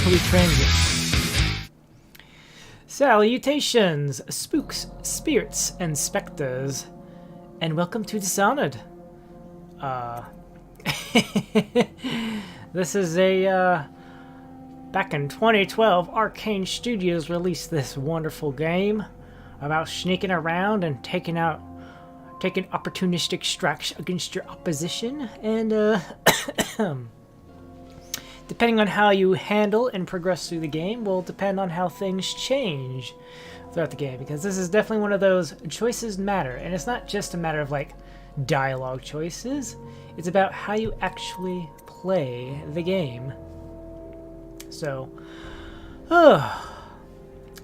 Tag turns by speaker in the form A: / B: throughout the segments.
A: we transit. Salutations, spooks, spirits, and specters, and welcome to Dishonored. This is a, back in 2012, Arcane Studios released this wonderful game about sneaking around and taking opportunistic strikes against your opposition, and depending on how you handle and progress through the game will depend on how things change throughout the game, because this is definitely one of those choices matter, and it's not just a matter of like dialogue choices, it's about how you actually play the game. So,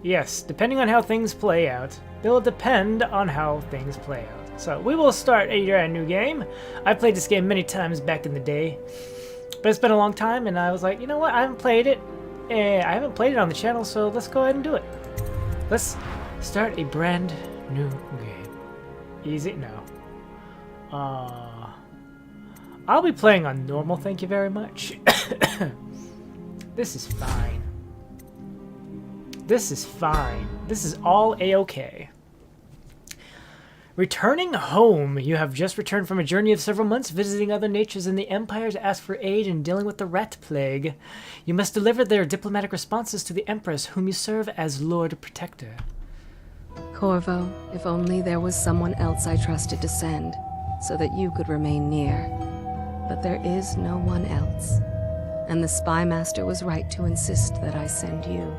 A: yes, depending on how things play out, it will depend on how things play out. So we will start a brand new game. I've played this game many times back in the day, but it's been a long time, and I was like, you know what, I haven't played it, and I haven't played it on the channel, so let's go ahead and do it. Let's start a brand new game. Easy? No. I'll be playing on normal, thank you very much. This is fine. This is fine. This is all a-okay. Returning home. You have just returned from a journey of several months, visiting other natures in the Empire to ask for aid in dealing with the rat plague. You must deliver their diplomatic responses to the empress, whom you serve as Lord Protector.
B: Corvo, if only there was someone else I trusted to send, so that you could remain near. But there is no one else, and the spy master was right to insist that I send you.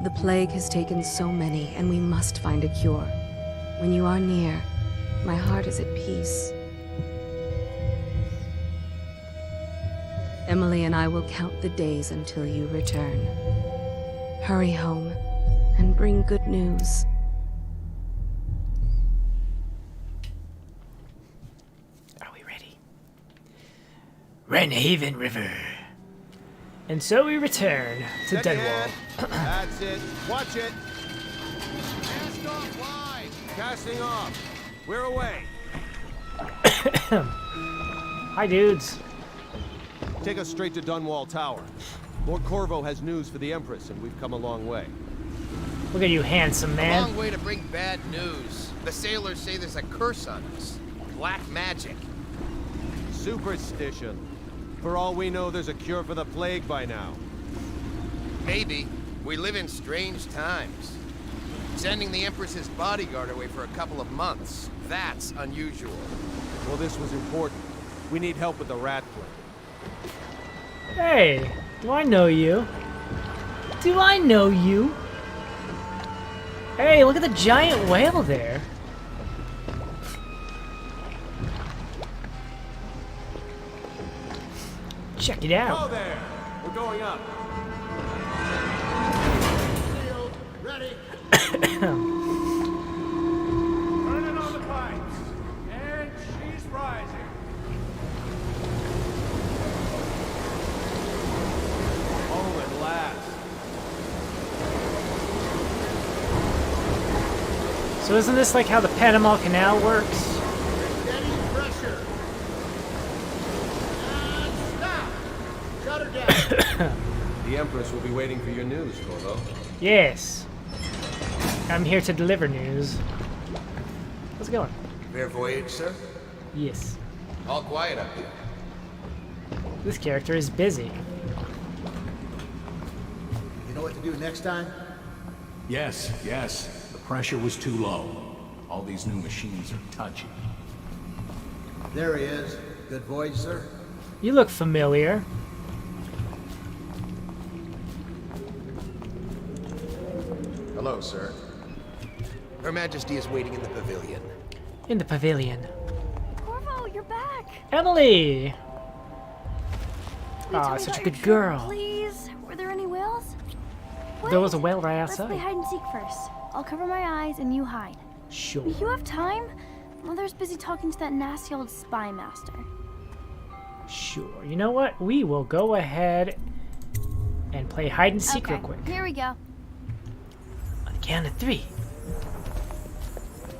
B: The plague has taken so many, and we must find a cure. When you are near, my heart is at peace. Emily and I will count the days until you return. Hurry home, and bring good news.
A: Are we ready? Wrenhaven River. And so we return to Dunwall.
C: That's it. Watch it. Cast off line. Casting off. We're away.
A: Hi, dudes.
C: Take us straight to Dunwall Tower. Lord Corvo has news for the Empress, and we've come a long way.
A: Look at you, handsome man.
D: A long way to bring bad news. The sailors say there's a curse on us. Black magic.
C: Superstition. For all we know, there's a cure for the plague by now.
D: Maybe. We live in strange times. Sending the Empress's bodyguard away for a couple of months. That's unusual.
C: Well, this was important. We need help with the rat plague.
A: Hey, do I know you? Do I know you? Hey, look at the giant whale there. Check it out.
C: Oh, there! We're going up. Sealed. Ready. Turning on the pipes. And she's rising. Oh, at last.
A: So isn't this like how the Panama Canal works?
C: Steady pressure. And stop. Shut her down. The Empress will be waiting for your news, Corvo.
A: Yes. I'm here to deliver news. How's it going?
D: Fair voyage, sir?
A: Yes.
D: All quiet up here.
A: This character is busy.
E: You know what to do next time?
F: Yes, yes. The pressure was too low. All these new machines are touchy.
E: There he is. Good voyage, sir.
A: You look familiar.
D: Hello, sir. Her Majesty is waiting in the pavilion.
A: In the pavilion.
G: Corvo, you're back.
A: Emily!
G: Will you tell me
A: Such a
G: about your
A: good
G: trip,
A: girl.
G: Please. Were there any whales?
A: There was a whale right
G: Let's play
A: outside.
G: hide and seek first. I'll cover my eyes and you hide.
A: Sure.
G: You have time? Mother's busy talking to that nasty old spy master.
A: Sure. You know what? We will go ahead and play hide and seek real quick.
G: Here we go.
A: On the count of 3.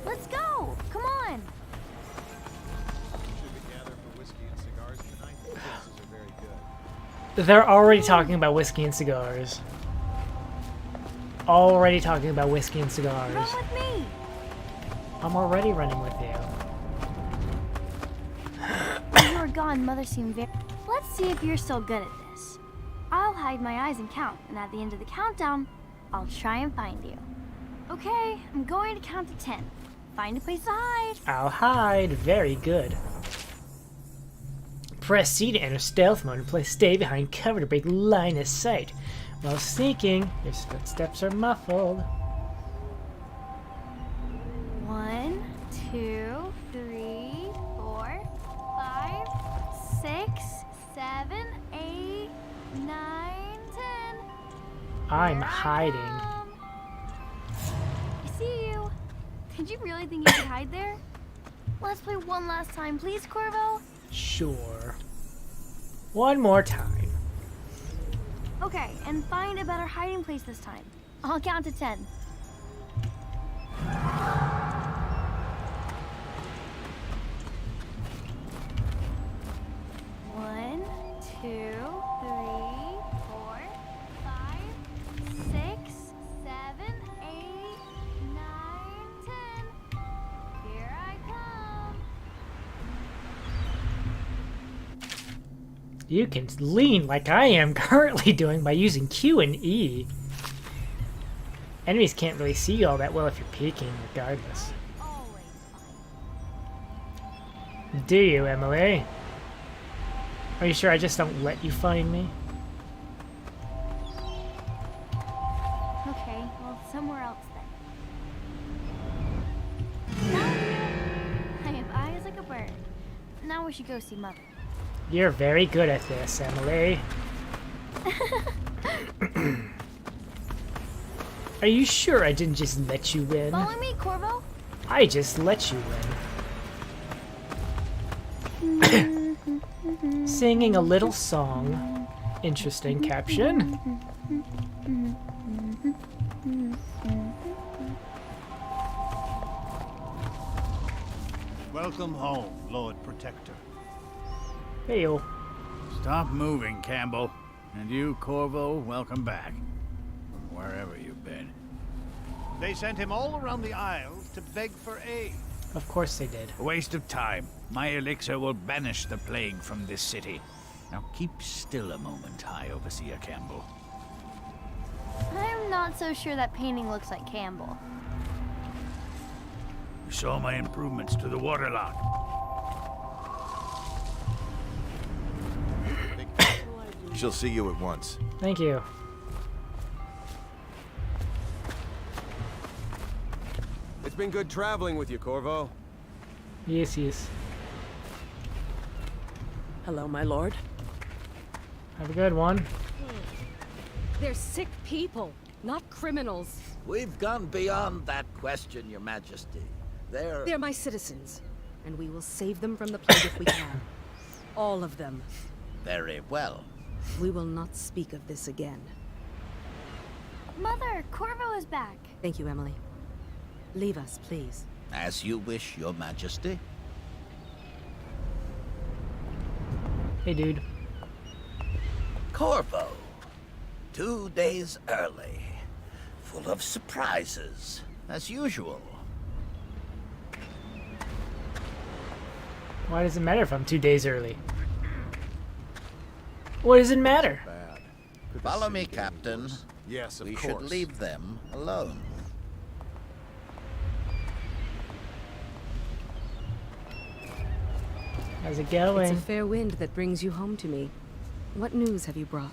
G: Let's go. Come on.
C: Should we gather for whiskey and cigars tonight? The chances are very
A: They're already talking about whiskey and cigars. Already talking about whiskey and cigars.
G: Run with me.
A: I'm already running with you.
G: When you were gone, Mother seemed very... Let's see if you're still good at this. I'll hide my eyes and count, and at the end of the countdown, I'll try and find you. Okay, I'm going to count to 10. Find a place to hide.
A: I'll hide. Very good. Press C to enter stealth mode and place stay behind cover to break line of sight. While sneaking, your footsteps are muffled.
G: 1, 2, 3, 4, 5, 6, 7, 8, 9, 10.
A: I'm
G: Here I
A: hiding.
G: come. I see you. Did you really think you could hide there? Let's play one last time, please, Corvo.
A: Sure. One more time.
G: Okay, and find a better hiding place this time. I'll count to 10. One, 2, 3, 4, 5, 6, 7, 8, 9, 10. Here I come.
A: You can lean like I am currently doing by using Q and E. Enemies can't really see you all that well if you're peeking, regardless.
G: Always fun.
A: Do you, Emily? Are you sure I just don't let you find me?
G: Okay, well, somewhere else then. Found you. I have eyes like a bird. Now we should go see Mother.
A: You're very good at this, Emily. Are you sure I didn't just let you win?
G: Follow me, Corvo.
A: I just let you win. Singing a little song. Interesting caption.
H: Welcome home, Lord Protector.
A: Heyo.
H: Stop moving, Campbell. And you, Corvo, welcome back. From wherever you've been. They sent him all around the Isles to beg for aid.
A: Of course they did.
H: A waste of time. My elixir will banish the plague from this city. Now keep still a moment, High Overseer Campbell.
G: I'm not so sure that painting looks like Campbell.
H: You saw my improvements to the waterlock.
C: She'll see you at once.
A: Thank you.
C: It's been good traveling with you, Corvo.
A: Yes, yes.
I: Hello, my lord.
A: Have a good one.
I: They're sick people, not criminals.
J: We've gone beyond that question, Your Majesty.
I: They're my citizens, and we will save them from the plague if we can. All of them.
J: Very well.
B: We will not speak of this again.
G: Mother, Corvo is back.
B: Thank you, Emily. Leave us, please.
J: As you wish, Your Majesty.
A: Hey, dude.
J: Corvo. 2 days early. Full of surprises, as usual.
A: Why does it matter if I'm 2 days early? What does it matter?
C: Bad.
J: Follow me, Captain.
C: Yes, of
J: We
C: course.
J: should leave them alone.
A: How's it
B: It's
A: going?
B: a fair wind that brings you home to me. What news have you brought?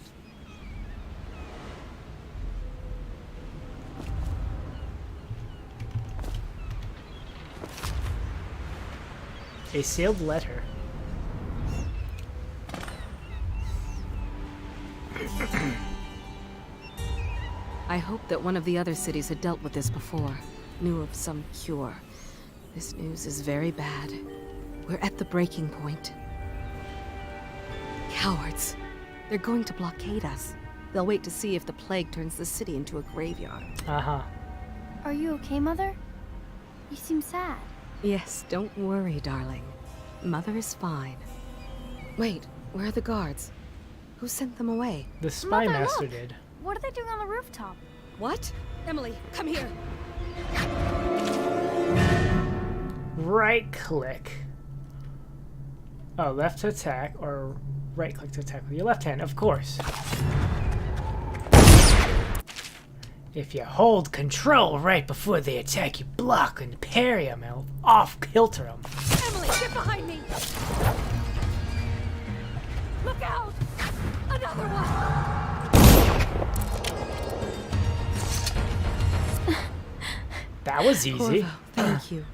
A: A sealed letter.
B: I hoped that one of the other cities had dealt with this before, knew of some cure. This news is very bad. We're at the breaking point. Cowards. They're going to blockade us. They'll wait to see if the plague turns the city into a graveyard.
A: Uh-huh.
G: Are you okay, Mother? You seem sad.
B: Yes, don't worry, darling. Mother is fine. Wait, where are the guards?
I: Who sent them away?
A: The spy
G: Mother,
A: master
G: look.
A: did.
G: What are they doing on the rooftop?
I: What? Emily, come here.
A: Right click. Oh, left to attack, or right click to attack with your left hand, of course. If you hold control right before they attack, you block and parry them, off kilter them.
I: Emily, get behind me! Look out! Another one!
A: That was easy.
I: Corvo, thank you.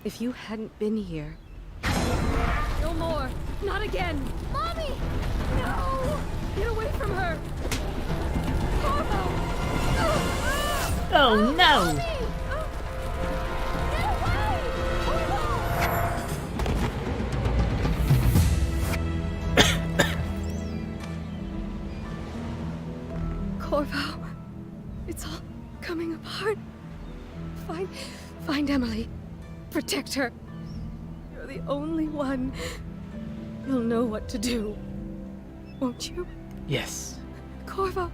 I: If you hadn't been here... No more! Not again!
G: Mommy!
I: No! Get away from her! Corvo!
A: Oh no!
G: Mommy! Get away!
I: Corvo, it's all coming apart. Find Emily. Protect her. You're the only one. You'll know what to do. Won't you?
A: Yes.
I: Corvo.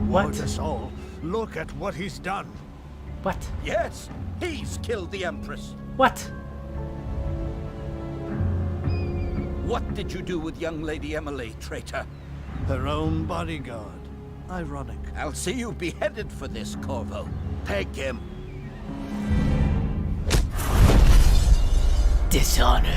A: What?
H: Ward us all. Look at what he's done.
A: What?
J: Yes, he's killed the empress.
A: What?
J: What did you do with young Lady Emily, traitor?
H: Her own bodyguard. Ironic.
J: I'll see you beheaded for this, Corvo. Peg him.
A: Dishonored.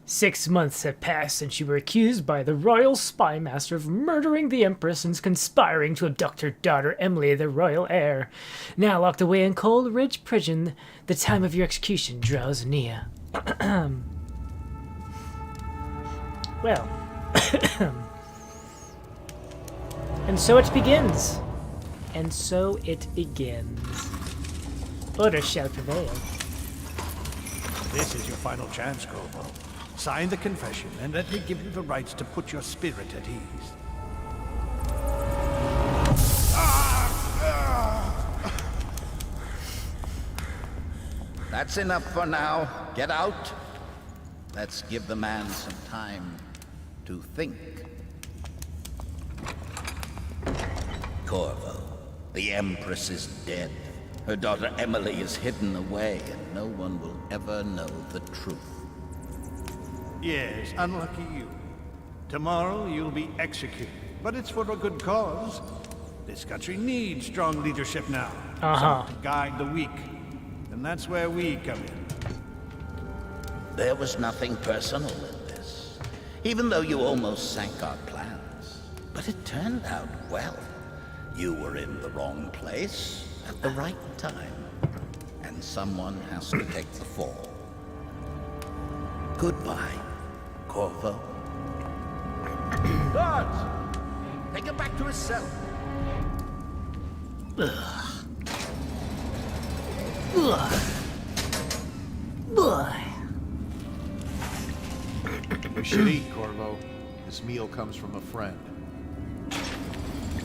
A: Six months have passed since you were accused by the royal spy master of murdering the empress and conspiring to abduct her daughter Emily, the royal heir. Now locked away in Coldridge Prison, the time of your execution draws near. Well. And so it begins. And so it begins. Order shall prevail.
H: This is your final chance, Corvo. Sign the confession, and let me give you the rights to put your spirit at ease.
J: That's enough for now. Get out. Let's give the man some time to think. Corvo, the Empress is dead. Her daughter Emily is hidden away, and no one will ever know the truth.
H: Yes, unlucky you. Tomorrow you'll be executed, but it's for a good cause. This country needs strong leadership now.
A: Uh-huh.
H: To guide the weak. And that's where we come in.
J: There was nothing personal in this, even though you almost sank our plans. But it turned out well. You were in the wrong place at the right time, and someone has to take the fall. Goodbye, Corvo. Guards! Take him back to his cell.
A: Ugh. Ugh. Ugh.
C: You should eat, Corvo. This meal comes from a friend.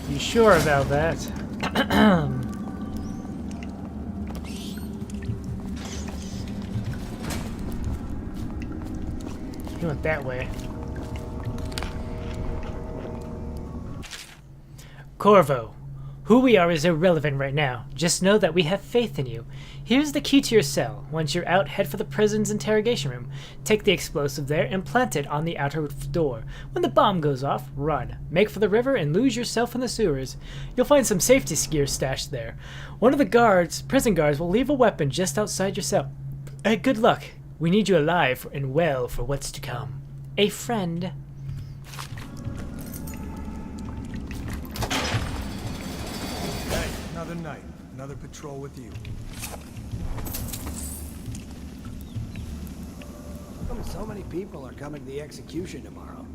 A: You sure about that? He went that way. Corvo, who we are is irrelevant right now. Just know that we have faith in you. Here's the key to your cell. Once you're out, head for the prison's interrogation room. Take the explosive there and plant it on the outer door. When the bomb goes off, run. Make for the river and lose yourself in the sewers. You'll find some safety gear stashed there. One of the prison guards, will leave a weapon just outside your cell. Good luck. We need you alive and well for what's to come. A friend.
K: Hey, another night. Another patrol with you.
E: How come so many people are coming to the execution tomorrow?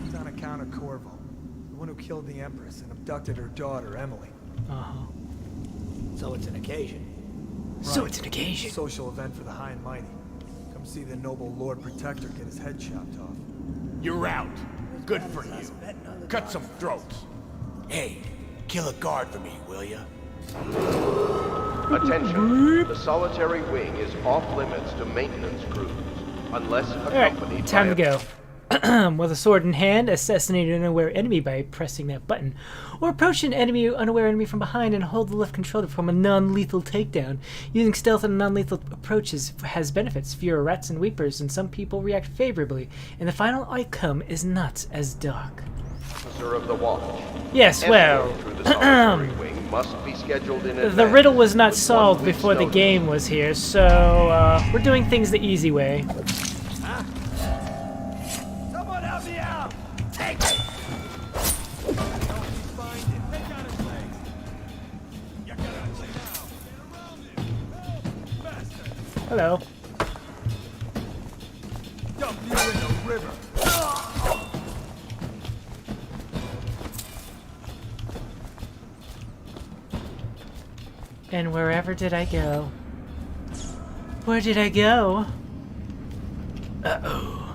K: It's on account of Corvo, the one who killed the Empress and abducted her daughter, Emily.
A: Uh-huh.
E: So it's an occasion.
A: So it's an occasion.
K: Social event for the high and mighty. Come see the noble Lord Protector get his head chopped off.
F: You're out.
E: There's
C: Good for you. Cut some throats.
L: Hey, kill a guard for me, will ya?
M: Attention. The solitary wing is off limits to maintenance crews, unless accompanied by
A: time to go. With a sword in hand, assassinate an unaware enemy by pressing that button. Or approach an unaware enemy from behind and hold the left control to perform a non-lethal takedown. Using stealth and non-lethal approaches has benefits, fewer rats and weepers, and some people react favorably. And the final outcome is not as dark.
M: Officer of the watch.
A: Yes, well,
M: must be scheduled in
A: the riddle was not solved before the game was here, so we're doing things the easy way.
L: Someone help me out! Take it!
A: Hello.
L: Dump you in the river.
A: And wherever did I go? Where did I go? Uh-oh.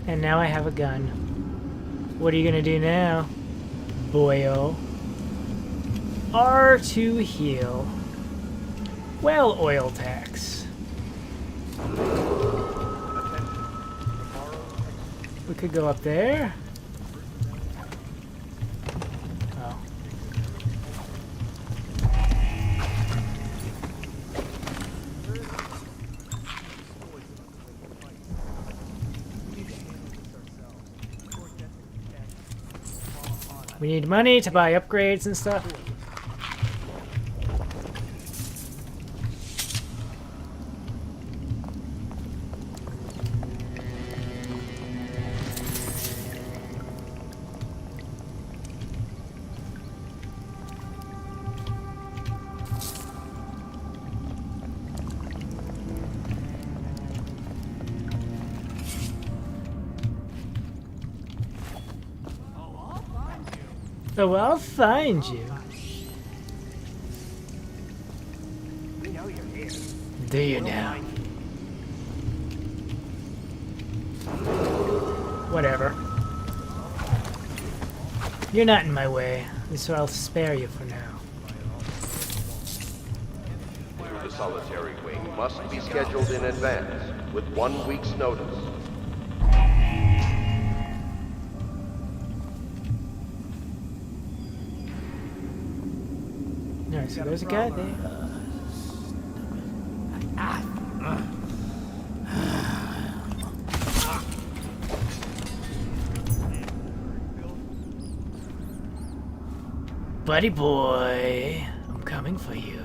A: And now I have a gun. What are you gonna do now, boyo? R to heal. Well, oil tax. We could go up there. Oh. We need money to buy upgrades and stuff. Oh, well, I'll find you.
L: We know you're here.
A: Do you now? Whatever. You're not in my way, so I'll spare you for now.
M: The solitary wing must be scheduled in advance, with 1 week's notice.
A: Alright, so there's a guy there. Buddy boy, I'm coming for you.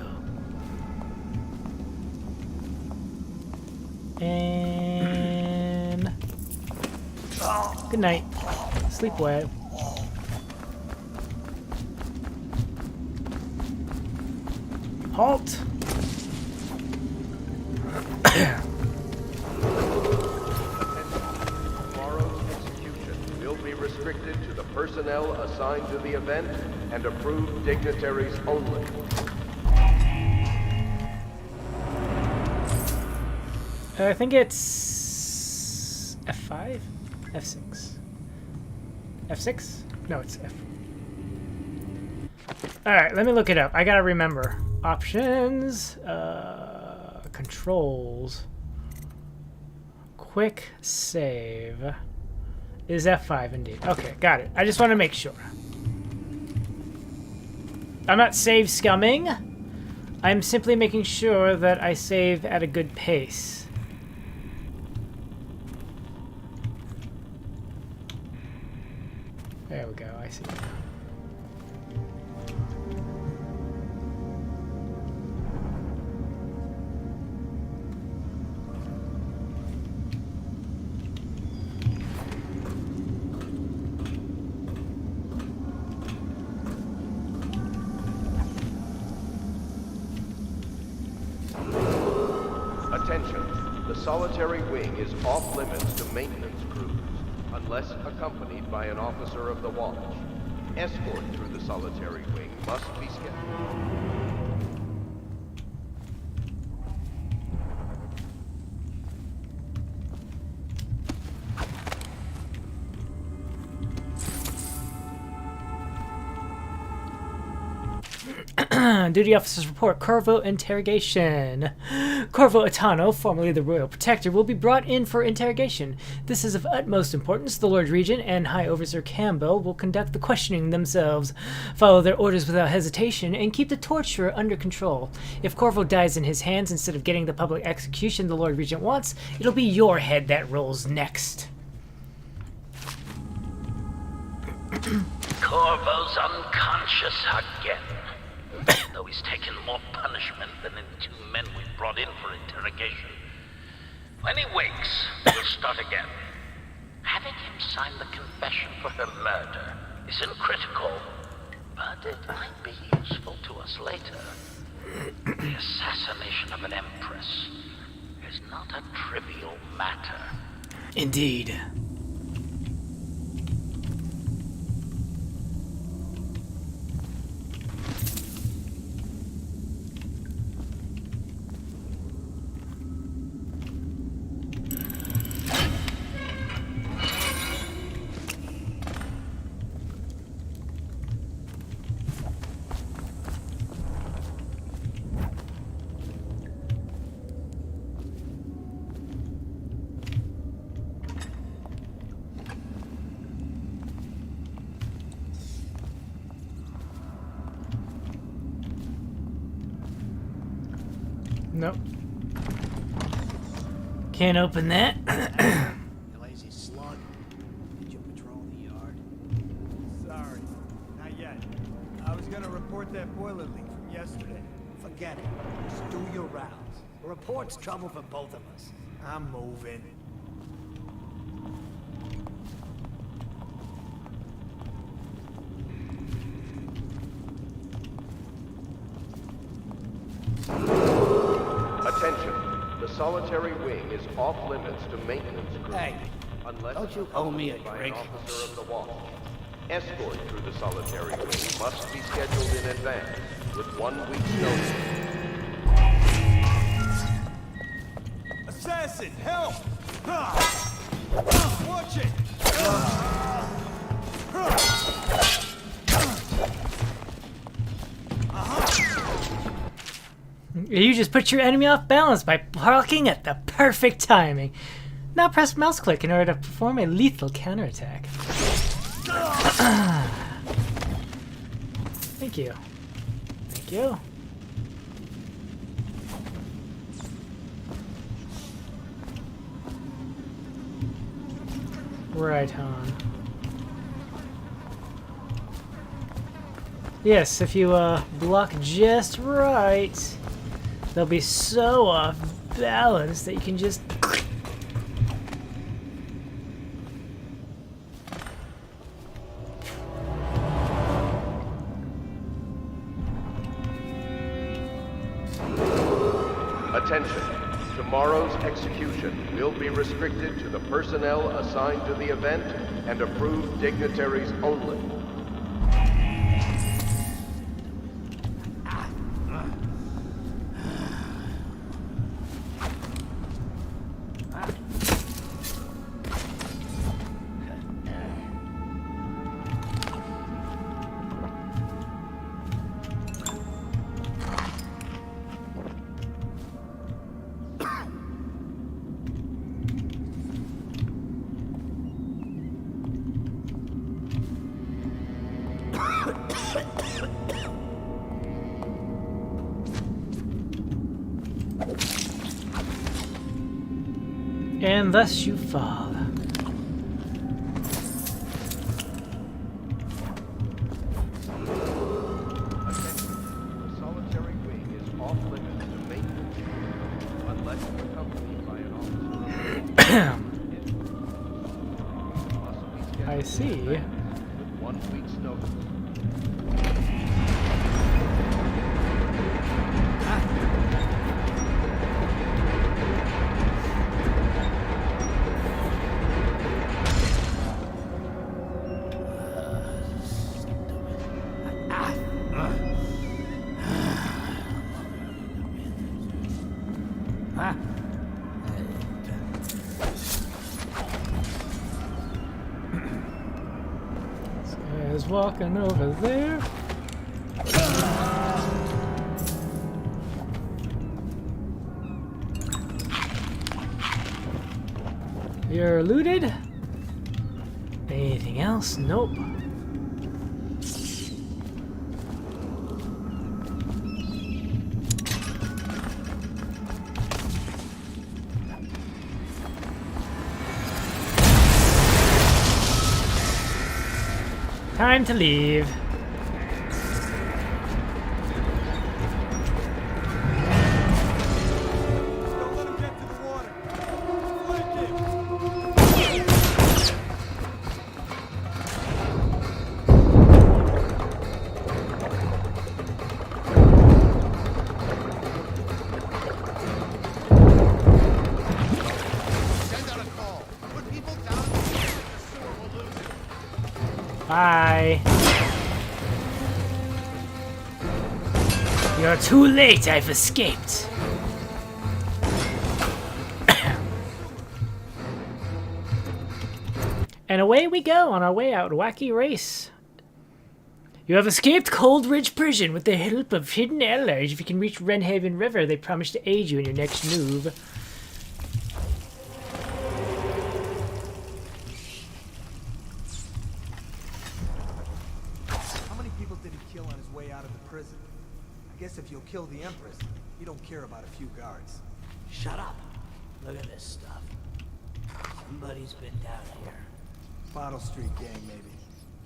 A: And good night. Sleep well. Halt!
M: Tomorrow's execution will be restricted to the personnel assigned to the event and approved dignitaries only.
A: I think it's F5? F6. F6? No, it's F. Alright, let me look it up. I gotta remember. Options, controls, quick save is F5 indeed. Okay, got it. I just want to make sure. I'm not save scumming. I'm simply making sure that I save at a good pace. There we go, I see.
M: Attention, the solitary wing is off limits to maintenance crews, unless accompanied by an officer of the watch. Escort through the solitary wing must be scheduled.
A: On-duty officers report Corvo interrogation. Corvo Atano, formerly the Royal Protector, will be brought in for interrogation. This is of utmost importance. The Lord Regent and High Overseer Campbell will conduct the questioning themselves, follow their orders without hesitation, and keep the torturer under control. If Corvo dies in his hands instead of getting the public execution the Lord Regent wants, it'll be your head that rolls next.
N: Corvo's unconscious again. Though he's taken more punishment than the 2 men we brought in for interrogation. When he wakes, we'll start again. Having him sign the confession for her murder isn't critical, but it might be useful to us later. The assassination of an empress is not a trivial matter.
A: Indeed. Nope. Can't open that.
L: You lazy slug. Did you patrol the yard?
K: Sorry, not yet. I was gonna report that boiler leak from yesterday.
L: Forget it. Just do your rounds. A report's trouble for both of us.
K: I'm moving.
M: Attention. The solitary wing is off limits to maintenance crews.
L: Hey,
M: unless
L: don't you owe me a
M: accompanied by
L: drink?
M: an officer of the watch. Escort through the solitary wing must be scheduled in advance with 1 week's notice.
L: Assassin, help! Watch it!
A: You just put your enemy off balance by barking at the perfect timing. Now press mouse click in order to perform a lethal counterattack. Thank you. Thank you. Right on. Yes, if you block just right, they'll be so off balance that you can just...
M: Attention. Tomorrow's execution will be restricted to the personnel assigned to the event and approved dignitaries only.
A: And thus you fall.
M: The solitary wing is off limits to maintenance unless accompanied by an officer.
A: I see.
M: With 1 week's notice.
A: This guy is walking over there. You're looted? Anything else? Nope. Time to leave. Bye. You're too late. I've escaped. And away we go on our way out. Wacky race. You have escaped Coldridge Prison with the help of hidden allies. If you can reach Wrenhaven River, they promise to aid you in your next move.
L: I guess if you'll kill the empress, you don't care about a few guards.
E: Shut up. Look at this stuff. Somebody's been down here.
K: Bottle Street gang, maybe.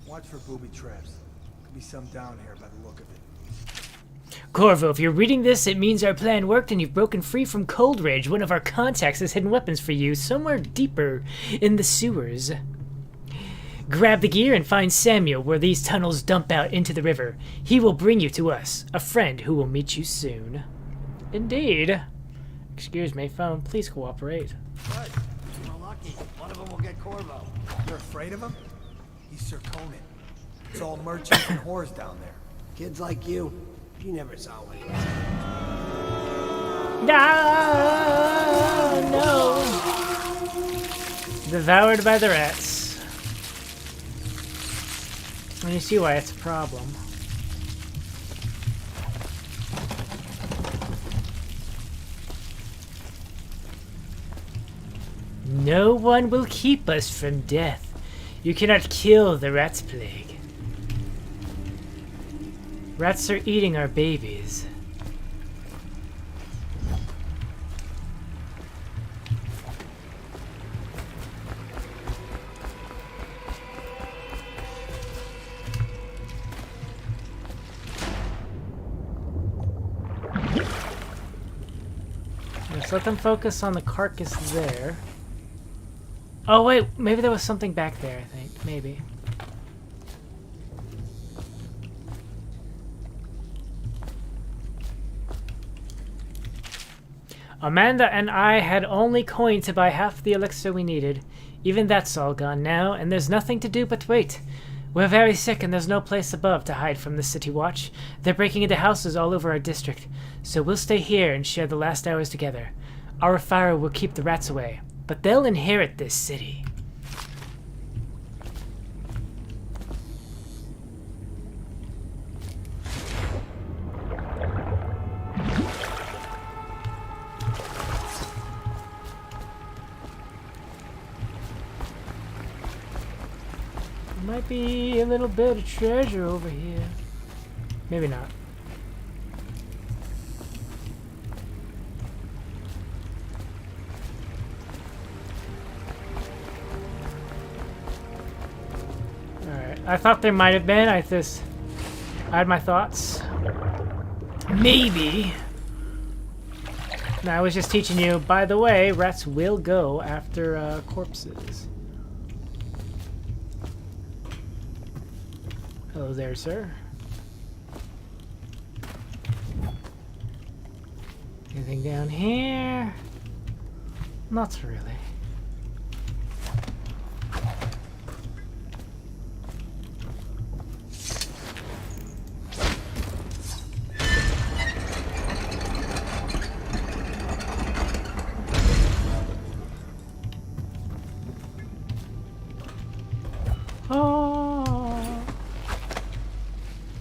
K: Watch for booby traps. Could be some down here by the look of it.
A: Corvo, if you're reading this, it means our plan worked and you've broken free from Coldridge. One of our contacts has hidden weapons for you somewhere deeper in the sewers. Grab the gear and find Samuel where these tunnels dump out into the river. He will bring you to us, a friend who will meet you soon. Indeed. Excuse me, phone, please cooperate.
L: Good. We're lucky. One of them will get Corvo.
K: You're afraid of him? He's Sir Conan. It's all merchants and whores down there.
E: Kids like you never saw what he was.
A: No! Devoured by the rats. And you see why it's a problem. No one will keep us from death. You cannot kill the rat's plague. Rats are eating our babies. Let's let them focus on the carcass there. Oh wait, maybe there was something back there, I think. Maybe. Amanda and I had only coin to buy half the elixir we needed. Even that's all gone now, and there's nothing to do but wait. We're very sick and there's no place above to hide from the city watch. They're breaking into houses all over our district, so we'll stay here and share the last hours together. Our fire will keep the rats away, but they'll inherit this city. Might be a little bit of treasure over here. Maybe not. Alright, I thought there might have been. I had my thoughts. Maybe. No, I was just teaching you, by the way, rats will go after corpses. Hello there, sir. Anything down here? Not really.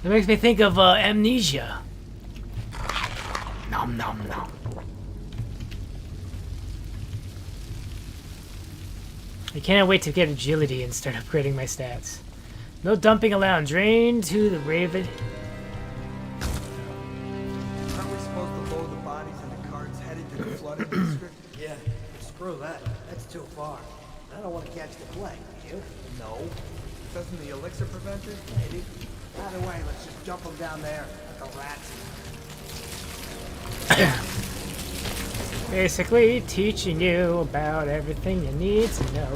A: It makes me think of Amnesia. Nom nom nom. I can't wait to get agility and start upgrading my stats. No dumping allowed. Drain to the raven.
K: Aren't we supposed to load the bodies into carts headed to the flooded district?
L: Yeah, screw that. That's too far. I don't want to catch the plague, you?
K: No. Doesn't the elixir prevent it?
L: Maybe. Either way, let's just jump them down there like the rats.
A: Basically, teaching you about everything you need to know.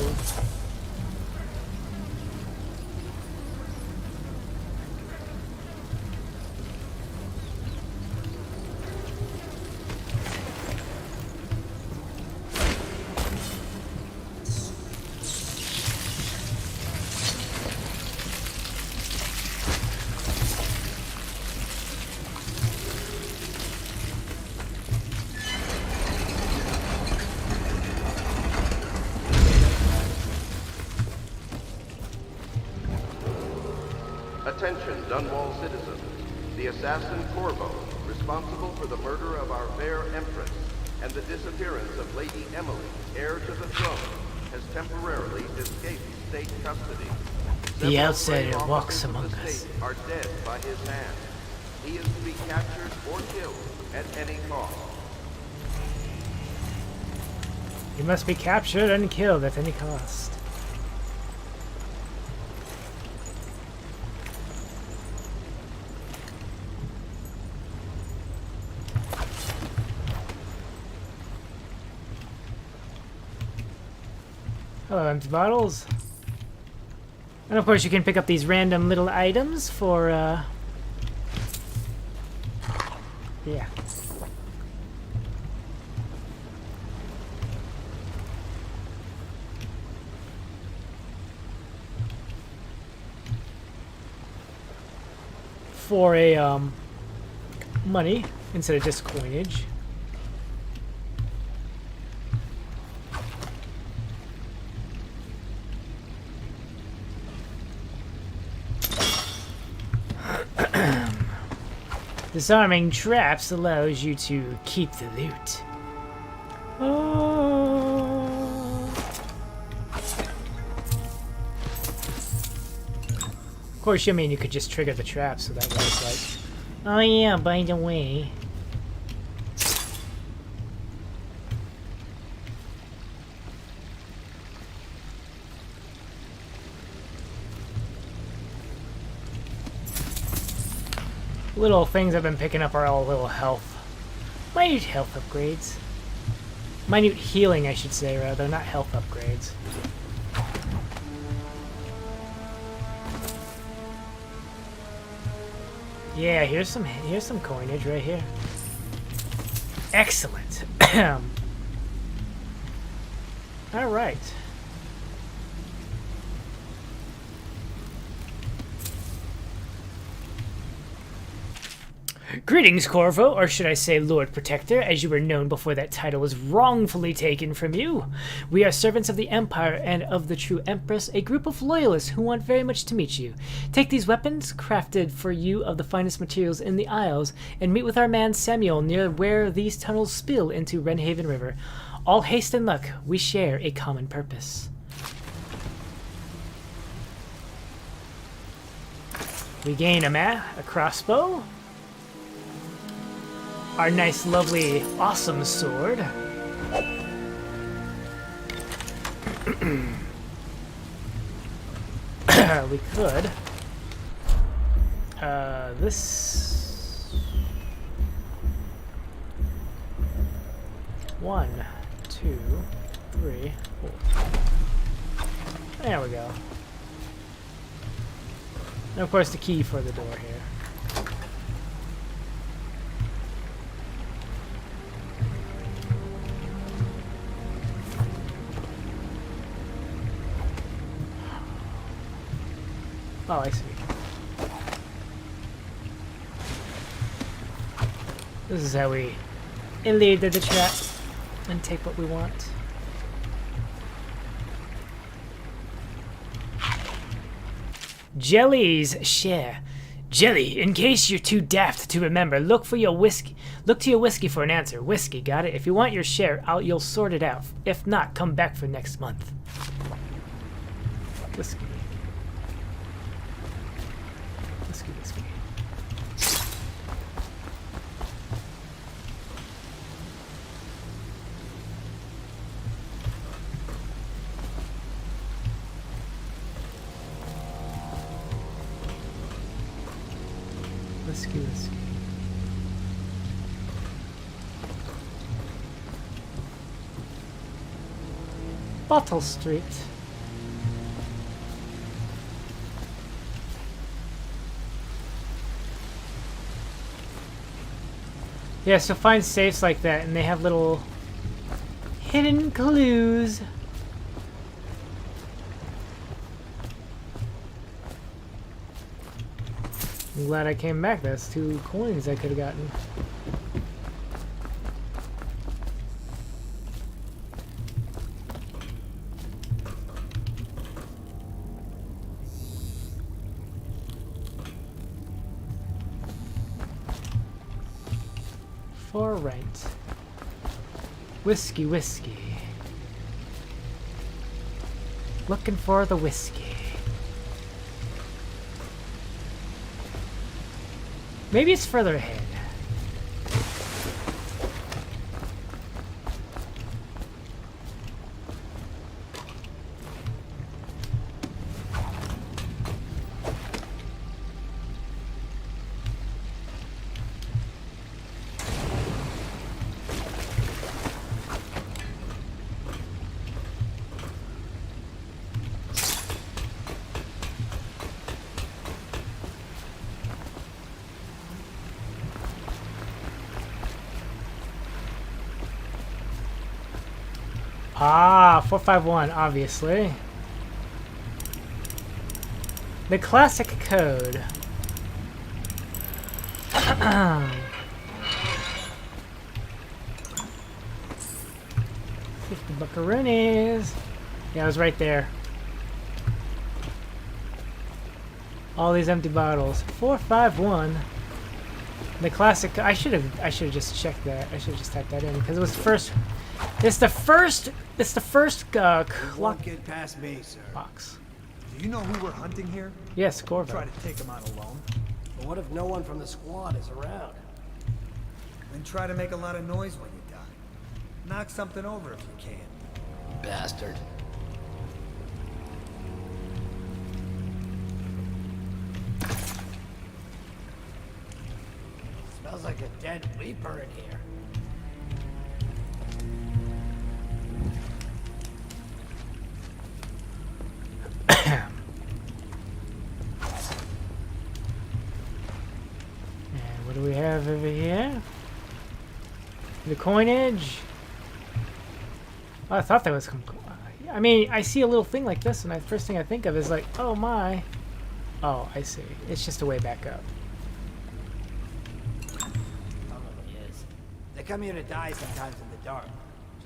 M: Attention, Dunwall citizens. The assassin Corvo, responsible for the murder of our fair empress and the disappearance of Lady Emily, heir to the throne, has temporarily escaped state custody.
A: The outsider
M: Several
A: walks
M: officers
A: among
M: of the
A: us.
M: state are dead by his hand. He is to be captured or killed at any cost.
A: You must be captured and killed at any cost. Hello, empty bottles. And of course you can pick up these random little items for, yeah. For a, money instead of just coinage. Disarming traps allows you to keep the loot. Oh. Of course, you mean you could just trigger the trap, so that way it's like, oh yeah, by the way. Little things I've been picking up are all little health. Minute health upgrades. Minute healing, I should say, rather, not health upgrades. Yeah, here's some coinage right here. Excellent. All right. Greetings, Corvo, or should I say Lord Protector, as you were known before that title was wrongfully taken from you. We are servants of the Empire and of the true Empress, a group of loyalists who want very much to meet you. Take these weapons, crafted for you of the finest materials in the Isles, and meet with our man Samuel near where these tunnels spill into Wrenhaven River. All haste and luck, we share a common purpose. We gain a crossbow. Our nice, lovely, awesome sword. We could. This. 1, 2, 3, 4. There we go. And of course, the key for the door here. Oh, I see. This is how we elude the trap and take what we want. Jellies share. Jelly, in case you're too daft to remember, look to your whiskey for an answer. Whiskey, got it? If you want your share, you'll sort it out. If not, come back for next month. Whiskey. Whiskey, whiskey. Whiskey, whiskey. Bottle Street. Yeah, so find safes like that, and they have little hidden clues. I'm glad I came back. That's 2 coins I could have gotten. For right. Whiskey, whiskey. Looking for the whiskey. Maybe it's further ahead. Ah, 451, obviously. The classic code. 50 buckaroonies. Yeah, I was right there. All these empty bottles. 451. The classic. I should have just checked that. I should have just typed that in because it was first. It's the first
L: Won't get past me, sir.
A: box.
K: Do you know who we're hunting here?
A: Yes, Corvo.
K: Try to take him out alone.
L: But what if no one from the squad is around?
K: Then try to make a lot of noise when you die. Knock something over if you can.
L: Bastard. Smells like a dead reaper in here.
A: And what do we have over here? The coinage. Oh, I thought that was. I mean, I see a little thing like this, and the first thing I think of is like, oh my. Oh, I see. It's just a way back up.
L: Probably is. They come here to die sometimes in the dark.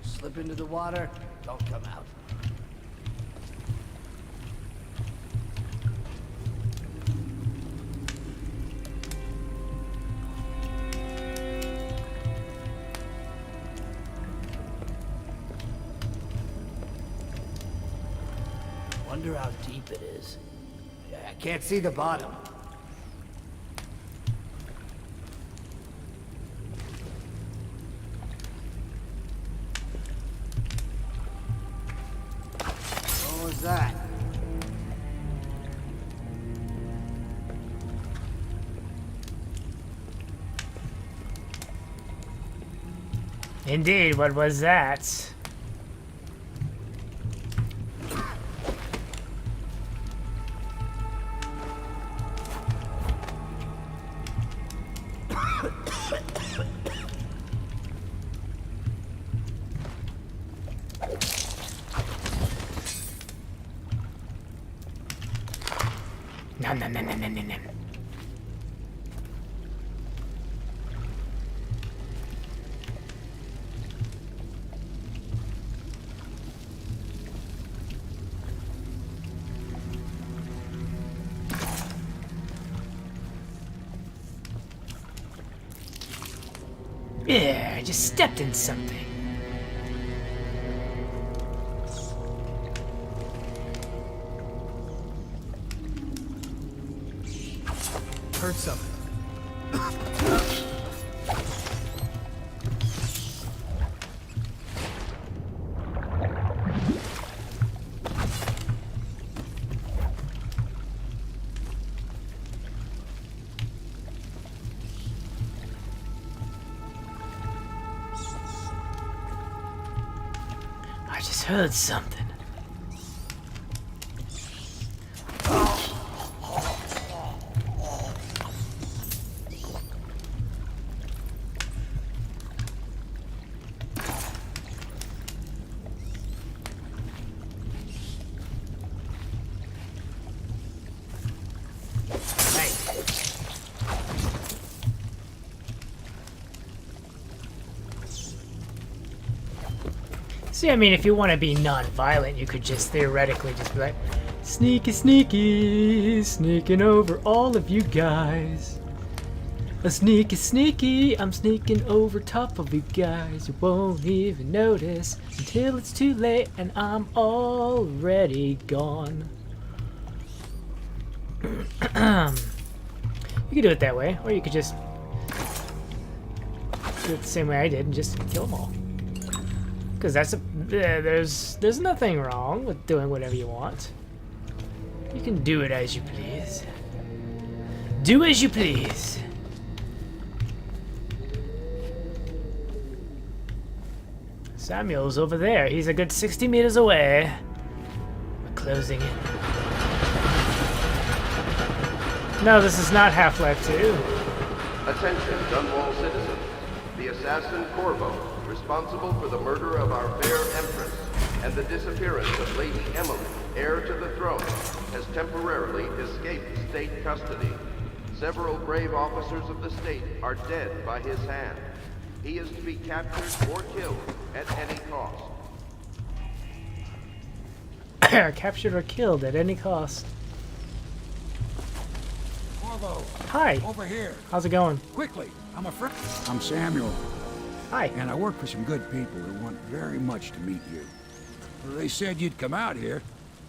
L: Just slip into the water, don't come out. Wonder how deep it is. I can't see the bottom. What was that?
A: Indeed, what was that? Nom, nom, nom, nom, nom, nom, nom. Yeah, I just stepped in something.
K: Heard something.
A: I just heard something. See, I mean, if you want to be non-violent, you could just theoretically just be like, sneaky, sneaky, sneaking over all of you guys. A sneaky, sneaky, I'm sneaking over top of you guys. You won't even notice until it's too late and I'm already gone. You could do it that way, or you could just do it the same way I did and just kill them all. Because that's there's nothing wrong with doing whatever you want. You can do it as you please. Do as you please. Samuel's over there. He's a good 60 meters away. We're closing in. No, this is not Half-Life 2.
M: Attention, Dunwall citizens. The assassin Corvo, responsible for the murder of our fair empress and the disappearance of Lady Emily, heir to the throne, has temporarily escaped state custody. Several brave officers of the state are dead by his hand. He is to be captured or killed at any cost.
A: Captured or killed at any cost.
O: Corvo.
A: Hi.
O: Over here.
A: How's it going?
O: Quickly. I'm a friend. I'm Samuel.
A: Hi.
O: And I work for some good people who want very much to meet you. Well, they said you'd come out here.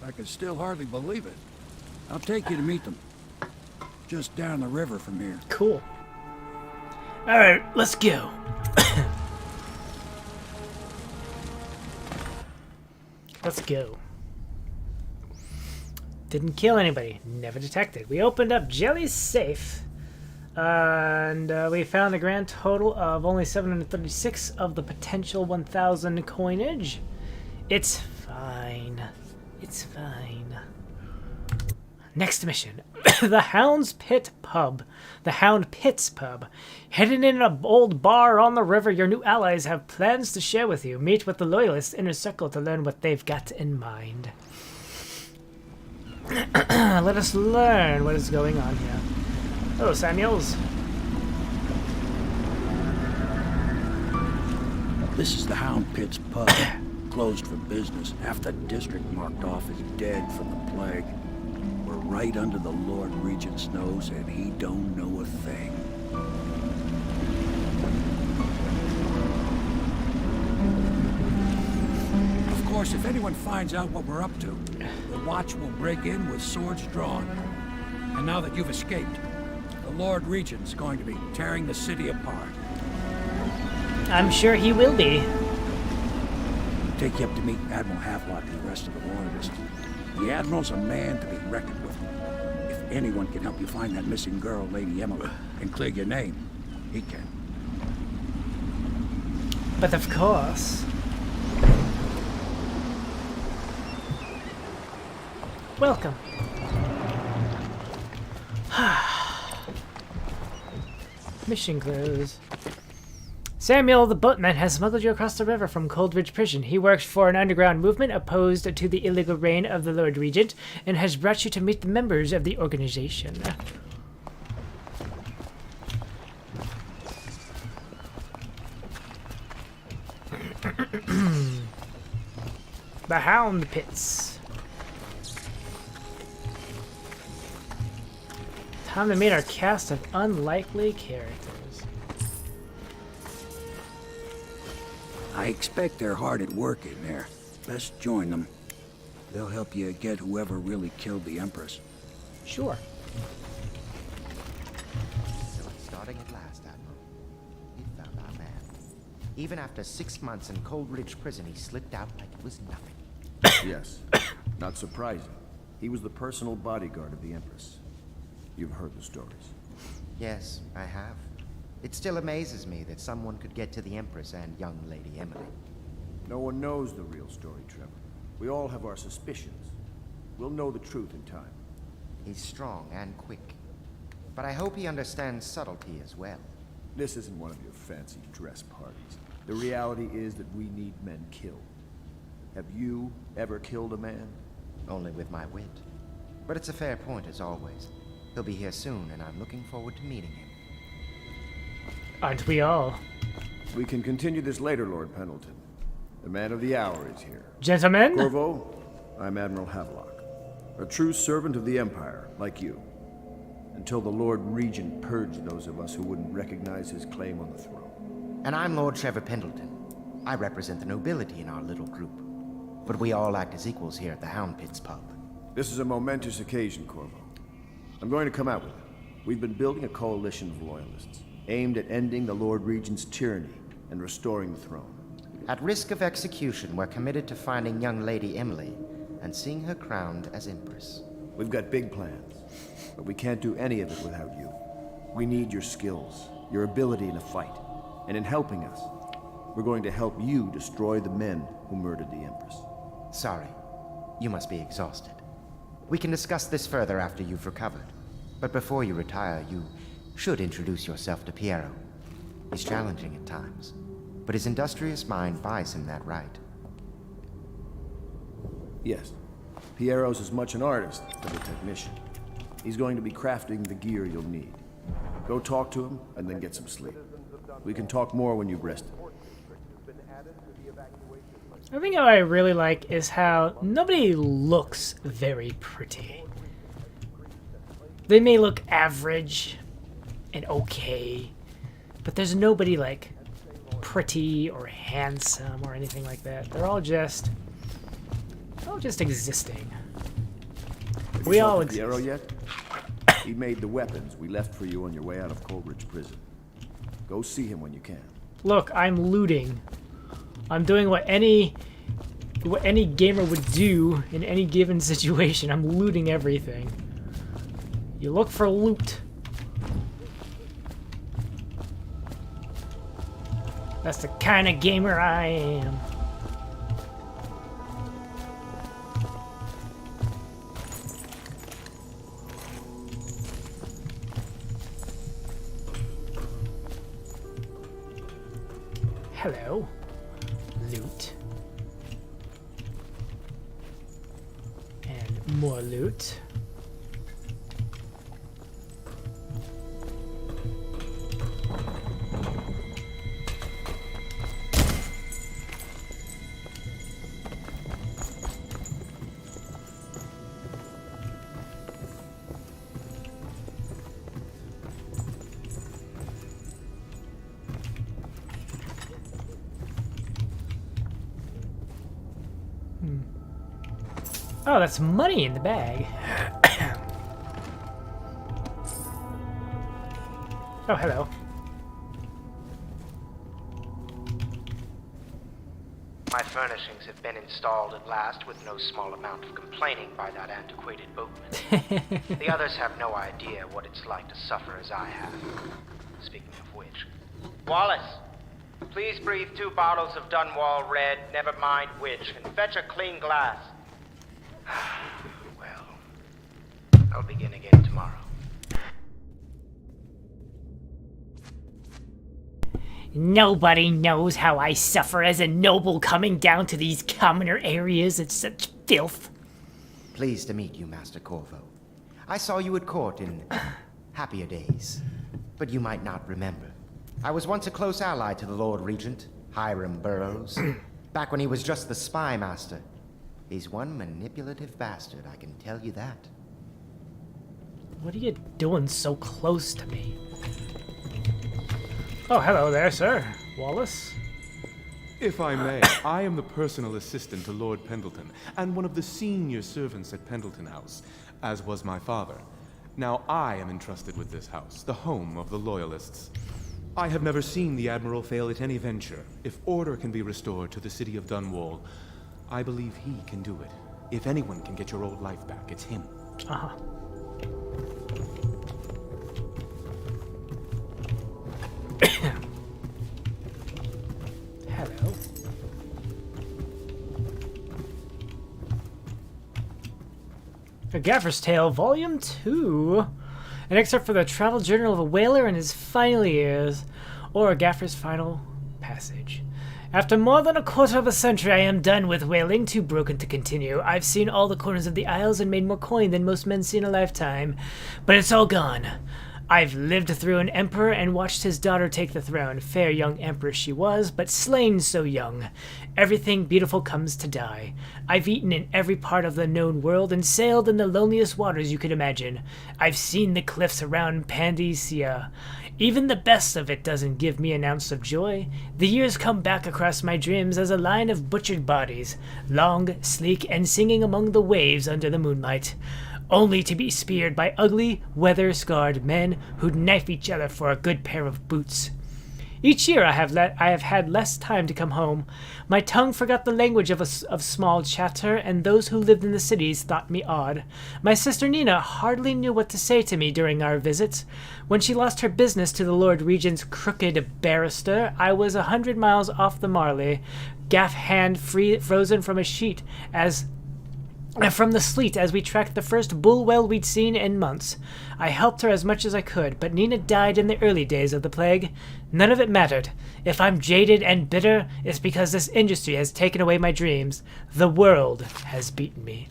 O: I can still hardly believe it. I'll take you to meet them. Just down the river from here.
A: Cool. Alright, let's go. Let's go. Didn't kill anybody. Never detected. We opened up Jelly's safe. And we found a grand total of only 736 of the potential 1,000 coinage. It's fine. It's fine. Next mission. The Hound's Pit Pub. The Hound Pit's Pub. Hidden in an old bar on the river, your new allies have plans to share with you. Meet with the Loyalist Inner Circle to learn what they've got in mind. Let us learn what is going on here. Hello, Samuels.
O: This is the Hound Pit's Pub. Closed for business. Half the district marked off as dead from the plague. We're right under the Lord Regent's nose, and he don't know a thing. Of course, if anyone finds out what we're up to, the Watch will break in with swords drawn. And now that you've escaped, the Lord Regent's going to be tearing the city apart.
A: I'm sure he will be.
O: Take you up to meet Admiral Havelock and the rest of the Loyalists. The Admiral's a man to be reckoned with. If anyone can help you find that missing girl, Lady Emily, and clear your name, he can.
A: But of course. Welcome. Mission closed. Samuel the boatman has smuggled you across the river from Coldridge Prison. He works for an underground movement opposed to the illegal reign of the Lord Regent and has brought you to meet the members of the organization. The Hound Pits. Time to meet our cast of unlikely characters.
O: I expect they're hard at work in there. Best join them. They'll help you get whoever really killed the Empress.
A: Sure.
P: Even after 6 months in Coldridge Prison, he slipped out like it was nothing.
Q: Yes. Not surprising. He was the personal bodyguard of the Empress. You've heard the stories.
P: Yes, I have. It still amazes me that someone could get to the Empress and young Lady Emily.
Q: No one knows the real story, Trevor. We all have our suspicions. We'll know the truth in time.
P: He's strong and quick. But I hope he understands subtlety as well.
Q: This isn't one of your fancy dress parties. The reality is that we need men killed. Have you ever killed a man?
P: Only with my wit. But it's a fair point, as always. He'll be here soon, and I'm looking forward to meeting him.
A: Aren't we all?
Q: We can continue this later, Lord Pendleton. The man of the hour is here.
A: Gentlemen?
Q: Corvo, I'm Admiral Havelock. A true servant of the Empire, like you. Until the Lord Regent purged those of us who wouldn't recognize his claim on the throne.
P: And I'm Lord Trevor Pendleton. I represent the nobility in our little group. But we all act as equals here at the Hound Pits pub.
Q: This is a momentous occasion, Corvo. I'm going to come out with it. We've been building a coalition of loyalists, aimed at ending the Lord Regent's tyranny and restoring the throne.
P: At risk of execution, we're committed to finding young Lady Emily and seeing her crowned as Empress.
Q: We've got big plans, but we can't do any of it without you. We need your skills, your ability in a fight, and in helping us, we're going to help you destroy the men who murdered the Empress.
P: Sorry. You must be exhausted. We can discuss this further after you've recovered. But before you retire, you should introduce yourself to Piero. He's challenging at times, but his industrious mind buys him that right.
Q: Yes. Piero's as much an artist as a technician. He's going to be crafting the gear you'll need. Go talk to him, and then get some sleep. We can talk more when you've rested.
A: The thing I really like is how nobody looks very pretty. They may look average and okay, but there's nobody like pretty or handsome or anything like that. They're all just existing. We all exist.
Q: Piero yet? He made the weapons we left for you on your way out of Coldridge Prison. Go see him when you can.
A: Look, I'm looting. I'm doing what any gamer would do in any given situation. I'm looting everything. You look for loot. That's the kind of gamer I am. Hello. Loot. And more loot. Oh, that's money in the bag. Oh, hello.
R: My furnishings have been installed at last with no small amount of complaining by that antiquated boatman. The others have no idea what it's like to suffer as I have. Speaking of which... Wallace! Please breathe 2 bottles of Dunwall Red, never mind which, and fetch a clean glass. Well, I'll begin again tomorrow.
A: Nobody knows how I suffer as a noble coming down to these commoner areas in such filth.
P: Pleased to meet you, Master Corvo. I saw you at court in happier days, but you might not remember. I was once a close ally to the Lord Regent, Hiram Burroughs, back when he was just the spy master. He's one manipulative bastard, I can tell you that.
A: What are you doing so close to me? Oh, hello there, sir. Wallace?
S: If I may, I am the personal assistant to Lord Pendleton, and one of the senior servants at Pendleton House, as was my father. Now I am entrusted with this house, the home of the Loyalists. I have never seen the Admiral fail at any venture. If order can be restored to the city of Dunwall, I believe he can do it. If anyone can get your old life back, it's him.
A: Uh-huh. Hello. A Gaffer's Tale, Volume 2. An excerpt from the travel journal of a whaler in his final years, or a Gaffer's final passage. After more than a quarter of a century, I am done with whaling, too broken to continue. I've seen all the corners of the Isles and made more coin than most men see in a lifetime. But it's all gone. I've lived through an emperor and watched his daughter take the throne. Fair young empress she was, but slain so young. Everything beautiful comes to die. I've eaten in every part of the known world and sailed in the loneliest waters you could imagine. I've seen the cliffs around Pandasia. Even the best of it doesn't give me an ounce of joy. The years come back across my dreams as a line of butchered bodies, long, sleek, and singing among the waves under the moonlight, only to be speared by ugly, weather-scarred men who'd knife each other for a good pair of boots. Each year I have had less time to come home. My tongue forgot the language of small chatter, and those who lived in the cities thought me odd. My sister Nina hardly knew what to say to me during our visits. When she lost her business to the Lord Regent's crooked barrister, I was 100 miles off the Marley, gaff hand frozen from a sheet from the sleet as we tracked the first bull whale we'd seen in months. I helped her as much as I could, but Nina died in the early days of the plague. None of it mattered. If I'm jaded and bitter, it's because this industry has taken away my dreams. The world has beaten me.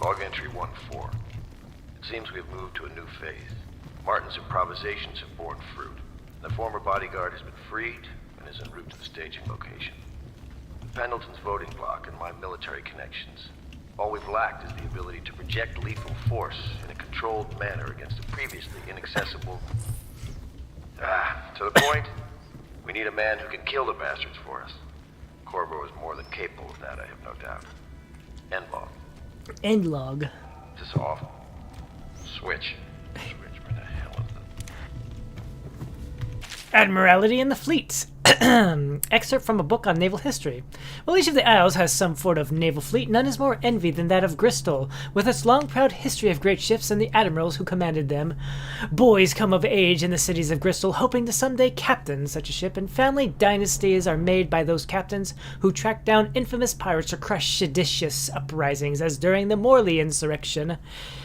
M: Log entry 1-4. It seems we've moved to a new phase. Martin's improvisations have borne fruit. The former bodyguard has been freed and is en route to the staging location. Pendleton's voting block and my military connections. All we've lacked is the ability to project lethal force in a controlled manner against a previously inaccessible... to the point, we need a man who can kill the bastards for us. Corvo is more than capable of that, I have no doubt. End log.
A: End log.
M: This off. Switch. Where the hell is it?
A: Admiralty and the Fleets. Excerpt from a book on naval history. While each of the Isles has some sort of naval fleet, none is more envied than that of Bristol, with its long proud history of great ships and the admirals who commanded them. Boys come of age in the cities of Bristol, hoping to someday captain such a ship, and family dynasties are made by those captains who track down infamous pirates or crush seditious uprisings, as during the Morley insurrection.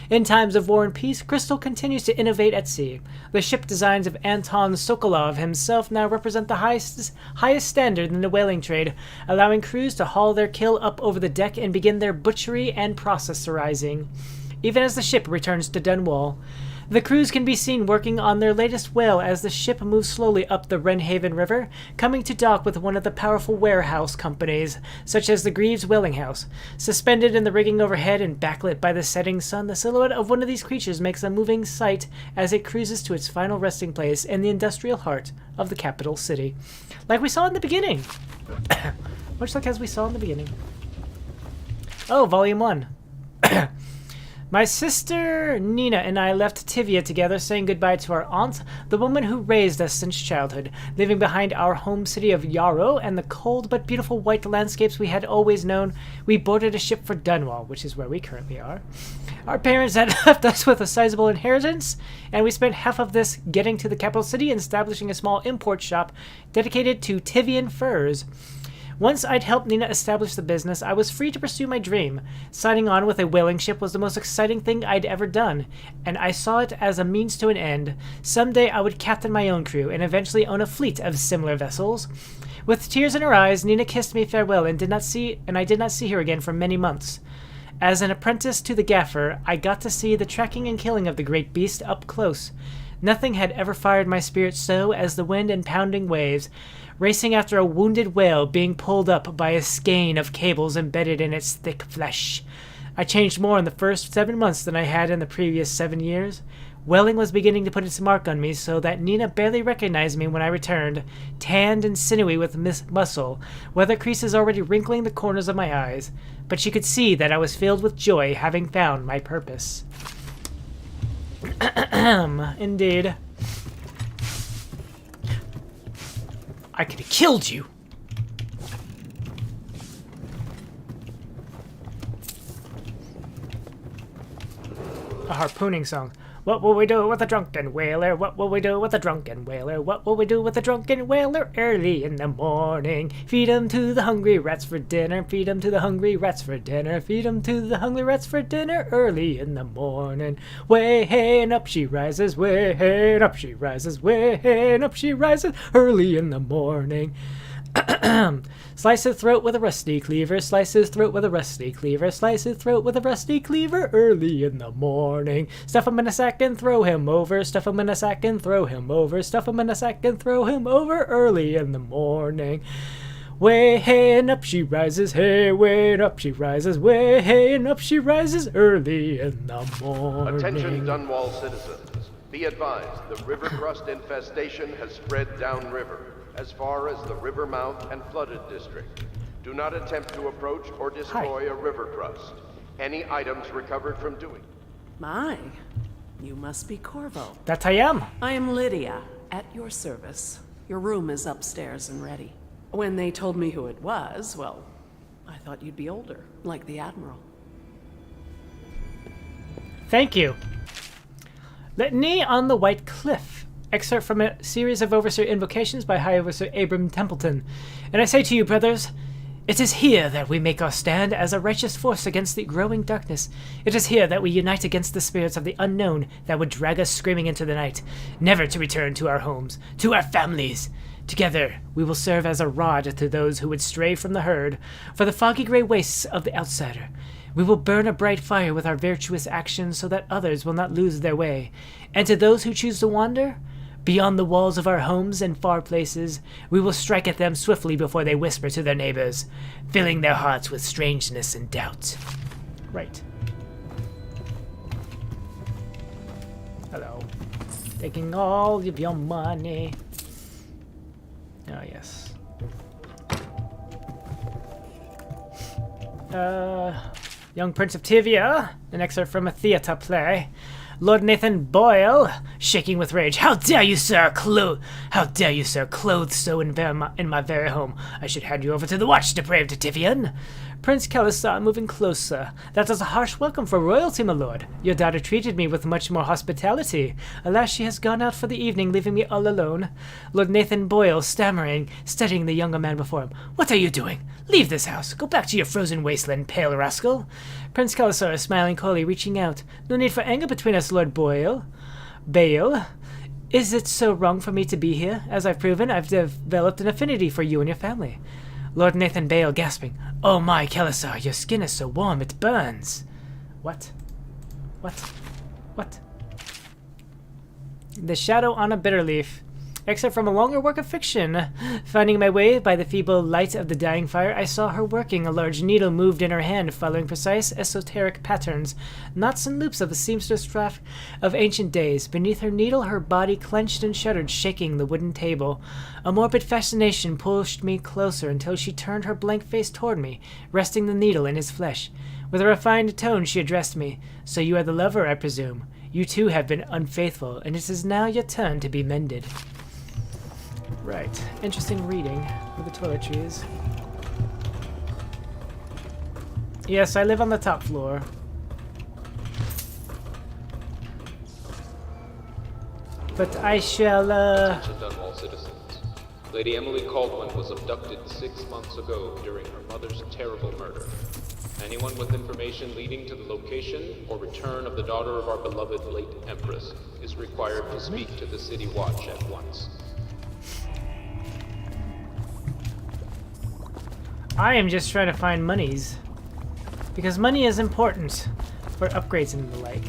A: In times of war and peace, Bristol continues to innovate at sea. The ship designs of Anton Sokolov himself now represent the highest standard in the whaling trade, allowing crews to haul their kill up over the deck and begin their butchery and processorizing. Even as the ship returns to Dunwall, the crews can be seen working on their latest whale as the ship moves slowly up the Wrenhaven River, coming to dock with one of the powerful warehouse companies, such as the Greaves Whaling House. Suspended in the rigging overhead and backlit by the setting sun, the silhouette of one of these creatures makes a moving sight as it cruises to its final resting place in the industrial heart of the capital city. Like we saw in the beginning. Much like as we saw in the beginning. Oh, Volume 1. My sister Nina and I left Tivia together, saying goodbye to our aunt, the woman who raised us since childhood, leaving behind our home city of Yarrow and the cold but beautiful white landscapes we had always known. We boarded a ship for Dunwall, which is where we currently are. Our parents had left us with a sizable inheritance, and we spent half of this getting to the capital city and establishing a small import shop dedicated to Tivian furs. Once I'd helped Nina establish the business, I was free to pursue my dream. Signing on with a whaling ship was the most exciting thing I'd ever done, and I saw it as a means to an end. Someday I would captain my own crew and eventually own a fleet of similar vessels. With tears in her eyes, Nina kissed me farewell and I did not see her again for many months. As an apprentice to the gaffer, I got to see the tracking and killing of the great beast up close. Nothing had ever fired my spirit so as the wind and pounding waves, racing after a wounded whale being pulled up by a skein of cables embedded in its thick flesh. I changed more in the first 7 months than I had in the previous 7 years. Whaling was beginning to put its mark on me, so that Nina barely recognized me when I returned, tanned and sinewy with muscle, weather creases already wrinkling the corners of my eyes. But she could see that I was filled with joy, having found my purpose. Indeed. I could have killed you. A harpooning song. What will we do with a drunken whaler? What will we do with a drunken whaler? What will we do with a drunken whaler? Early in the morning, feed 'em to the hungry rats for dinner. Feed 'em to the hungry rats for dinner. Feed 'em to the hungry rats for dinner. Early in the morning, way hey and up she rises. Way hey and up she rises. Way hey and up she rises. Early in the morning. Slice his throat with a rusty cleaver, slice his throat with a rusty cleaver, slice his throat with a rusty cleaver early in the morning. Stuff him in a sack and throw him over, stuff him in a sack and throw him over, stuff him in a sack and throw him over early in the morning. Way hey and up she rises, hey way and up she rises, way hey and up she rises early in the morning.
M: Attention Dunwall citizens, be advised the river crust infestation has spread downriver, as far as the river mouth and flooded district. Do not attempt to approach or destroy a river crust. Any items recovered from doing.
T: My, you must be Corvo.
A: That I am.
T: I am Lydia, at your service. Your room is upstairs and ready. When they told me who it was, well, I thought you'd be older, like the Admiral.
A: Thank you. Litany on the White Cliff. Excerpt from a series of Overseer invocations by High Overseer Abram Templeton. And I say to you, brothers, it is here that we make our stand as a righteous force against the growing darkness. It is here that we unite against the spirits of the unknown that would drag us screaming into the night, never to return to our homes, to our families. Together, we will serve as a rod to those who would stray from the herd, for the foggy gray wastes of the outsider. We will burn a bright fire with our virtuous actions so that others will not lose their way. And to those who choose to wander, beyond the walls of our homes and far places, we will strike at them swiftly before they whisper to their neighbors, filling their hearts with strangeness and doubt. Right. Hello. Taking all of your money. Oh, yes. Young Prince of Tivia, an excerpt from a theatre play. Lord Nathan Boyle, shaking with rage. How dare you, sir, clothe so in my very home? I should hand you over to the watch, depraved Tivian. Prince Kelisar moving closer. That is a harsh welcome for royalty, my lord. Your daughter treated me with much more hospitality. Alas, she has gone out for the evening, leaving me all alone. Lord Nathan Boyle, stammering, studying the younger man before him. What are you doing? Leave this house. Go back to your frozen wasteland, pale rascal. Prince Kelisar, smiling coyly, reaching out. No need for anger between us, Lord Boyle. Bale. Is it so wrong for me to be here? As I've proven, I've developed an affinity for you and your family. Lord Nathan Bale, gasping. Oh my, Kelisar, your skin is so warm, it burns. What? The Shadow on a Bitter Leaf. Except from a longer work of fiction. Finding my way by the feeble light of the dying fire, I saw her working. A large needle moved in her hand, following precise, esoteric patterns. Knots and loops of the seamstress craft of ancient days. Beneath her needle, her body clenched and shuddered, shaking the wooden table. A morbid fascination pushed me closer until she turned her blank face toward me, resting the needle in his flesh. With a refined tone, she addressed me. So you are the lover, I presume. You too have been unfaithful, and it is now your turn to be mended. Right. Interesting reading with the toiletries. Yes, I live on the top floor. But I shall,
U: Attention Dunwall citizens. Lady Emily Caldwell was abducted 6 months ago during her mother's terrible murder. Anyone with information leading to the location or return of the daughter of our beloved late empress is required to speak to the City Watch at once.
A: I am just trying to find monies. Because money is important for upgrades and the like.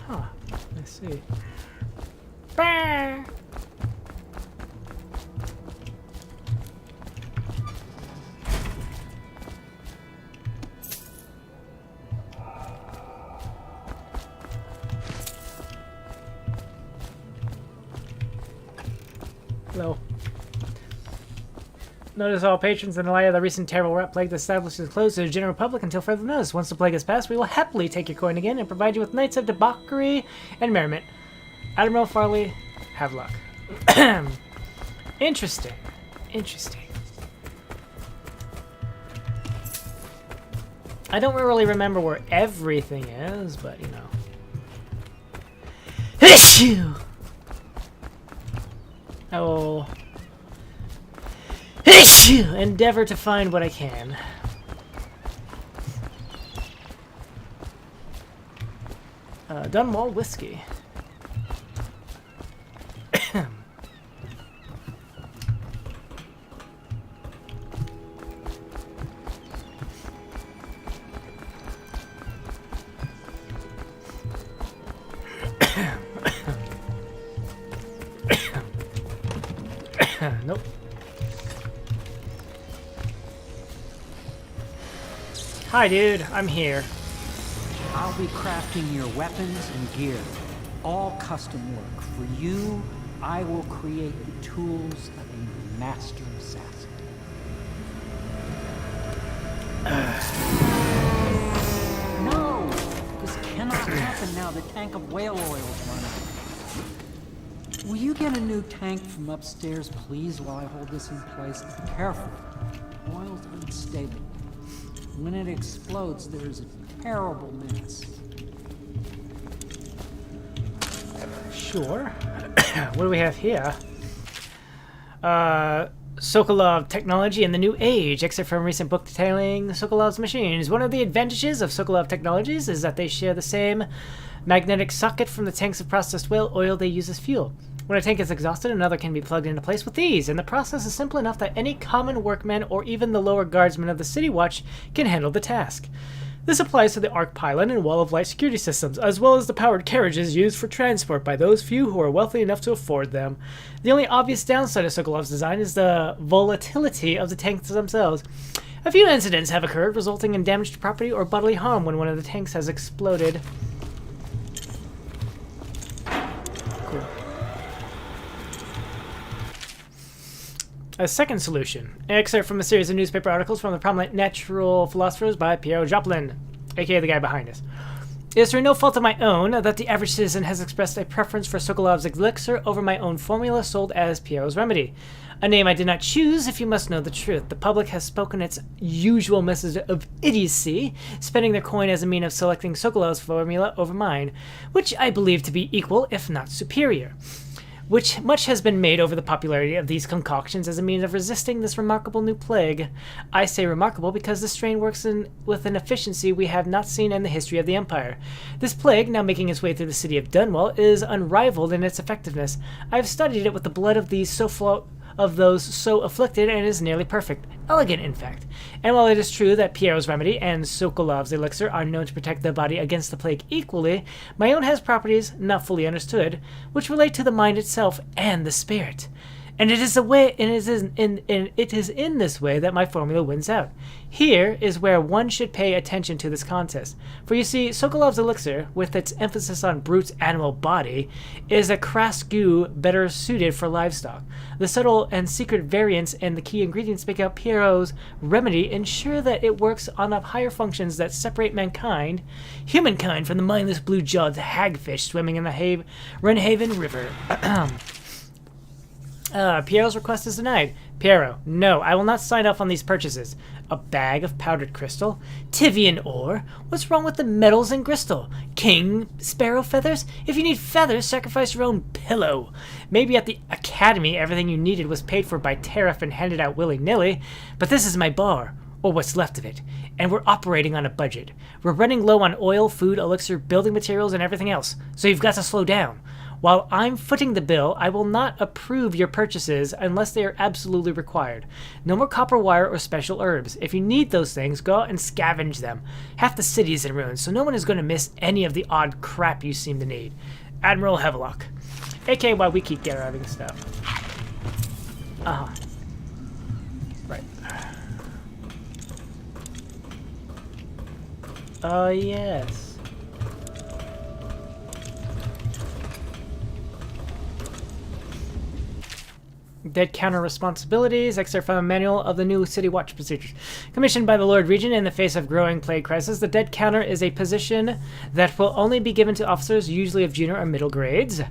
A: Huh. Let's see. Bah! Notice all patrons in the light of the recent terrible rat plague that establishes closed to the general public until further notice. Once the plague has passed, we will happily take your coin again and provide you with nights of debauchery and merriment. Admiral Farley, have luck. Interesting. Interesting. I don't really remember where everything is, but you know. Issue! I will endeavor to find what I can. Dunwall whiskey. Nope. Hi, dude. I'm here.
D: I'll be crafting your weapons and gear. All custom work. For you, I will create the tools of a master assassin. No! This cannot happen now. The tank of whale oil is running out. Will you get a new tank from upstairs, please, while I hold this in place? Be careful. Oil's unstable. When it explodes, there's a terrible mess.
A: Sure. What do we have here? Sokolov technology in the new age. Except from recent book detailing Sokolov's machines. One of the advantages of Sokolov technologies is that they share the same magnetic socket from the tanks of processed whale oil they use as fuel. When a tank is exhausted, another can be plugged into place with ease, and the process is simple enough that any common workman or even the lower guardsmen of the City Watch can handle the task. This applies to the arc pylon and wall of light security systems, as well as the powered carriages used for transport by those few who are wealthy enough to afford them. The only obvious downside of Sokolov's design is the volatility of the tanks themselves. A few incidents have occurred, resulting in damage to property or bodily harm when one of the tanks has exploded. Cool. A second solution. An excerpt from a series of newspaper articles from the prominent natural philosophers by Pierre Joplin, aka the guy behind us. It is through no fault of my own that the average citizen has expressed a preference for Sokolov's elixir over my own formula sold as Pierre's Remedy. A name I did not choose, if you must know the truth. The public has spoken its usual message of idiocy, spending their coin as a mean of selecting Sokolov's formula over mine, which I believe to be equal, if not superior. Which much has been made over the popularity of these concoctions as a means of resisting this remarkable new plague. I say remarkable because this strain works with an efficiency we have not seen in the history of the Empire. This plague, now making its way through the city of Dunwall, is unrivaled in its effectiveness. I have studied it with the blood of those so afflicted, and is nearly perfect. Elegant, in fact. And while it is true that Pierre's Remedy and Sokolov's elixir are known to protect the body against the plague equally, my own has properties, not fully understood, which relate to the mind itself and the spirit. And it is in this way that my formula wins out. Here is where one should pay attention to this contest. For you see, Sokolov's elixir, with its emphasis on Brute's animal body, is a crass goo better suited for livestock. The subtle and secret variants and the key ingredients make up Pierre's Remedy ensure that it works on the higher functions that separate mankind, humankind, from the mindless blue-jawed hagfish swimming in the Renhaven River. Piero's request is denied. Piero, no, I will not sign off on these purchases. A bag of powdered crystal? Tivian ore? What's wrong with the metals and crystal? King sparrow feathers? If you need feathers, sacrifice your own pillow. Maybe at the academy everything you needed was paid for by tariff and handed out willy-nilly, but this is my bar, or what's left of it, and we're operating on a budget. We're running low on oil, food, elixir, building materials, and everything else, so you've got to slow down. While I'm footing the bill, I will not approve your purchases unless they are absolutely required. No more copper wire or special herbs. If you need those things, go out and scavenge them. Half the city is in ruins, so no one is going to miss any of the odd crap you seem to need. Admiral Havelock. A.k.a. why we keep gathering stuff. Right. Oh, yes. Dead counter responsibilities. Excerpt from a manual of the new City Watch procedures. Commissioned by the Lord Regent in the face of growing plague crisis, the dead counter is a position that will only be given to officers, usually of junior or middle grades.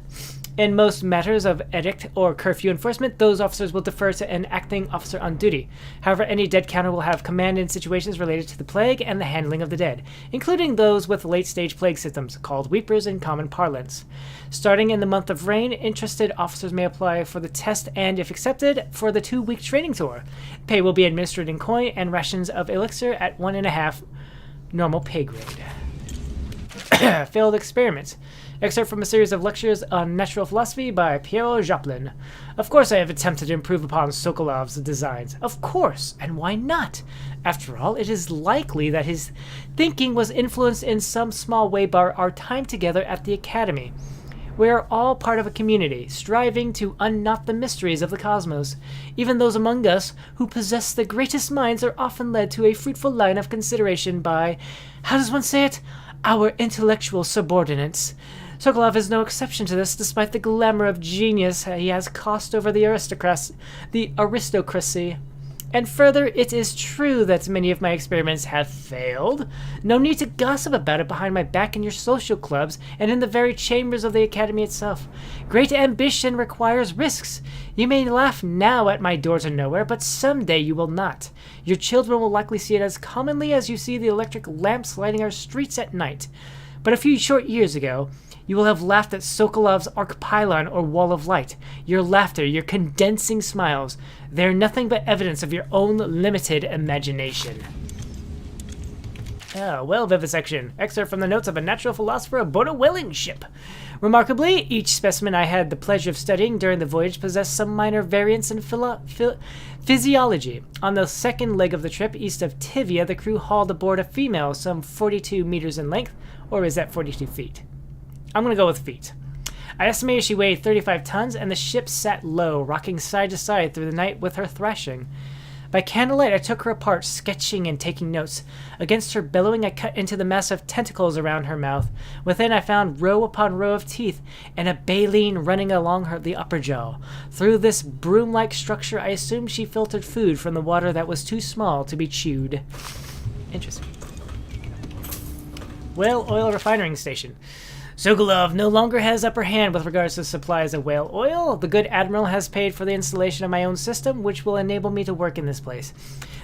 A: In most matters of edict or curfew enforcement, those officers will defer to an acting officer on duty. However, any dead counter will have command in situations related to the plague and the handling of the dead, including those with late-stage plague symptoms, called weepers in common parlance. Starting in the month of rain, interested officers may apply for the test and, if accepted, for the 2-week training tour. Pay will be administered in coin and rations of elixir at 1.5 normal pay grade. Failed experiments. Excerpt from a series of lectures on natural philosophy by Pierre Joplin. Of course I have attempted to improve upon Sokolov's designs. Of course, and why not? After all, it is likely that his thinking was influenced in some small way by our time together at the Academy. We are all part of a community, striving to unknot the mysteries of the cosmos. Even those among us who possess the greatest minds are often led to a fruitful line of consideration by, how does one say it? Our intellectual subordinates. Sokolov is no exception to this, despite the glamour of genius he has cost over the aristocracy. And further, it is true that many of my experiments have failed. No need to gossip about it behind my back in your social clubs and in the very chambers of the Academy itself. Great ambition requires risks. You may laugh now at my door to nowhere, but someday you will not. Your children will likely see it as commonly as you see the electric lamps lighting our streets at night. But a few short years ago, you will have laughed at Sokolov's arc pylon or wall of light. Your laughter, your condensing smiles, they are nothing but evidence of your own limited imagination. Well, vivisection. Excerpt from the notes of a natural philosopher aboard a whaling ship. Remarkably, each specimen I had the pleasure of studying during the voyage possessed some minor variance in physiology. On the second leg of the trip, east of Tivia, the crew hauled aboard a female some 42 meters in length, or is that 42 feet? I'm going to go with feet. I estimated she weighed 35 tons, and the ship sat low, rocking side to side through the night with her thrashing. By candlelight, I took her apart, sketching and taking notes. Against her bellowing, I cut into the massive tentacles around her mouth. Within, I found row upon row of teeth, and a baleen running along the upper jaw. Through this broom-like structure, I assumed she filtered food from the water that was too small to be chewed. Interesting. Whale oil refining station. Sokolov no longer has upper hand with regards to supplies of whale oil. The good admiral has paid for the installation of my own system, which will enable me to work in this place.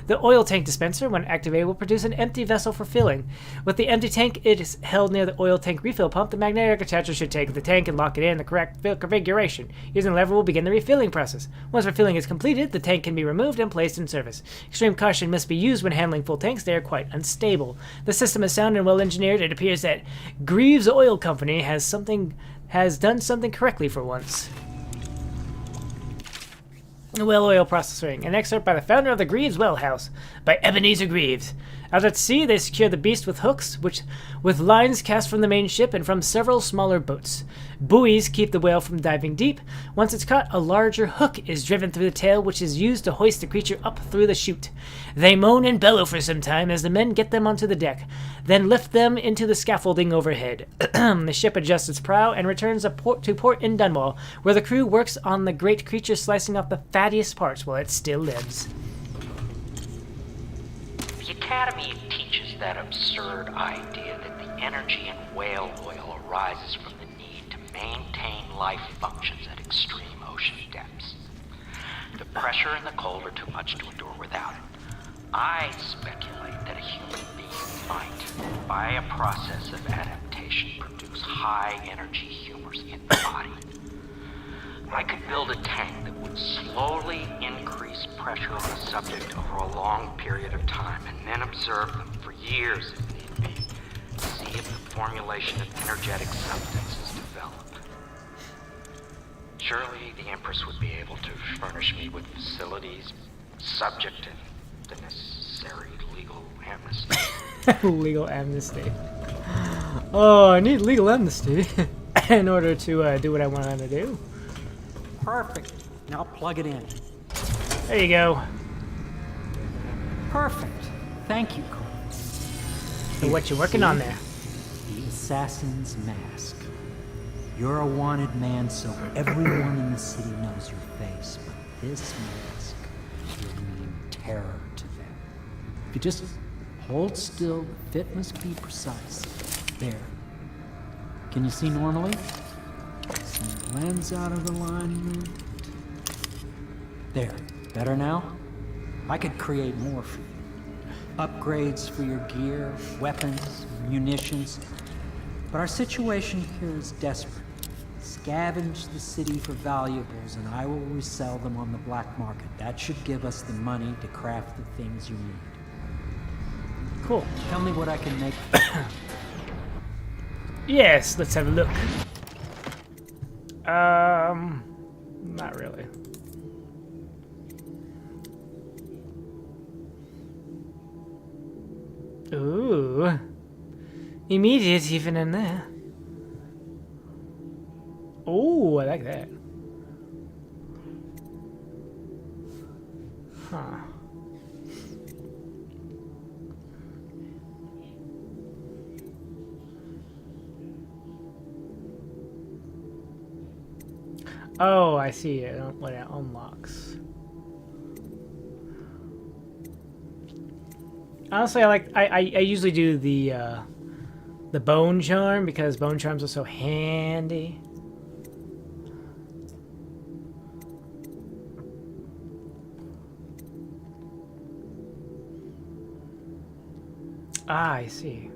A: The oil tank dispenser, when activated, will produce an empty vessel for filling. With the empty tank, it is held near the oil tank refill pump. The magnetic attacher should take the tank and lock it in the correct configuration. Using the lever will begin the refilling process. Once refilling is completed, the tank can be removed and placed in service. Extreme caution must be used when handling full tanks. They are quite unstable. The system is sound and well engineered. It appears that Greaves Oil Company has done something correctly for once. Well oil processing. An excerpt by the founder of the Greaves Well House, by Ebenezer Greaves. Out at sea, they secure the beast with hooks, with lines cast from the main ship and from several smaller boats. Buoys keep the whale from diving deep. Once it's caught, a larger hook is driven through the tail, which is used to hoist the creature up through the chute. They moan and bellow for some time as the men get them onto the deck, then lift them into the scaffolding overhead. The ship adjusts its prow and returns to port in Dunwall, where the crew works on the great creature, slicing off the fattiest parts while it still lives.
N: The Academy teaches that absurd idea that the energy in whale oil arises from the need to maintain life functions at extreme ocean depths. The pressure and the cold are too much to endure without it. I speculate that a human being might, by a process of adaptation, produce high-energy humors in the body. I could build a tank that would slowly increase pressure on the subject over a long period of time, and then observe them for years if need be, to see if the formulation of energetic substances develop. Surely the Empress would be able to furnish me with facilities subject to the necessary legal amnesty.
A: Legal amnesty. Oh, I need legal amnesty in order to do what I want to do.
D: Perfect. Now plug it in.
A: There you go.
D: Perfect. Thank you, Corvo.
A: So what you working on there?
D: The assassin's mask. You're a wanted man, so everyone in the city knows your face. this mask will mean terror to them. If you just hold still, the fit must be precise. There. Can you see normally? Some lens out of alignment. There. Better now? I could create more for you. Upgrades for your gear, weapons, munitions. But our situation here is desperate. Scavenge the city for valuables and I will resell them on the black market. That should give us the money to craft the things you need.
A: Cool.
D: Tell me what I can make.
A: Yes, let's have a look. Not really. Ooh. Immediate even in there. Oh, I like that. Huh. Oh, I see it. What it unlocks. Honestly, I usually do the bone charm because bone charms are so handy. Ah, I see.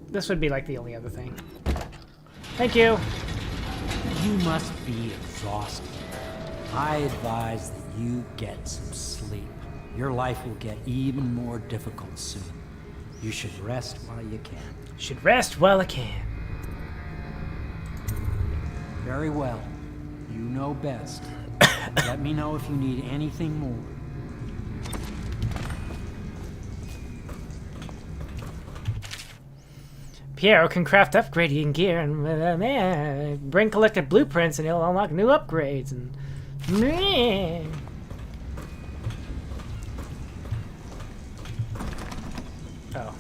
A: This would be like the only other thing. Thank you.
D: You must be exhausted. I advise that you get some sleep. Your life will get even more difficult soon. You should rest while you can.
A: Should rest while I can.
D: Very well. You know best. Let me know if you need anything more.
A: Piero can craft upgrading gear and bring collected blueprints and he'll unlock new upgrades and oh.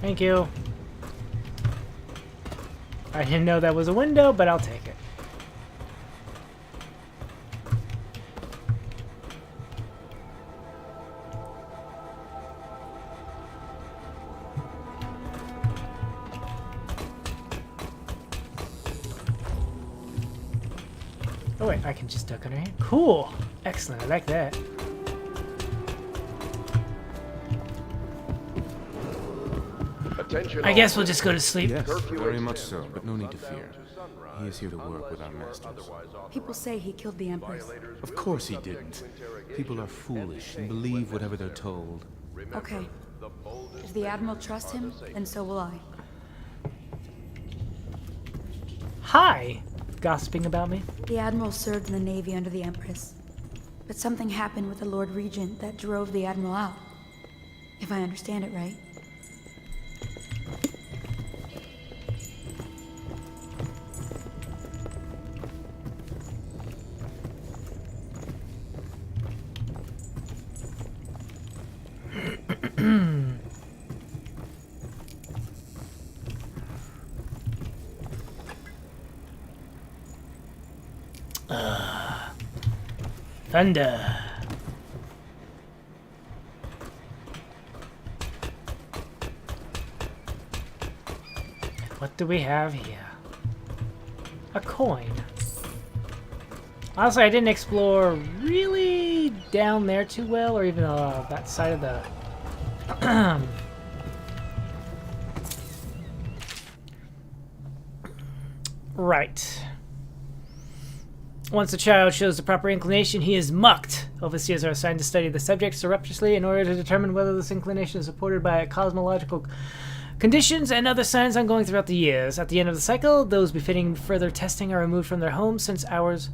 A: Thank you. I didn't know that was a window, but I'll take it. Oh wait, I can just duck under here. Cool. Excellent, I like that. I guess we'll just go to sleep.
S: Yes, very much so, but no need to fear. He is here to work with our masters.
B: People say he killed the empress.
S: Of course he didn't. People are foolish and believe whatever they're told.
B: Okay. If the Admiral trusts him, then so will I.
A: Hi! Gossiping about me?
B: The Admiral served in the Navy under the Empress. But something happened with the Lord Regent that drove the Admiral out. If I understand it right.
A: Thunder. What do we have here? A coin. Honestly, I didn't explore really down there too well, or even that side of the... Right. Once a child shows the proper inclination, he is mucked. Overseers are assigned to study the subject surreptitiously in order to determine whether this inclination is supported by cosmological conditions and other signs ongoing throughout the years. At the end of the cycle, those befitting further testing are removed from their homes some hours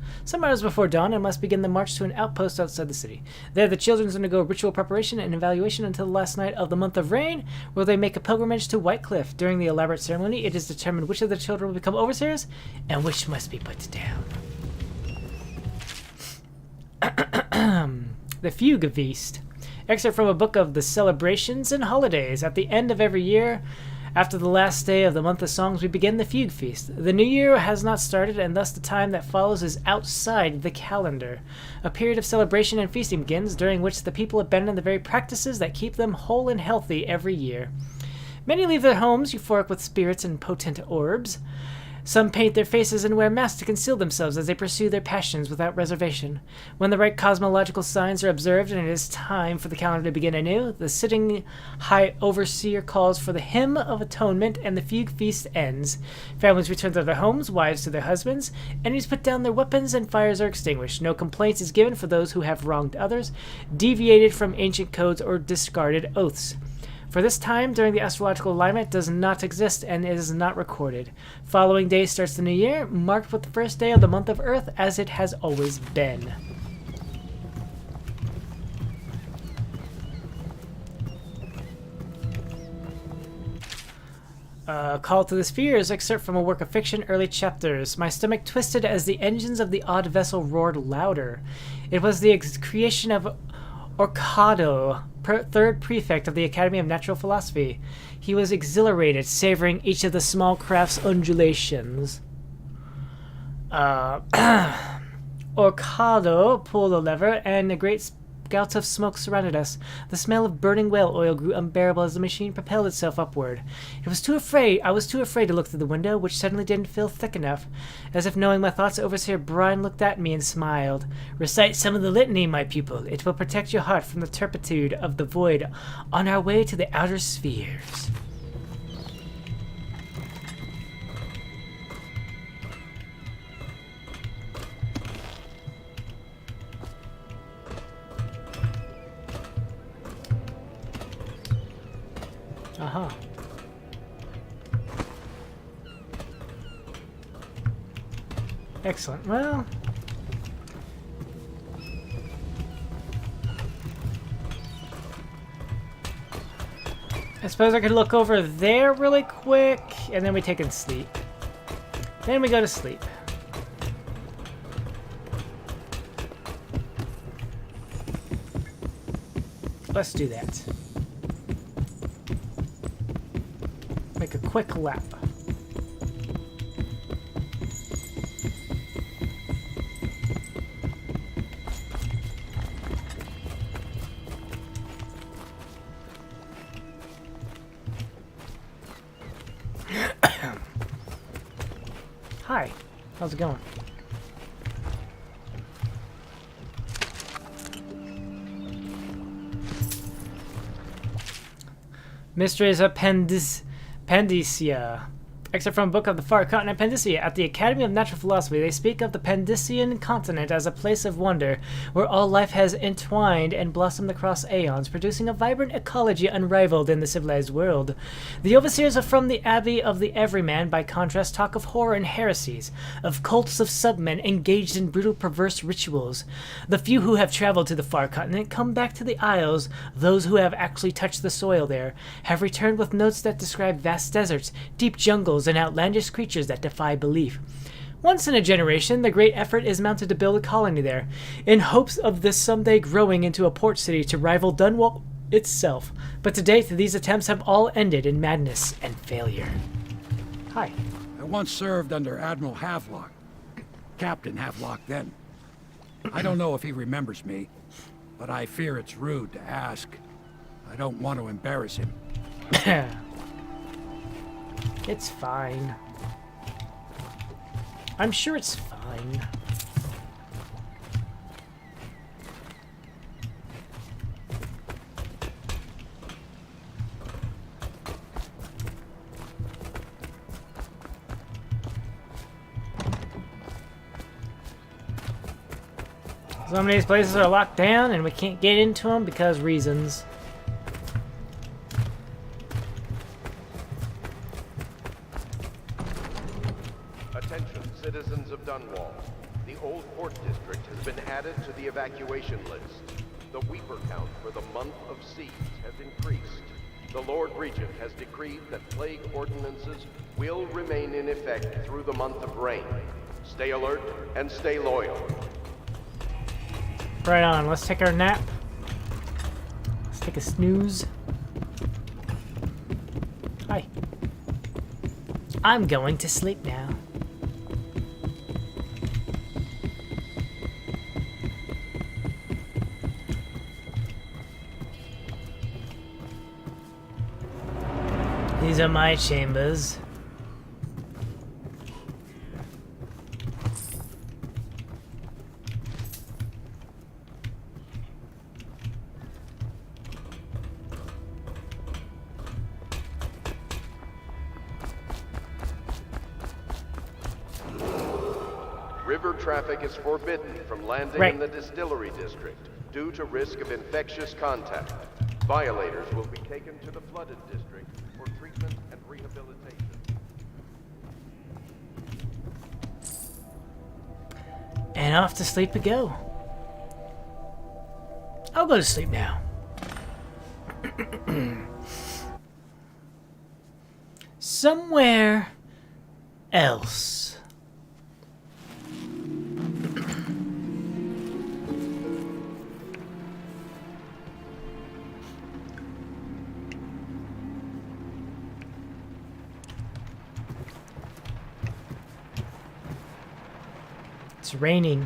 A: before dawn and must begin the march to an outpost outside the city. There, the children undergo ritual preparation and evaluation until the last night of the month of rain, where they make a pilgrimage to White Cliff. During the elaborate ceremony, it is determined which of the children will become overseers and which must be put down. the Fugue Feast. Excerpt from a book of the celebrations and holidays. At the end of every year, after the last day of the month of songs, we begin the Fugue Feast. The new year has not started, and thus the time that follows is outside the calendar. A period of celebration and feasting begins, during which the people abandon the very practices that keep them whole and healthy every year. Many leave their homes euphoric with spirits and potent orbs. Some paint their faces and wear masks to conceal themselves as they pursue their passions without reservation. When the right cosmological signs are observed and it is time for the calendar to begin anew, the sitting high overseer calls for the hymn of atonement and the Fugue Feast ends. Families return to their homes, wives to their husbands, enemies put down their weapons, and fires are extinguished. No complaints is given for those who have wronged others, deviated from ancient codes, or discarded oaths. For this time, during the astrological alignment, does not exist and is not recorded. Following day starts the new year, marked with the first day of the month of Earth, as it has always been. Call to the Spheres, excerpt from a work of fiction, early chapters. My stomach twisted as the engines of the odd vessel roared louder. It was the creation of Orcado, third prefect of the Academy of Natural Philosophy. He was exhilarated, savoring each of the small craft's undulations. Orcado pulled a lever, and a great gouts of smoke surrounded us. The smell of burning whale oil grew unbearable as the machine propelled itself upward. I was too afraid to look through the window, which suddenly didn't feel thick enough. As if knowing my thoughts, Overseer Brian looked at me and smiled. Recite some of the litany, my pupil. It will protect your heart from the turpitude of the void on our way to the outer spheres. Uh-huh. Excellent. Well, I suppose I could look over there really quick, and then we take and sleep. Then we go to sleep. Let's do that. Make a quick lap. Hi, how's it going? Mysteries of Pandicia. Excerpt from a book of the far continent Pandicia. At the Academy of Natural Philosophy, they speak of the Pandician continent as a place of wonder, where all life has entwined and blossomed across aeons, producing a vibrant ecology unrivaled in the civilized world. The overseers are from the Abbey of the Everyman, by contrast, talk of horror and heresies, of cults of submen engaged in brutal, perverse rituals. The few who have traveled to the far continent come back to the Isles. Those who have actually touched the soil there have returned with notes that describe vast deserts, deep jungles, and outlandish creatures that defy belief. Once in a generation, the great effort is mounted to build a colony there, in hopes of this someday growing into a port city to rival Dunwall itself. But to date, these attempts have all ended in madness and failure. Hi.
O: I once served under Admiral Havelock. Captain Havelock then. I don't know if he remembers me, but I fear it's rude to ask. I don't want to embarrass him.
A: It's fine. I'm sure it's fine. Some of these places are locked down and we can't get into them because reasons.
M: Citizens of Dunwall, the old port district has been added to the evacuation list. The weeper count for the month of siege has increased. The Lord Regent has decreed that plague ordinances will remain in effect through the month of rain. Stay alert and stay loyal.
A: Right on, let's take our nap. Take a snooze. Hi. I'm going to sleep now. These are my chambers.
M: River traffic is forbidden from landing in the Distillery District due to risk of infectious contact. Violators will be taken to the flooded district for treatment and rehabilitation.
A: And off to sleep we go. I'll go to sleep now. Somewhere else. It's raining.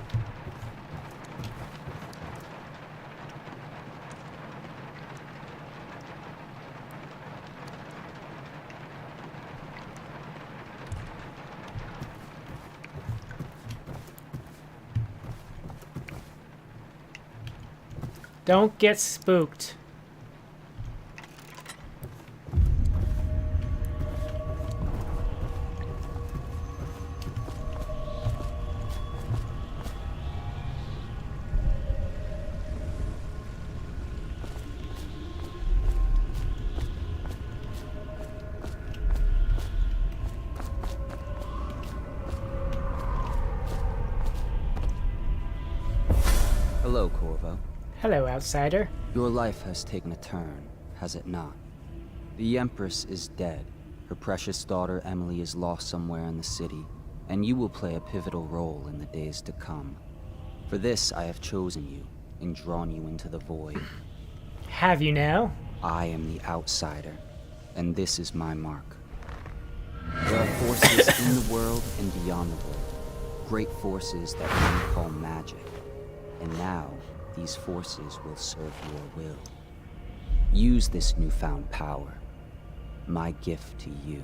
A: Don't get spooked.
G: Hello, Corvo.
A: Hello, outsider.
G: Your life has taken a turn, has it not? The Empress is dead. Her precious daughter Emily is lost somewhere in the city, and you will play a pivotal role in the days to come. For this, I have chosen you and drawn you into the void.
A: Have you now?
G: I am the outsider, and this is my mark. There are forces in the world and beyond the world. Great forces that men call magic. And now, these forces will serve your will. Use this newfound power, my gift to you.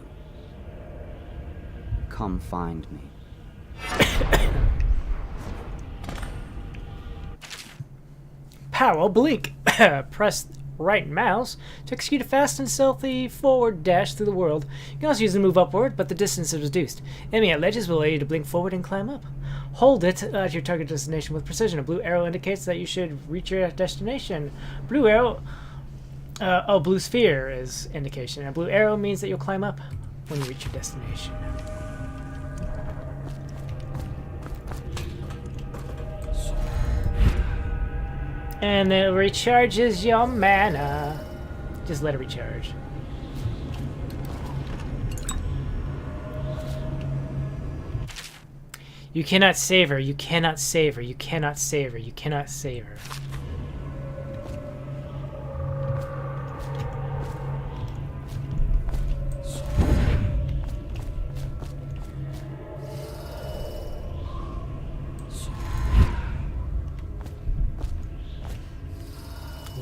G: Come find me.
A: Power oblique. Press right mouse to execute a fast and stealthy forward dash through the world. You can also use it to move upward, but the distance is reduced. Aiming at ledges will allow you to blink forward and climb up. Hold it at your target destination with precision. A blue arrow indicates that you should reach your destination. Blue arrow... blue sphere is indication. A blue arrow means that you'll climb up when you reach your destination. And it recharges your mana. Just let it recharge. You cannot save her. You cannot save her. You cannot save her. You cannot save her.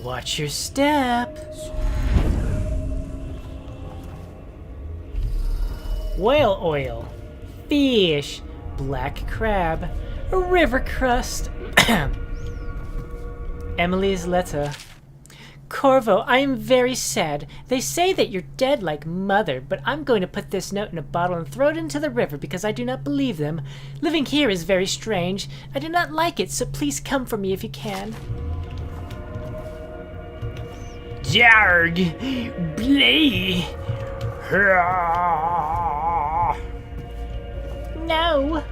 A: Watch your step. Whale oil. Fish. Black crab. A river crust. Emily's letter. Corvo, I am very sad. They say that you're dead like mother, but I'm going to put this note in a bottle and throw it into the river because I do not believe them. Living here is very strange. I do not like it, so please come for me if you can. Jarg! Bleh! No!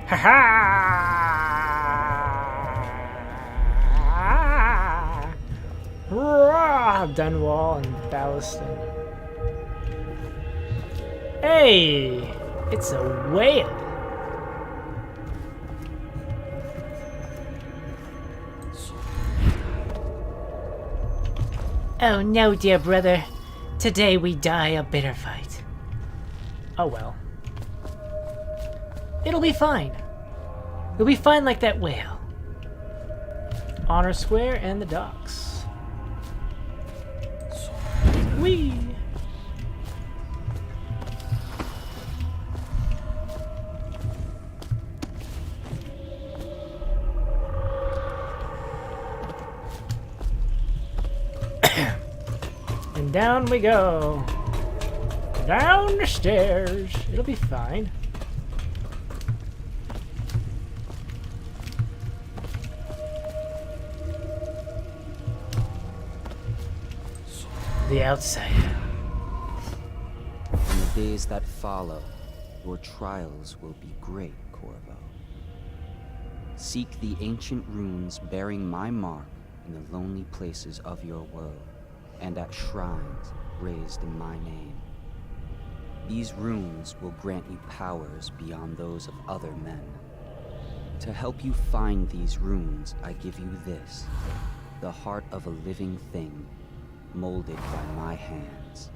A: Ha ha! Dunwall and Ballaston. Hey! It's a whale! Oh no, dear brother. Today we die a bitter fight. Oh well. It'll be fine. You'll be fine like that whale. Honor Square and the docks. Whee! And down we go. Down the stairs. It'll be fine. The outsider.
G: In the days that follow, your trials will be great, Corvo. Seek the ancient runes bearing my mark in the lonely places of your world, and at shrines raised in my name. These runes will grant you powers beyond those of other men. To help you find these runes, I give you this, the heart of a living thing, molded by my hands.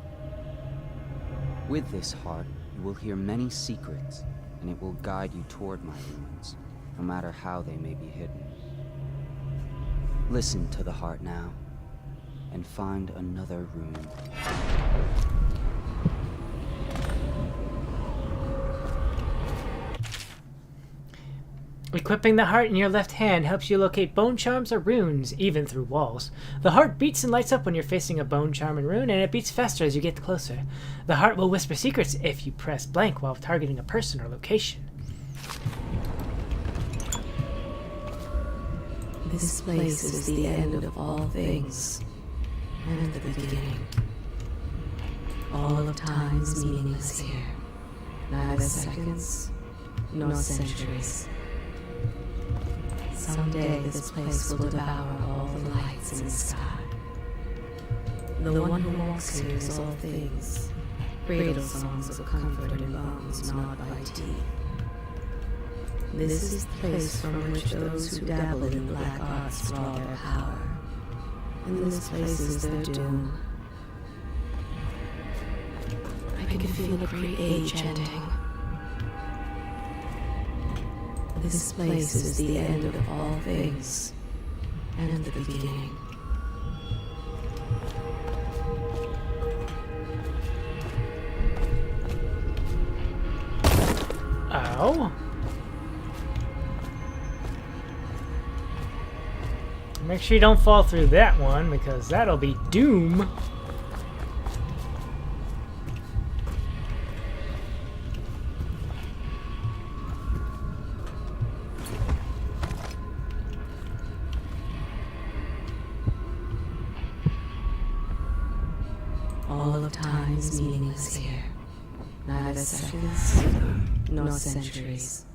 G: With this heart, you will hear many secrets, and it will guide you toward my runes, no matter how they may be hidden. Listen to the heart now, and find another rune.
A: Equipping the heart in your left hand helps you locate bone charms or runes, even through walls. The heart beats and lights up when you're facing a bone charm and rune, and it beats faster as you get closer. The heart will whisper secrets if you press blank while targeting a person or location.
T: This place is the end of all things, and the beginning. All of time is meaningless here. Neither seconds, nor centuries. Someday this place will devour all the lights in the sky. The one who walks here is all things. Cradle songs of comfort and bones gnawed by teeth. This is the place from which those who dabble in the black arts draw their power. And this place is their doom. I can feel a great age ending. This place is the end of all things, and the beginning.
A: Oh? Make sure you don't fall through that one, because that'll be doom.
T: All of time is meaningless here. Neither seconds, nor centuries.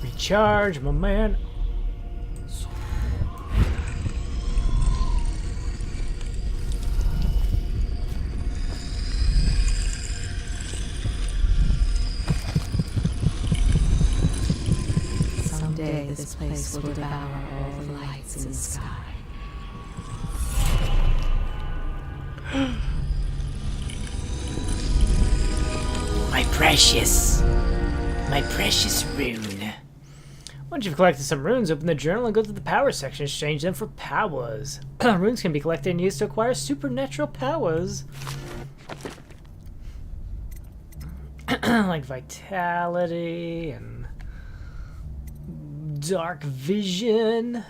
A: Recharge, my man.
T: Someday this place will devour all the lights in the sky.
A: My precious rune. Once you've collected some runes, open the journal and go to the power section. Exchange them for powers. Runes can be collected and used to acquire supernatural powers. Like vitality and dark vision.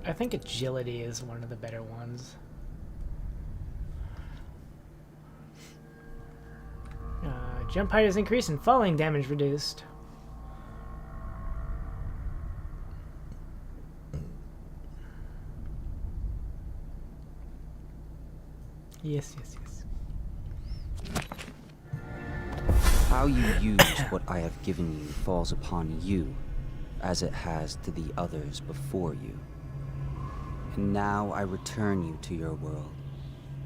A: I think agility is one of the better ones. Jump height is increased and falling damage reduced. Yes, yes, yes.
G: How you use what I have given you falls upon you, as it has to the others before you. And now I return you to your world,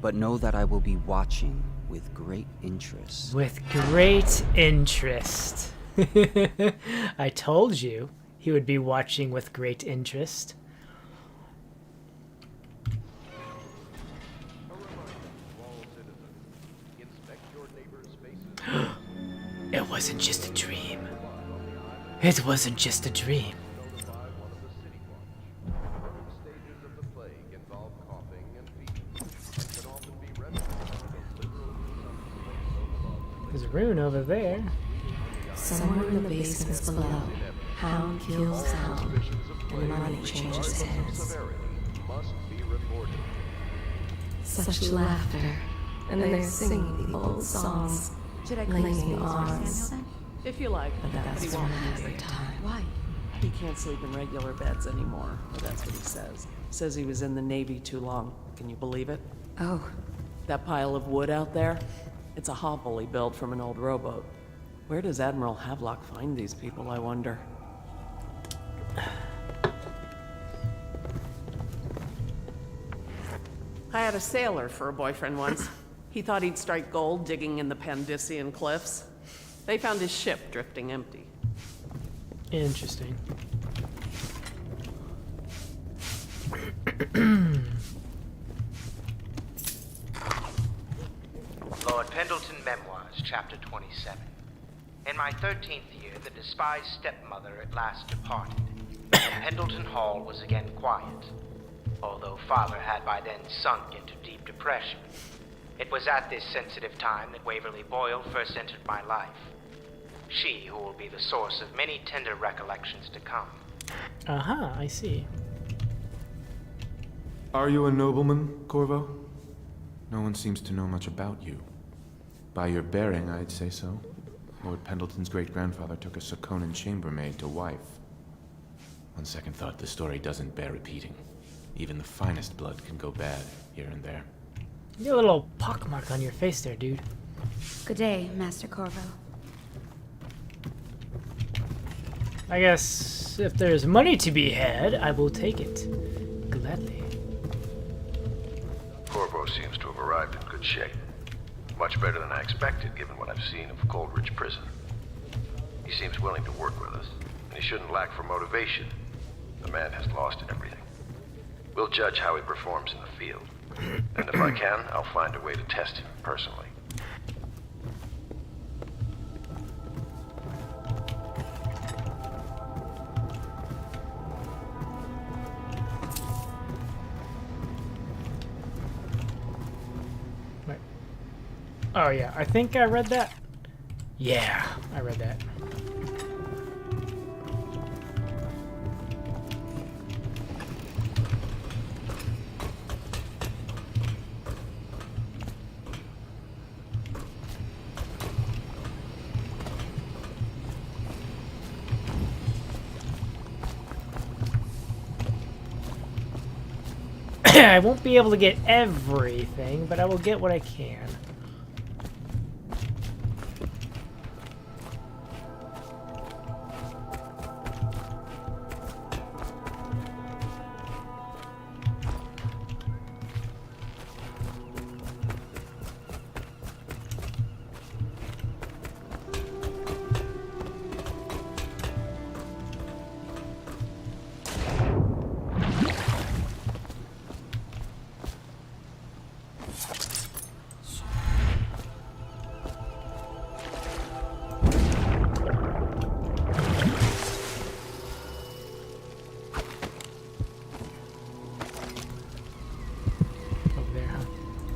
G: but know that I will be watching with great interest.
A: With great interest. I told you he would be watching with great interest. It wasn't just a dream. It wasn't just a dream. There's a rune over there.
T: Somewhere in the basements below, hound kills hound, and money changes hands. Such laughter, and they're singing the old songs, linking arms.
I: If you like,
T: But that's
I: he won't
T: every time.
I: Why? He can't sleep in regular beds anymore, or that's what he says. Says he was in the Navy too long. Can you believe it?
B: Oh.
I: That pile of wood out there? It's a hovel he built from an old rowboat. Where does Admiral Havelock find these people, I wonder? I had a sailor for a boyfriend once. He thought he'd strike gold digging in the Pandician cliffs. They found his ship drifting empty.
A: Interesting.
R: Lord Pendleton Memoirs, Chapter 27. In my 13th year, the despised stepmother at last departed, and Pendleton Hall was again quiet, although Father had by then sunk into deep depression. It was at this sensitive time that Waverly Boyle first entered my life. She who will be the source of many tender recollections to come.
A: Uh-huh, I see.
S: Are you a nobleman, Corvo? No one seems to know much about you. By your bearing, I'd say so. Lord Pendleton's great-grandfather took a Sakonan chambermaid to wife. On second thought, the story doesn't bear repeating. Even the finest blood can go bad here and there.
A: You got a little pockmark on your face there, dude.
B: Good day, Master Corvo.
A: I guess if there's money to be had, I will take it. Gladly.
V: Corvo seems to have arrived in good shape. Much better than I expected, given what I've seen of Coldridge Prison. He seems willing to work with us, and he shouldn't lack for motivation. The man has lost everything. We'll judge how he performs in the field. And if I can, I'll find a way to test him personally.
A: Wait. Oh yeah, I think I read that. Yeah, I read that. I won't be able to get everything, but I will get what I can.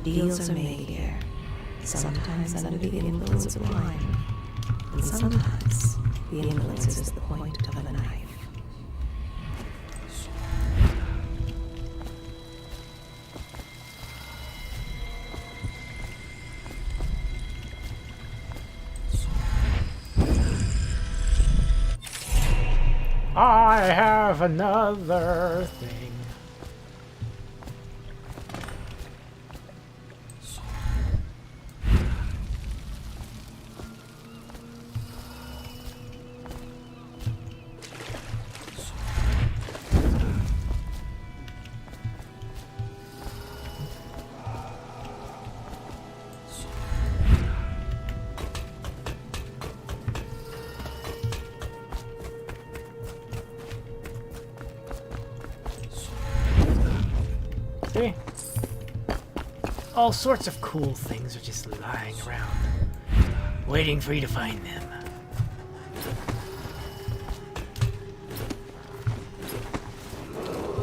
T: Deals are made here, sometimes under the influence of wine, and sometimes the influence is the point of a knife.
A: I have another thing. See? All sorts of cool things are just lying around, waiting for you to find them.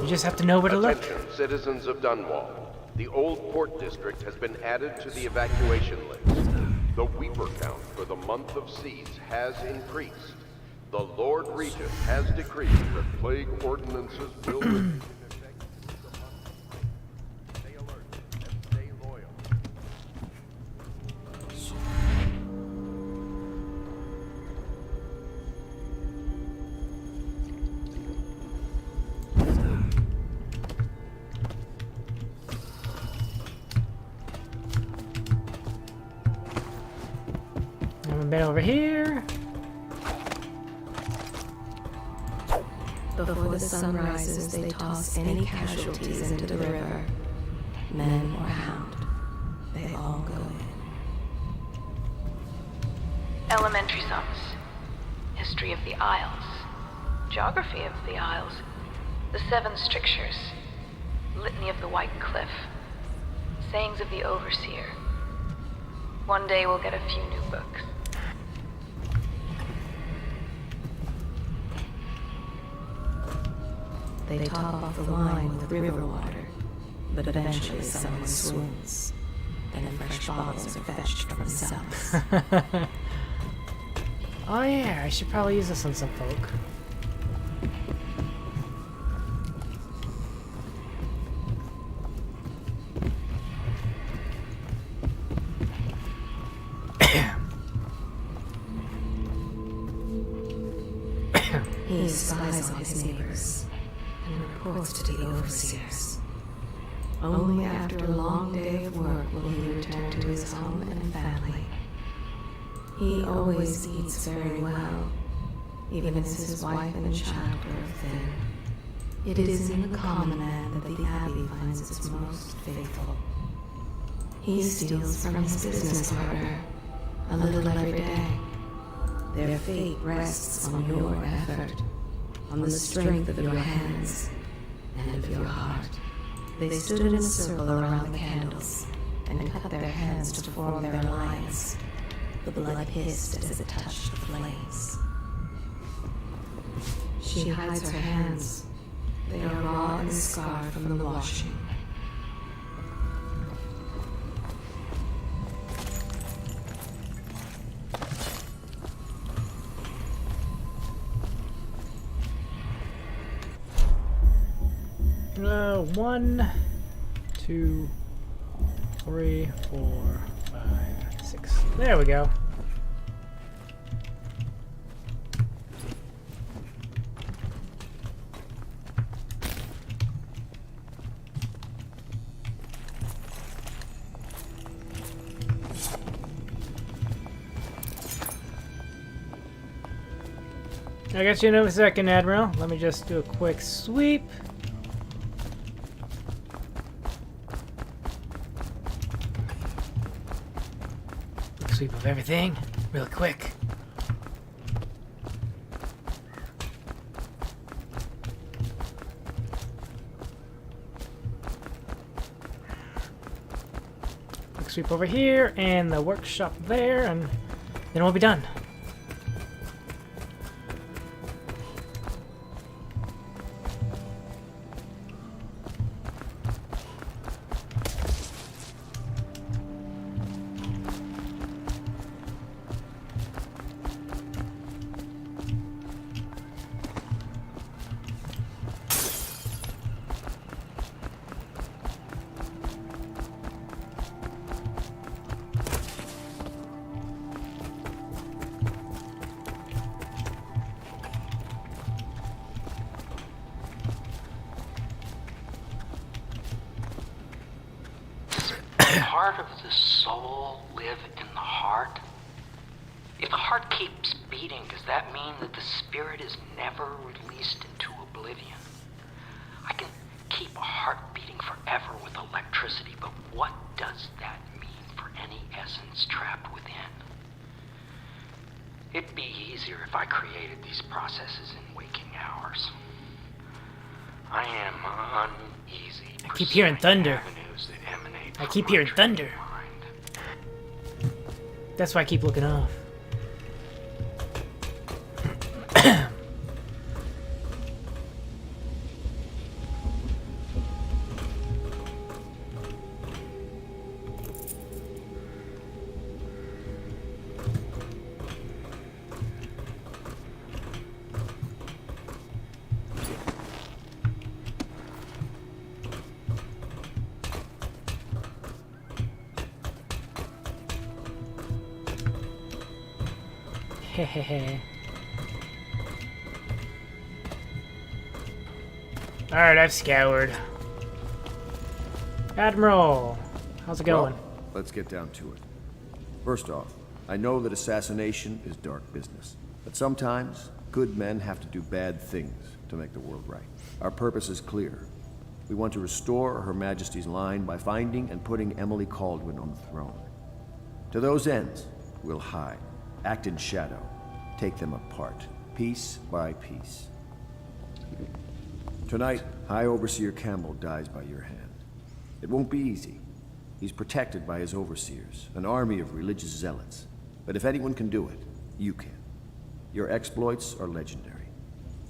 A: You just have to know where to look.
M: Attention, citizens of Dunwall. The old port district has been added to the evacuation list. The Weeper count for the month of siege has increased. The Lord Regent has decreed that plague ordinances will remain.
A: Been over here.
T: Before the sun rises, they toss any casualties into the river. Men or hound, they all go in.
H: Elementary sums. History of the Isles. Geography of the Isles. The Seven Strictures. Litany of the White Cliff. Sayings of the Overseer. One day we'll get a few new books.
T: They top off the wine with river water, but eventually someone swoons. Then fresh bottles are fetched from the cells.
A: Oh yeah, I should probably use this on some folk.
T: He spies on his neighbors and reports to the overseers. Only after a long day of work will he return to his home and family. He always eats very well, even as his wife and child grow thin. It is in the common man that the Abbey finds its most faithful. He steals from his business partner a little every day. Their fate rests on your effort, on the strength of your hands and of your heart. They stood in a circle around the candles and cut their hands to form their alliance. The blood hissed as it touched the flames. She hides her hands. They are raw and scarred from the washing.
A: One, 2, 3, 4, 5, 6. There we go. I got you in a second, Admiral. Let me just do a quick sweep. Sweep of everything, real quick. Quick sweep over here, and the workshop there, and then we'll be done.
R: part of the soul live in the heart? If the heart keeps beating, does that mean that the spirit is never released into oblivion? I can keep a heart beating forever with electricity, but what does that mean for any essence trapped within? It'd be easier if I created these processes in waking hours. I am uneasy.
A: I keep hearing thunder. I keep hearing thunder. That's why I keep looking off. Alright, I've scoured. Admiral, how's it going?
Q: Well, let's get down to it. First off, I know that assassination is dark business, but sometimes good men have to do bad things to make the world right. Our purpose is clear. We want to restore Her Majesty's line by finding and putting Emily Kaldwin on the throne. To those ends, we'll hide, act in shadow, take them apart, piece by piece. Tonight, High Overseer Campbell dies by your hand. It won't be easy. He's protected by his overseers, an army of religious zealots. But if anyone can do it, you can. Your exploits are legendary.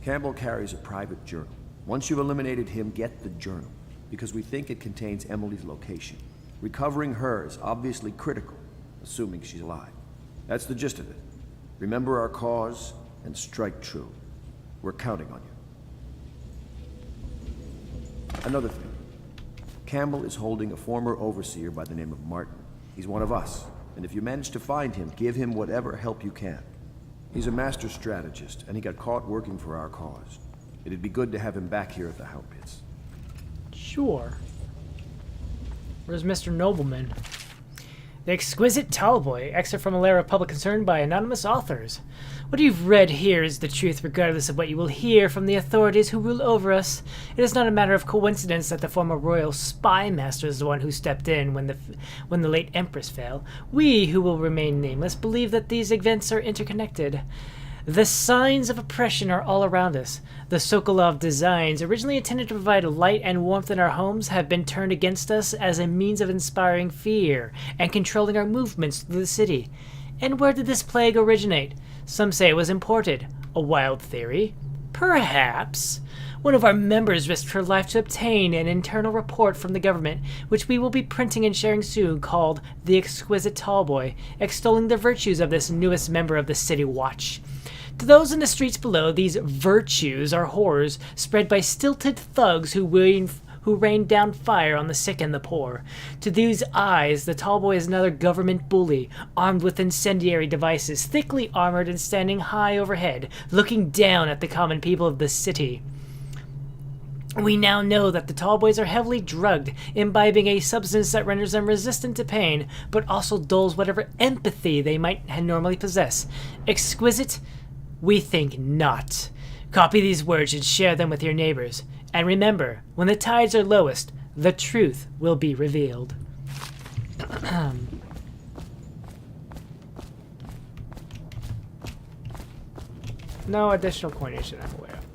Q: Campbell carries a private journal. Once you've eliminated him, get the journal, because we think it contains Emily's location. Recovering her is obviously critical, assuming she's alive. That's the gist of it. Remember our cause and strike true. We're counting on you. Another thing. Campbell is holding a former overseer by the name of Martin. He's one of us, and if you manage to find him, give him whatever help you can. He's a master strategist, and he got caught working for our cause. It'd be good to have him back here at the How Pits.
A: Sure. Where's Mr. Nobleman? The Exquisite Tallboy, excerpt from a letter of public concern by anonymous authors. What you've read here is the truth, regardless of what you will hear from the authorities who rule over us. It is not a matter of coincidence that the former royal spy master is the one who stepped in when the late empress fell. We, who will remain nameless, believe that these events are interconnected. The signs of oppression are all around us. The Sokolov designs, originally intended to provide light and warmth in our homes, have been turned against us as a means of inspiring fear and controlling our movements through the city. And where did this plague originate? Some say it was imported. A wild theory? Perhaps. One of our members risked her life to obtain an internal report from the government, which we will be printing and sharing soon, called The Exquisite Tallboy, extolling the virtues of this newest member of the City Watch. To those in the streets below, these virtues are horrors spread by stilted thugs who rain down fire on the sick and the poor. To these eyes, the Tallboy is another government bully, armed with incendiary devices, thickly armored and standing high overhead, looking down at the common people of the city. We now know that the Tallboys are heavily drugged, imbibing a substance that renders them resistant to pain, but also dulls whatever empathy they might normally possess. Exquisite? We think not. Copy these words and share them with your neighbors. And remember, when the tides are lowest, the truth will be revealed. No additional coinage that I'm aware of.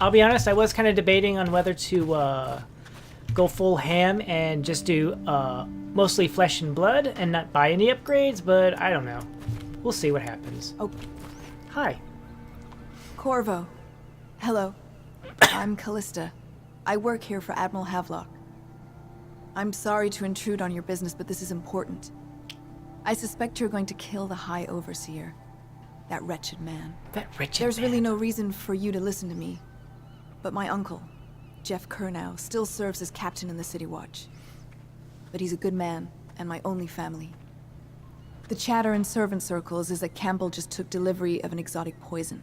A: I'll be honest, I was kind of debating on whether to go full ham and just do mostly flesh and blood and not buy any upgrades, but I don't know. We'll see what happens.
F: Oh.
A: Hi.
F: Corvo. Hello. I'm Callista. I work here for Admiral Havelock. I'm sorry to intrude on your business, but this is important. I suspect you're going to kill the High Overseer. That wretched man. There's really no reason for you to listen to me. But my uncle, Jeff Kernow, still serves as captain in the City Watch. But he's a good man, and my only family. The chatter in servant circles is that Campbell just took delivery of an exotic poison.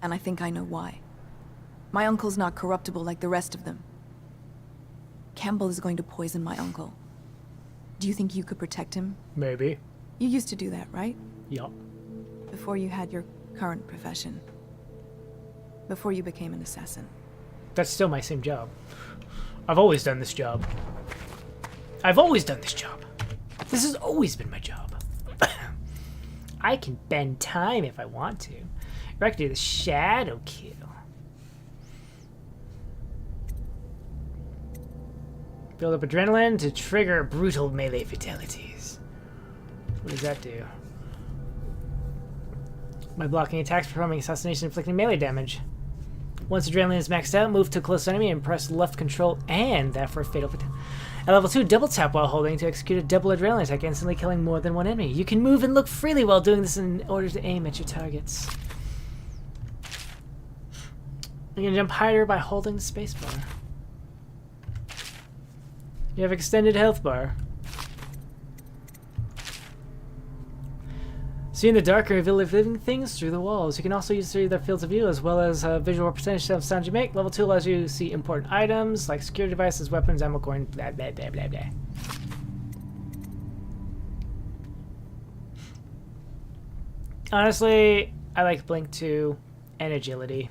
F: And I think I know why. My uncle's not corruptible like the rest of them. Campbell is going to poison my uncle. Do you think you could protect him?
A: Maybe.
F: You used to do that, right?
A: Yup.
F: Before you had your current profession. Before you became an assassin.
A: That's still my same job. I've always done this job. I've always done this job. This has always been my job. I can bend time if I want to. Or I can do the shadow kill. Build up adrenaline to trigger brutal melee fatalities. What does that do? By blocking attacks, performing assassination, inflicting melee damage. Once adrenaline is maxed out, move to a close enemy and press left control and that for a fatal fatality. At level 2, double tap while holding to execute a double adrenaline attack, instantly killing more than one enemy. You can move and look freely while doing this in order to aim at your targets. You can jump higher by holding the spacebar. You have extended health bar. See in the dark, reveal living things through the walls. You can also use their fields of view as well as visual representation of sounds you make. Level 2 allows you to see important items like security devices, weapons, ammo, coin, blah blah blah blah blah. Honestly, I like Blink 2 and agility.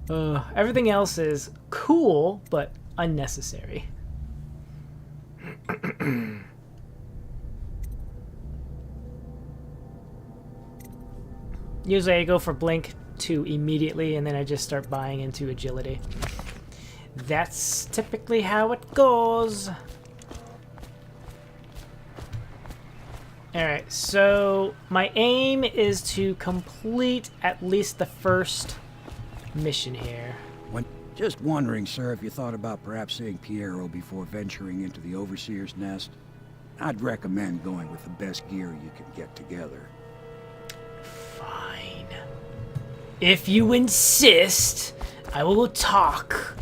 A: Everything else is cool, but unnecessary. Usually I go for Blink 2 immediately and then I just start buying into agility. That's typically how it goes. Alright, so my aim is to complete at least the first mission here.
O: Just wondering, sir, if you thought about perhaps seeing Piero before venturing into the Overseer's nest. I'd recommend going with the best gear you can get together.
A: Fine. If you insist, I will talk.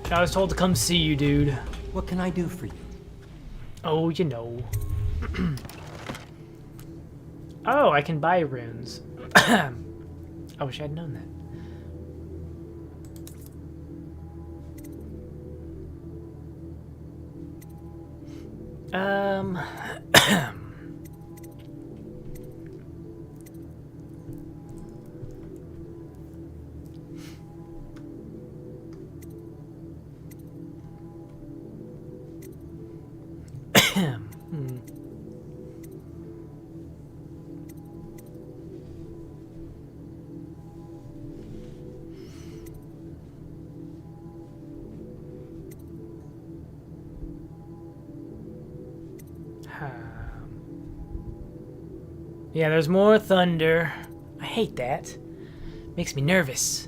A: I was told to come see you, dude.
D: What can I do for you?
A: Oh, you know. Oh, I can buy runes. I wish I'd known that. Yeah, there's more thunder. I hate that. Makes me nervous.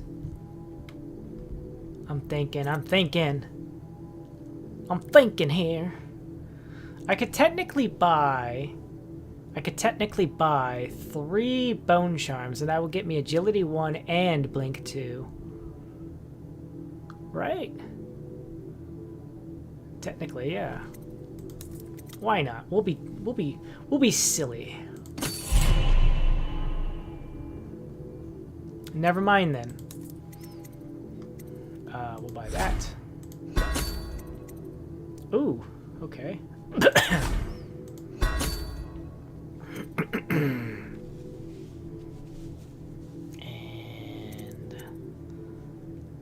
A: I'm thinking here. I could technically buy 3 bone charms, and that would get me agility 1 and blink 2. Right? Technically, yeah. Why not? We'll be silly. Never mind then. We'll buy that. Ooh, okay. And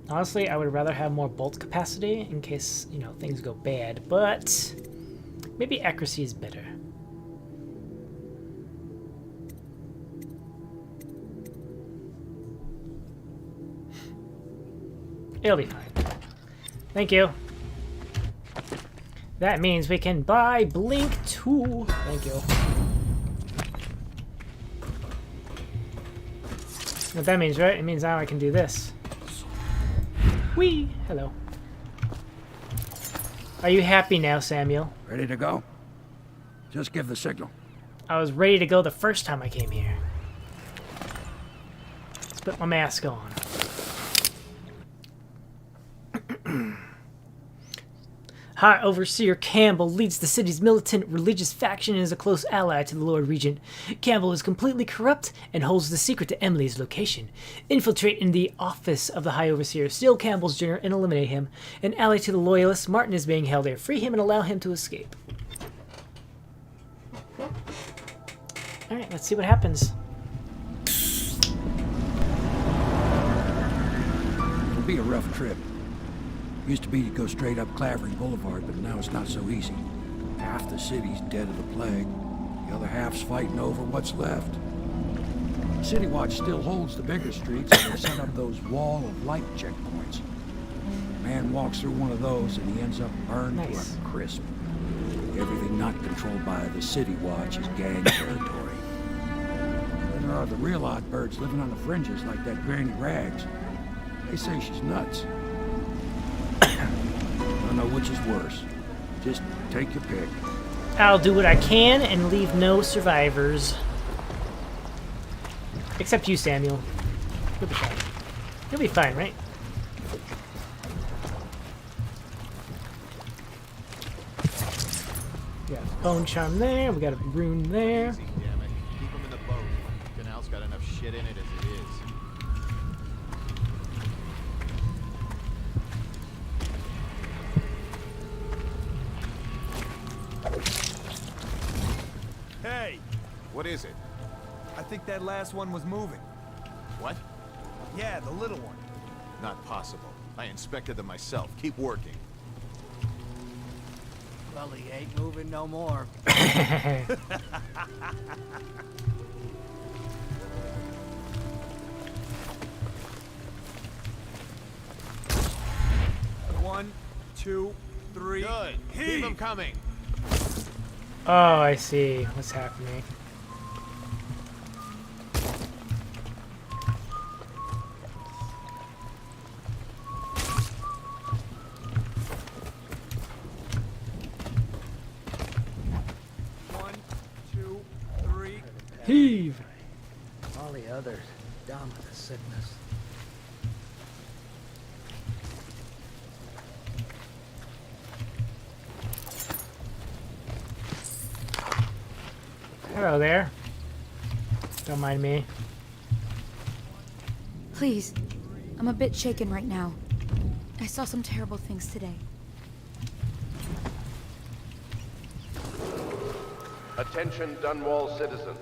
A: honestly, I would rather have more bolt capacity in case, you know, things go bad, but maybe accuracy is better. It'll be fine. Thank you. That means we can buy Blink 2. Thank you. What that means, right? It means now I can do this. Whee! Hello. Are you happy now, Samuel?
O: Ready to go? Just give the signal.
A: I was ready to go the first time I came here. Let's put my mask on. High Overseer Campbell leads the city's militant religious faction and is a close ally to the Lord Regent. Campbell is completely corrupt and holds the secret to Emily's location. Infiltrate in the office of the High Overseer, steal Campbell's dinner, and eliminate him. An ally to the Loyalists, Martin is being held there. Free him and allow him to escape. Alright, let's see what happens.
O: It'll be a rough trip. Used to be to go straight up Clavering Boulevard, but now it's not so easy. Half the city's dead of the plague. The other half's fighting over what's left. City Watch still holds the bigger streets, and they set up those wall of light checkpoints. A man walks through one of those, and he ends up burned to a crisp. Everything not controlled by the City Watch is gang territory. Then there are the real odd birds living on the fringes, like that Granny Rags. They say she's nuts. I don't know which is worse. Just take your pick.
A: I'll do what I can and leave no survivors. Except you, Samuel. You'll be fine. You'll be fine, right? We got a bone charm there. We got a rune there.
C: Easy, damn it. Keep them in the boat. Canal's got enough shit in it as it is.
K: Hey!
C: What is it?
K: I think that last one was moving.
C: What?
K: Yeah, the little one.
C: Not possible. I inspected them myself. Keep working.
L: Well, he ain't moving no more.
K: One, two, three.
C: Good. Keep them coming.
A: Oh, I see what's happening.
K: One, two, three.
A: Heave.
L: All the others down with the sickness.
A: Hello there. Don't mind me.
B: Please, I'm a bit shaken right now. I saw some terrible things today.
M: Attention Dunwall citizens.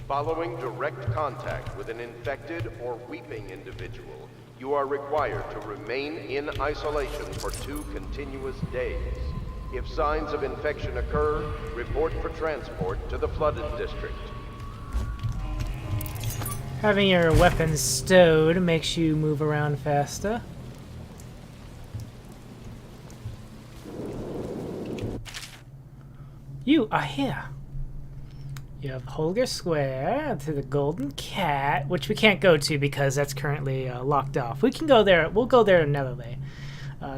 M: Following direct contact with an infected or weeping individual, you are required to remain in isolation for 2 continuous days. If signs of infection occur, report for transport to the flooded district.
A: Having your weapons stowed makes you move around faster. You are here. You have Holger Square to the Golden Cat, which we can't go to because that's currently locked off. We can go there. We'll go there another day.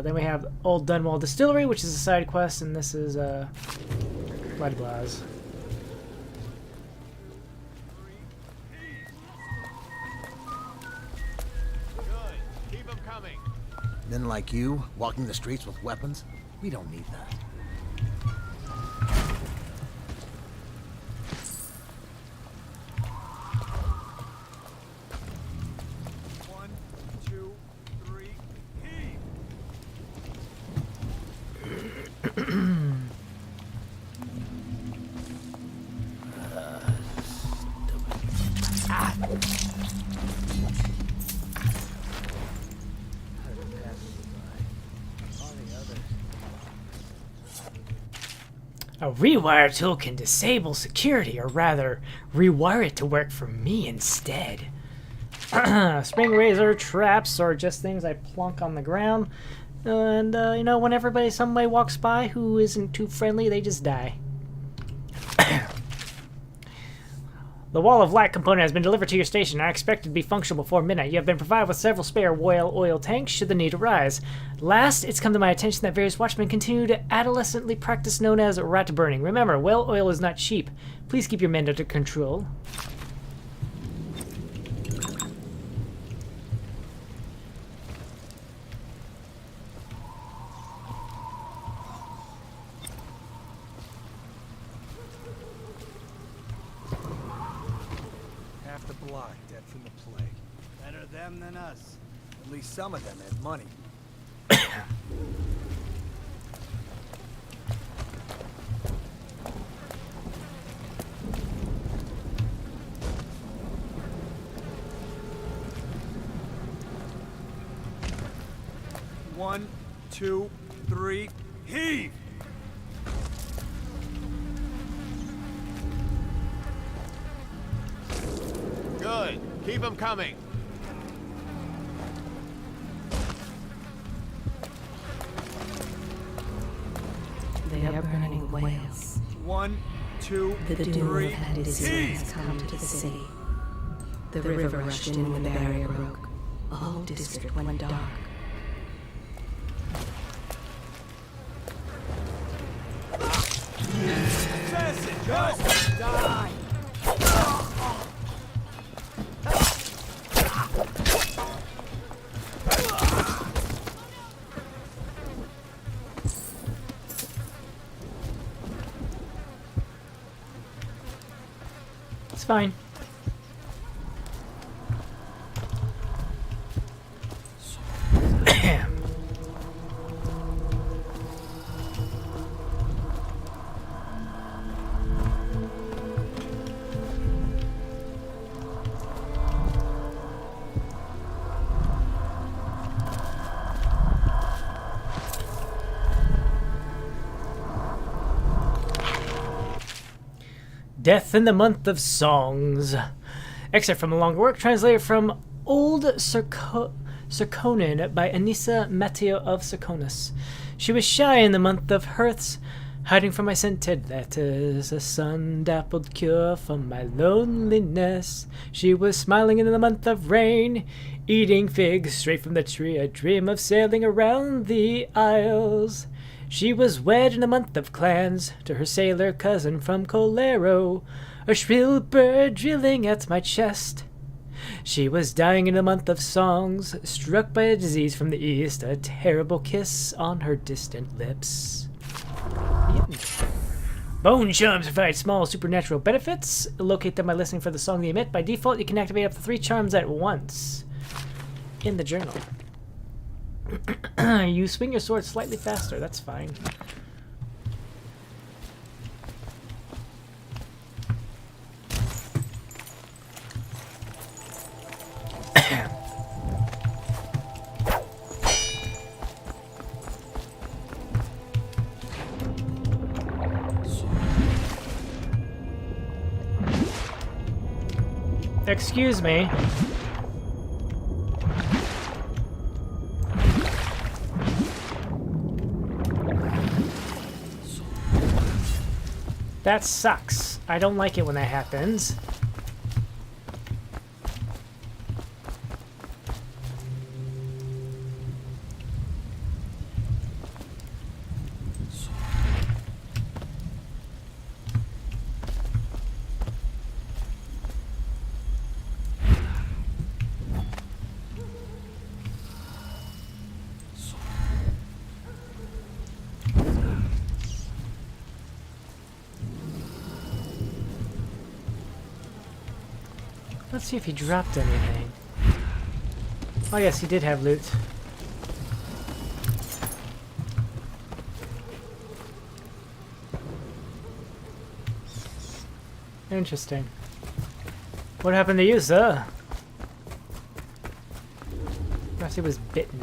A: Then we have Old Dunwall Distillery, which is a side quest, and this is Blood Blaz.
C: Good. Keep them coming.
L: Men like you, walking the streets with weapons? We don't need that.
K: One, two, three. Heave!
A: A rewire tool can disable security, or rather, rewire it to work for me instead. Spring razor traps are just things I plunk on the ground, and you know, when everybody somebody walks by who isn't too friendly, they just die. The Wall of Light component has been delivered to your station. I expect it to be functional before midnight. You have been provided with several spare whale oil tanks should the need arise. Last, it's come to my attention that various watchmen continue to adolescently practice known as rat burning. Remember, whale oil is not cheap. Please keep your men under control.
K: block, dead from the plague.
L: Better them than us.
K: At least some of them had money. One, two, three, heave!
C: Good. Keep them coming.
T: They are burning whales.
K: One, two,
T: The doom
K: three,
T: of Hadis's
K: heave!
T: has come to the city. The river rushed in when the barrier broke. The whole district went dark.
K: Just die!
A: It's fine. Death in the Month of Songs. Excerpt from a longer work translated from Old Circonin by Anissa Matteo of Circonus. She was shy in the month of hearths, hiding from my scented letters, a sun-dappled cure for my loneliness. She was smiling in the month of rain, eating figs straight from the tree, a dream of sailing around the isles. She was wed in a month of clans to her sailor cousin from Colero, a shrill bird drilling at my chest. She was dying in a month of songs, struck by a disease from the east, a terrible kiss on her distant lips. Bone charms provide small supernatural benefits. Locate them by listening for the song they emit. By default, you can activate up to 3 charms at once. In the journal. You swing your sword slightly faster, that's fine. Excuse me. That sucks. I don't like it when that happens. Let's see if he dropped anything. Oh yes, he did have loot. Interesting. What happened to you, sir? Perhaps he was bitten.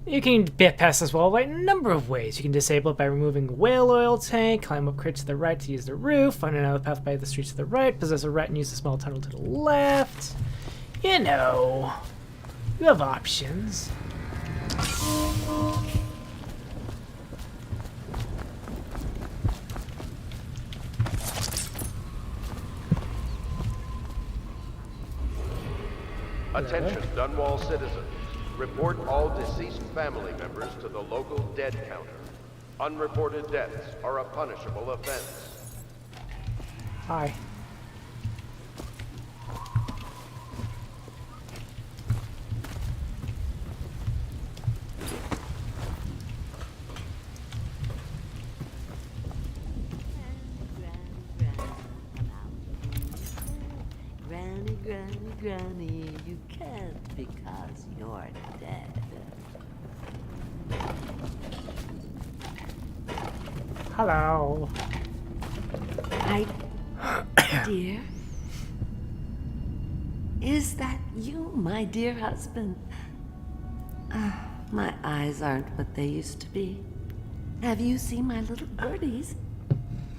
A: You can get past this wall by a number of ways. You can disable it by removing a whale oil tank, climb up crates to the right to use the roof, find another path by the streets to the right, possess a rat and use a small tunnel to the left. You know, you have options.
M: Attention, Dunwall citizens. Report all deceased family members to the local dead counter. Unreported deaths are a punishable offense.
A: Hi.
E: Granny, Granny, Granny, you can't because you're dead.
A: Hello.
E: Hi, dear. Is that you, my dear husband? My eyes aren't what they used to be. Have you seen my little birdies?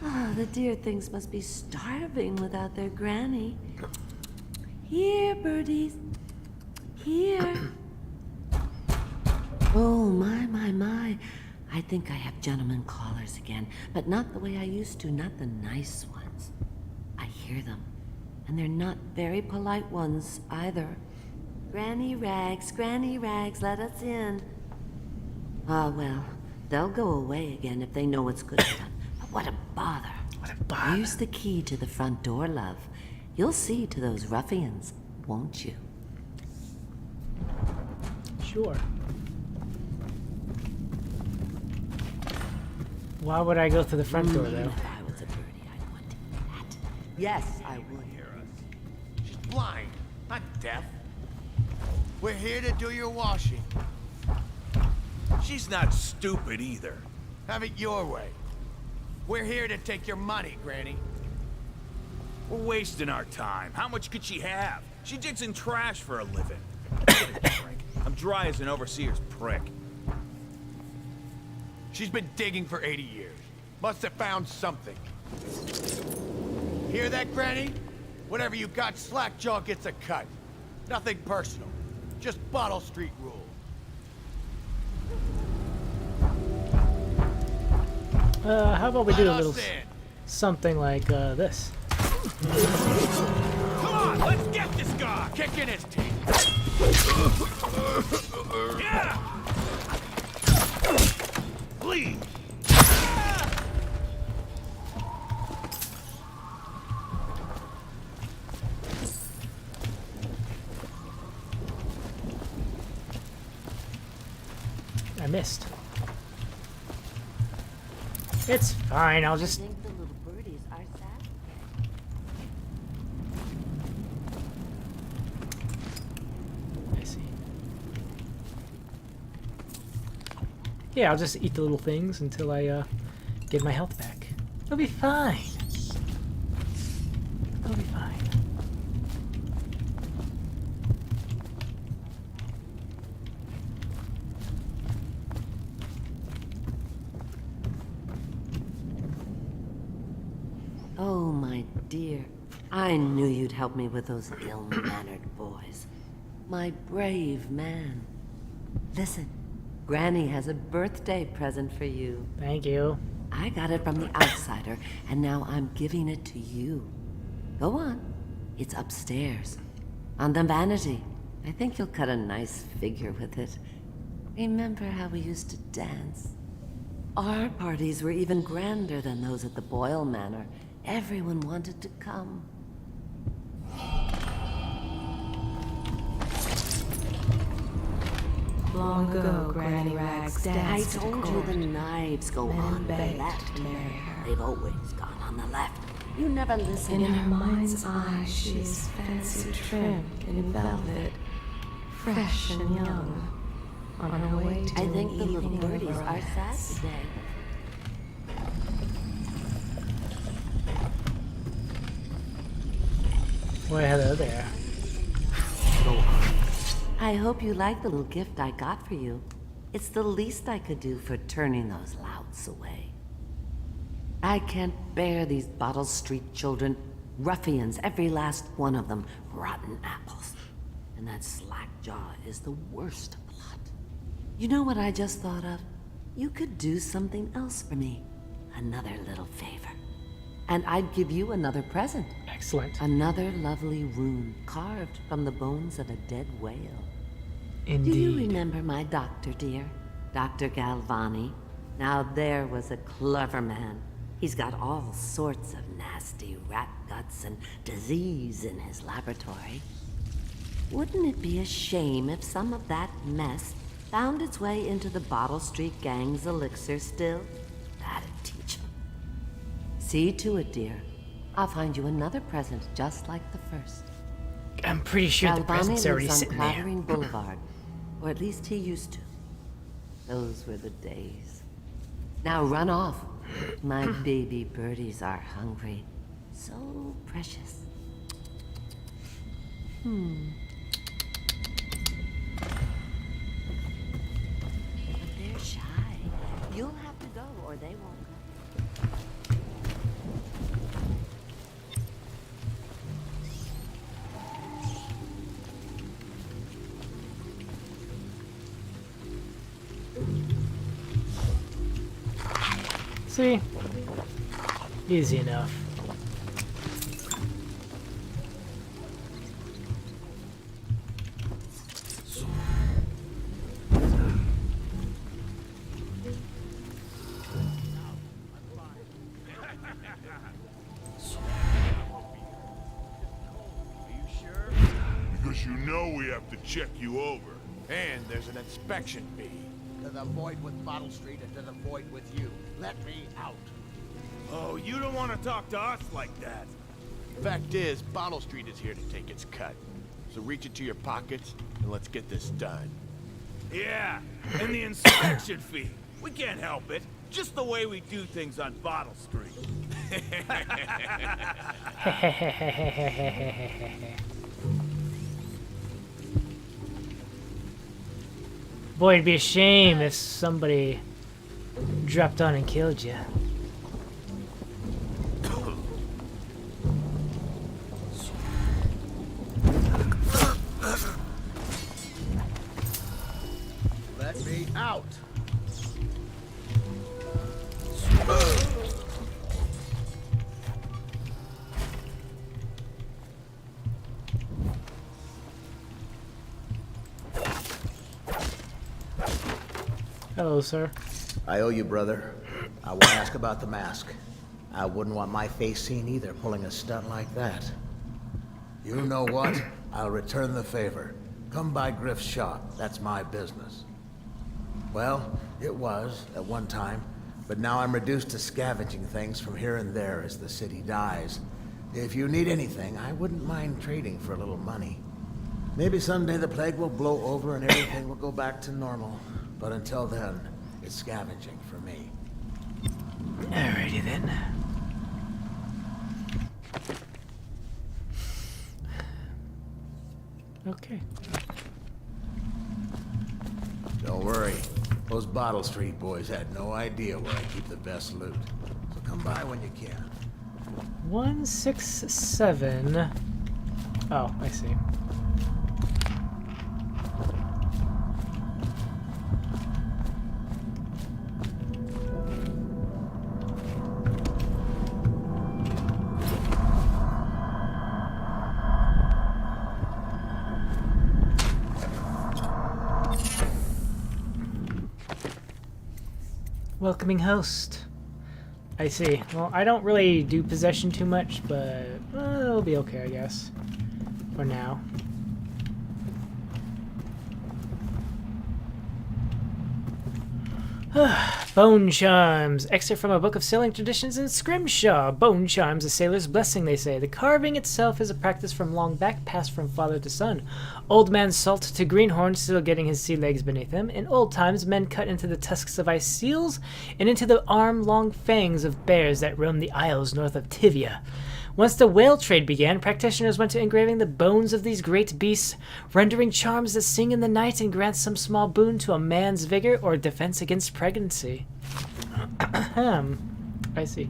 E: Oh, the dear things must be starving without their granny. Here, birdies. Here. Oh, my. I think I have gentlemen callers again, but not the way I used to, not the nice ones. I hear them, and they're not very polite ones either. Granny Rags, let us in. Ah, well, they'll go away again if they know what's good for them. But what a bother.
A: What a bother.
E: Here's the key to the front door, love. You'll see to those ruffians, won't you?
A: Sure. Why would I go through the front door, though?
E: If I was a birdie, I'd want to do that. Yes, I would.
C: She's blind, not deaf. We're here to do your washing.
J: She's not stupid either.
C: Have it your way. We're here to take your money, Granny.
J: We're wasting our time. How much could she have? She digs in trash for a living. I'm dry as an overseer's prick.
C: She's been digging for 80 years. Must have found something. Hear that, Granny? Whatever you got, Slackjaw gets a cut. Nothing personal. Just Bottle Street rules.
A: How about we do a
C: Let
A: little
C: us in.
A: something like this?
J: Come on, let's get this guy!
C: Kick in his teeth.
J: Yeah! Please!
A: I missed. It's fine, I'll just...
E: I think the little birdies are sad.
A: I see. Yeah, I'll just eat the little things until I get my health back. It'll be fine. It'll be fine.
E: Oh, my dear. I knew you'd help me with those ill-mannered boys. My brave man. Listen, Granny has a birthday present for you.
A: Thank you.
E: I got it from the outsider, and now I'm giving it to you. Go on. It's upstairs. On the vanity. I think you'll cut a nice figure with it. Remember how we used to dance? Our parties were even grander than those at the Boyle Manor. Everyone wanted to come.
T: Long ago, Granny Rags danced
E: I told you the knives go on the left. They've always gone on the left. You never listen.
T: In her mind's eye, she is fancy trimmed in velvet, fresh and young. On her way to
E: I think the
T: an
E: little
T: evening of
E: birdies are sad
T: romance.
E: today.
A: Well, hello there.
E: Go on. I hope you like the little gift I got for you. It's the least I could do for turning those louts away. I can't bear these Bottle Street children. Ruffians, every last one of them. Rotten apples. And that Slackjaw is the worst lot. You know what I just thought of? You could do something else for me. Another little favor. And I'd give you another present.
A: Excellent.
E: Another lovely rune carved from the bones of a dead whale.
A: Indeed.
E: Do you remember my doctor, dear? Dr. Galvani? Now there was a clever man. He's got all sorts of nasty rat guts and disease in his laboratory. Wouldn't it be a shame if some of that mess found its way into the Bottle Street Gang's elixir still? That'd teach him. See to it, dear. I'll find you another present just like the first.
A: I'm pretty sure the
E: Galvani
A: present's already
E: lives on
A: sitting there.
E: Clavering Boulevard, or at least he used to. Those were the days. Now run off. My baby birdies are hungry. So precious. But they're shy. You'll have to go, or they won't go.
A: See? Easy enough.
P: Because you know we have to check you over.
C: And there's an inspection fee.
L: To the void with Bottle Street and to the void with you. Let me out.
J: Oh, you don't want to talk to us like that.
C: Fact is, Bottle Street is here to take its cut. So reach into your pockets and let's get this done.
J: Yeah, and the inspection fee. We can't help it. Just the way we do things on Bottle Street.
A: Boy, it'd be a shame if somebody dropped on and killed you.
L: Let me out.
A: Hello, sir.
L: I owe you, brother. I want to ask about the mask. I wouldn't want my face seen either, pulling a stunt like that. You know what? I'll return the favor. Come by Griff's shop. That's my business. Well, it was, at one time, but now I'm reduced to scavenging things from here and there as the city dies. If you need anything, I wouldn't mind trading for a little money. Maybe someday the plague will blow over and everything will go back to normal. But until then, it's scavenging for me.
A: Alrighty then. Okay.
L: Don't worry. Those Bottle Street boys had no idea where I keep the best loot. So come by when you can.
A: 167. Oh, I see. Welcoming host. I see. Well, I don't really do possession too much, but it'll be okay, I guess. For now. Bone Chimes. Excerpt from a book of sailing traditions in Scrimshaw. Bone Chimes, a sailor's blessing, they say. The carving itself is a practice from long back, passed from father to son. Old man Salt to Greenhorn, still getting his sea legs beneath him. In old times, men cut into the tusks of ice seals and into the arm-long fangs of bears that roamed the isles north of Tivia. Once the whale trade began, practitioners went to engraving the bones of these great beasts, rendering charms that sing in the night and grant some small boon to a man's vigor or defense against pregnancy. I see.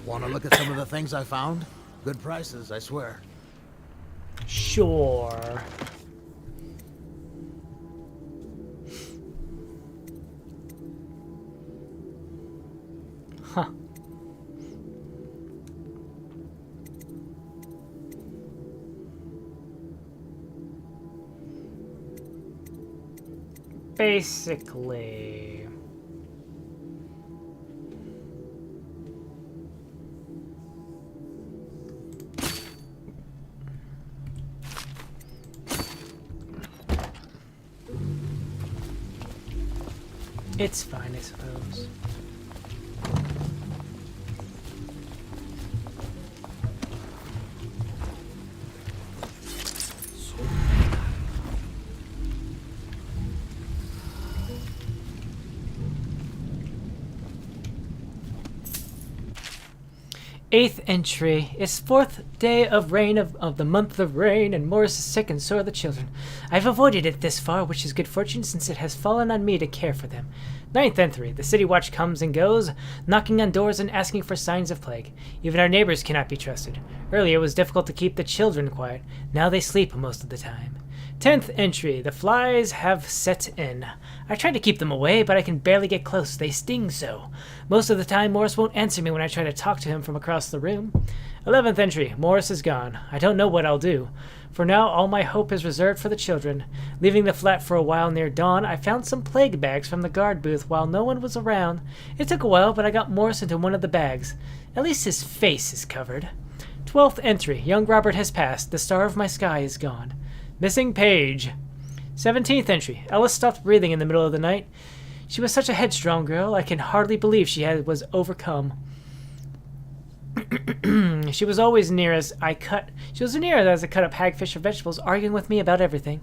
L: Want to look at some of the things I found? Good prices, I swear.
A: Sure. Huh. Basically. It's fine, I suppose. Eighth entry. It's 4th day of rain of the month of rain, and Morris is sick and so are the children. I've avoided it this far, which is good fortune, since it has fallen on me to care for them. 9th entry. The city watch comes and goes, knocking on doors and asking for signs of plague. Even our neighbors cannot be trusted. Earlier it was difficult to keep the children quiet. Now they sleep most of the time. 10th entry. The flies have set in. I try to keep them away, but I can barely get close. They sting so. Most of the time, Morris won't answer me when I try to talk to him from across the room. 11th entry. Morris is gone. I don't know what I'll do. For now, all my hope is reserved for the children. Leaving the flat for a while near dawn, I found some plague bags from the guard booth while no one was around. It took a while, but I got Morris into one of the bags. At least his face is covered. 12th entry. Young Robert has passed. The star of my sky is gone. Missing page. 17th entry. Ellis stopped breathing in the middle of the night. She was such a headstrong girl, I can hardly believe was overcome. She was always near as I cut up hagfish or vegetables, arguing with me about everything.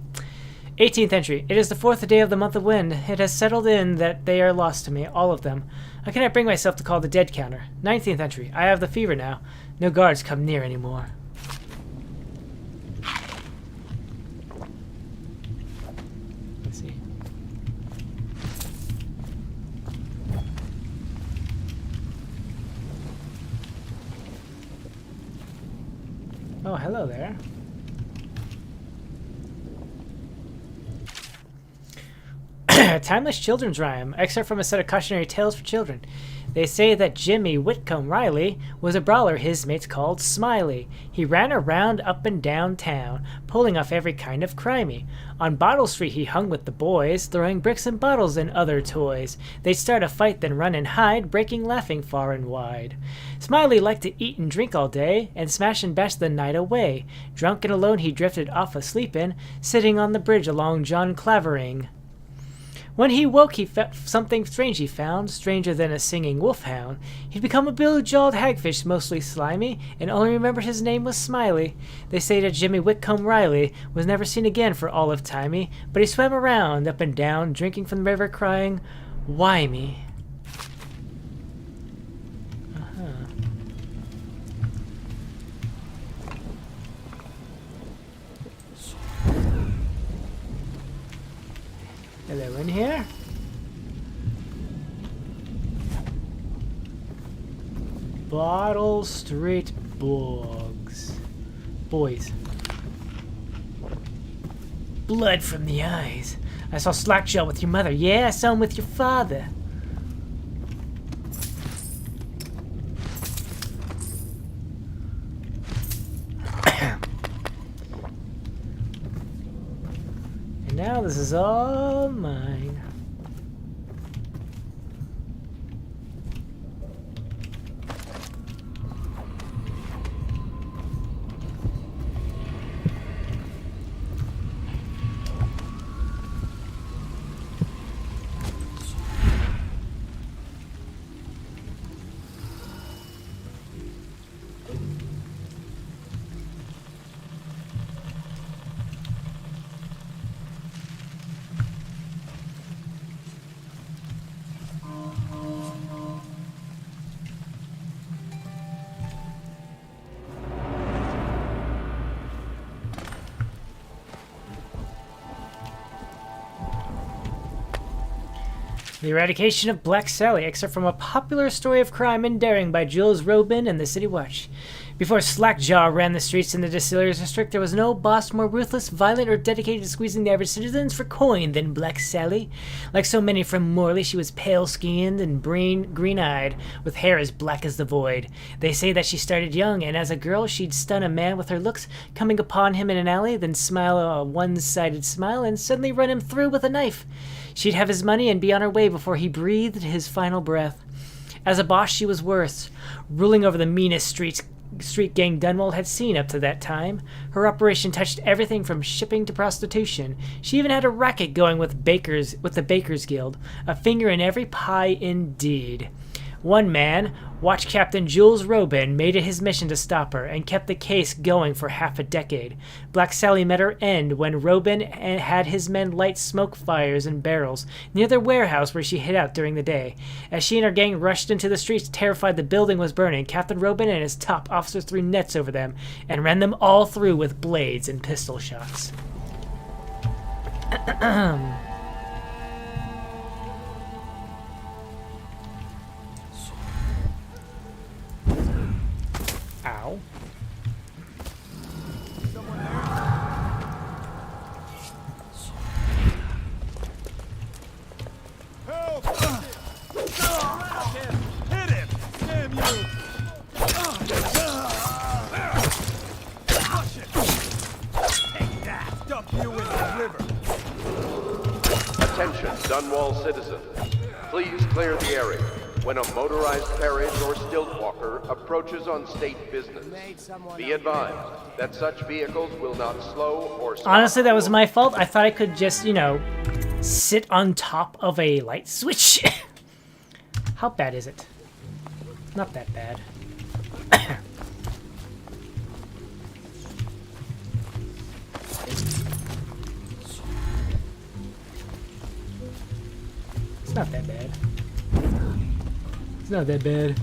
A: 18th entry. It is the 4th day of the month of wind. It has settled in that they are lost to me, all of them. I cannot bring myself to call the dead counter. 19th entry. I have the fever now. No guards come near anymore. Oh, hello there. Timeless children's rhyme, excerpt from a set of cautionary tales for children. They say that Jimmy Whitcomb Riley was a brawler his mates called Smiley. He ran around up and down town, pulling off every kind of crimey. On Bottle Street he hung with the boys, throwing bricks and bottles and other toys. They'd start a fight, then run and hide, breaking, laughing far and wide. Smiley liked to eat and drink all day, and smash and bash the night away. Drunk and alone he drifted off asleepin', sitting on the bridge along John Clavering. When he woke, he felt something strange he found, stranger than a singing wolfhound. He'd become a blue-jawed hagfish, mostly slimy, and only remembered his name was Smiley. They say that Jimmy Whitcomb Riley was never seen again for all of timey, but he swam around, up and down, drinking from the river, crying, "Why me?" Hello in here. Bottle Street Boys. Blood from the eyes. I saw Slackjaw with your mother. Yeah, I saw him with your father. And now this is all mine. The Eradication of Black Sally, excerpt from a popular story of crime and daring by Jules Robin and the City Watch. Before Slackjaw ran the streets in the Distillery's district, there was no boss more ruthless, violent, or dedicated to squeezing the average citizens for coin than Black Sally. Like so many from Morley, she was pale-skinned and green-eyed, with hair as black as the void. They say that she started young, and as a girl, she'd stun a man with her looks, coming upon him in an alley, then smile a one-sided smile, and suddenly run him through with a knife. She'd have his money and be on her way before he breathed his final breath. As a boss, she was worse, ruling over the meanest street gang Dunwall had seen up to that time. Her operation touched everything from shipping to prostitution. She even had a racket going with the Bakers Guild, a finger in every pie indeed. One man, Watch Captain Jules Robin, made it his mission to stop her and kept the case going for half a decade. Black Sally met her end when Robin had his men light smoke fires in barrels near their warehouse where she hid out during the day. As she and her gang rushed into the streets, terrified the building was burning, Captain Robin and his top officers threw nets over them and ran them all through with blades and pistol shots. Ow.
C: Help! Hit him! Damn you! Push it! Take that! Dump you in the river!
M: Attention, Dunwall citizens. Please clear the area when a motorized carriage or stilt walker approaches on state business. Be advised that such vehicles will not slow or stop.
A: Honestly, that was my fault. I thought I could just, sit on top of a light switch. How bad is it? Not that bad. It's not that bad. It's not that bad.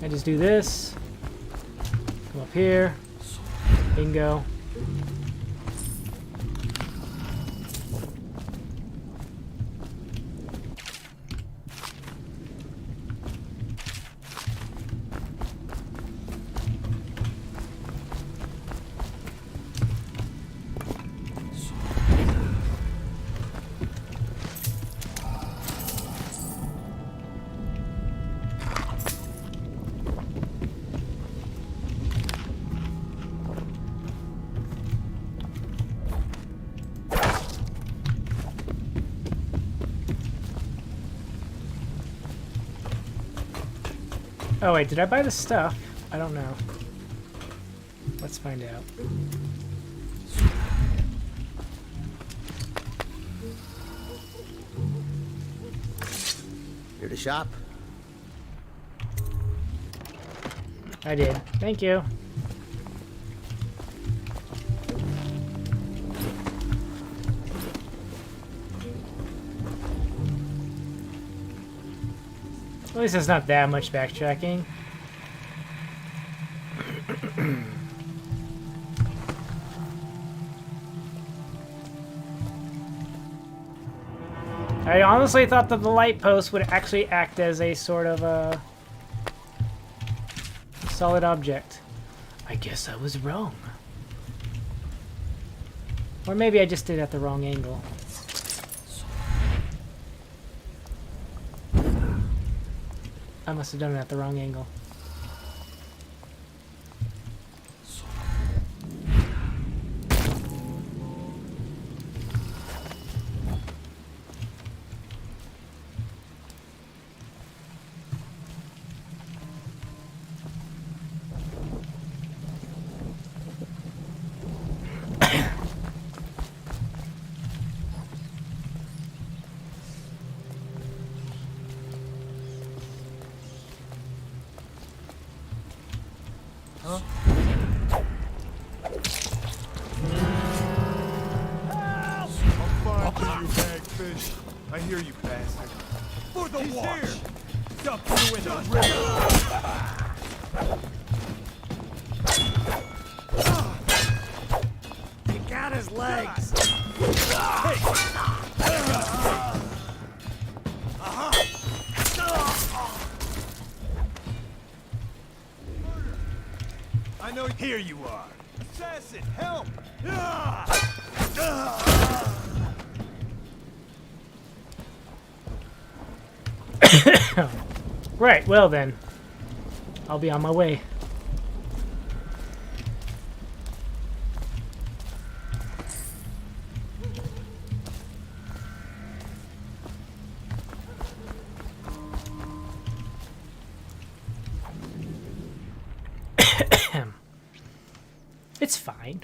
A: I just do this. Come up here. Bingo. Oh wait, did I buy the stuff? I don't know. Let's find out.
L: Here to shop?
A: I did. Thank you. At least it's not that much backtracking. I honestly thought that the light post would actually act as a sort of a solid object. I guess I was wrong. Or maybe I just did it at the wrong angle. I must have done it at the wrong angle.
C: I hear you, bastard. For the watch! Dump you in the river! He got his his legs. I know. Here you are. Assassin, help!
A: Right, well then. I'll be on my way. It's fine.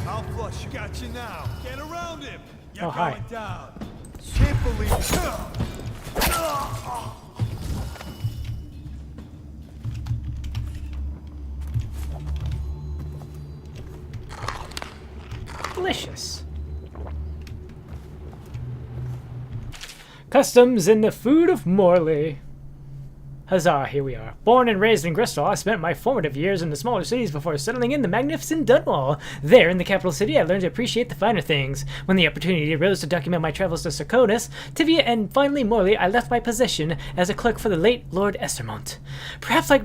C: I'll flush. Got you now. Get around him. You're
A: hi.
C: going down. Can't believe it.
A: Delicious. Customs in the food of Morley. Huzzah, here we are. Born and raised in Bristol, I spent my formative years in the smaller cities before settling in the magnificent Dunwall. There, in the capital city, I learned to appreciate the finer things. When the opportunity arose to document my travels to Serconis, Tivia, and finally Morley, I left my position as a clerk for the late Lord Estermont. Perhaps like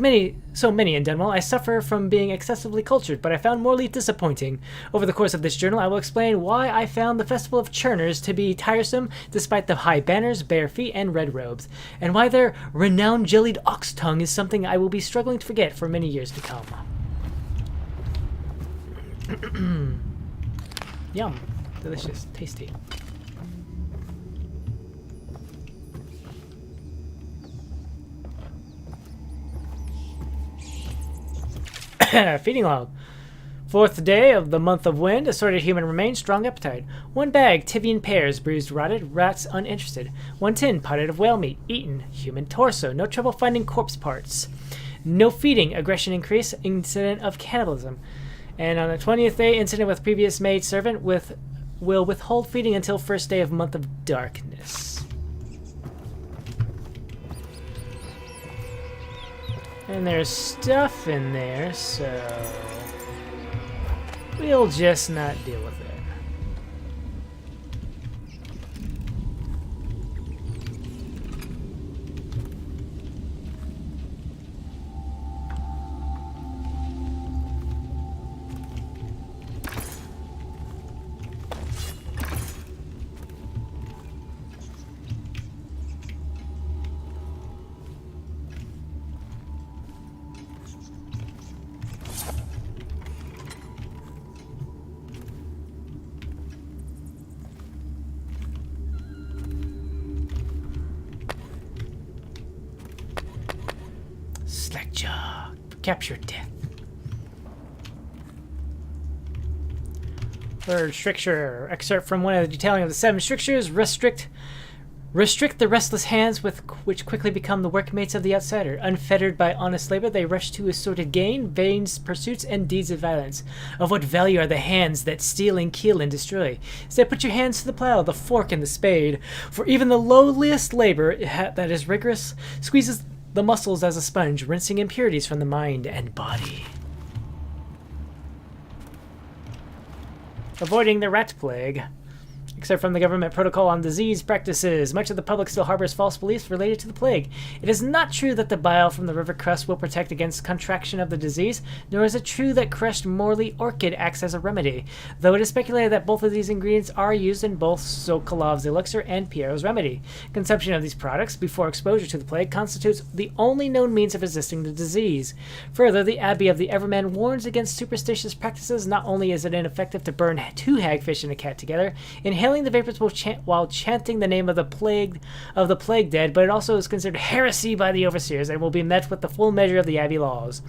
A: so many in Dunwall, I suffer from being excessively cultured, but I found Morley disappointing. Over the course of this journal, I will explain why I found the Festival of Churners to be tiresome, despite the high banners, bare feet, and red robes, and why their renowned jelly ox tongue is something I will be struggling to forget for many years to come. Yum. Delicious. Tasty. Feeding log. 4th day of the month of wind, assorted human remains, strong appetite. 1 bag, Tivian pears, bruised, rotted, rats uninterested. 1 tin, potted of whale meat, eaten. Human torso, no trouble finding corpse parts. No feeding, aggression increase, incident of cannibalism. And on the 20th day, incident with previous maid servant will withhold feeding until 1st day of month of darkness. And there's stuff in there, so we'll just not deal with it. Slackjaw. Capture death. Third stricture. Excerpt from one of the detailing of the 7 strictures. Restrict the restless hands which quickly become the workmates of the outsider. Unfettered by honest labor, they rush to assorted gain, vain pursuits, and deeds of violence. Of what value are the hands that steal and kill and destroy? Instead, put your hands to the plow, the fork, and the spade. For even the lowliest labor that is rigorous squeezes the muscles as a sponge, rinsing impurities from the mind and body. Avoiding the rat plague. Except from the government protocol on disease practices, much of the public still harbors false beliefs related to the plague. It is not true that the bile from the river crust will protect against contraction of the disease, nor is it true that crushed Morley orchid acts as a remedy, though it is speculated that both of these ingredients are used in both Sokolov's elixir and Piero's remedy. Consumption of these products before exposure to the plague constitutes the only known means of resisting the disease. Further, the Abbey of the Everman warns against superstitious practices. Not only is it ineffective to burn 2 hagfish and a cat together, inhaling the vapors while chanting the name of the plague dead, but it also is considered heresy by the overseers and will be met with the full measure of the Abbey laws.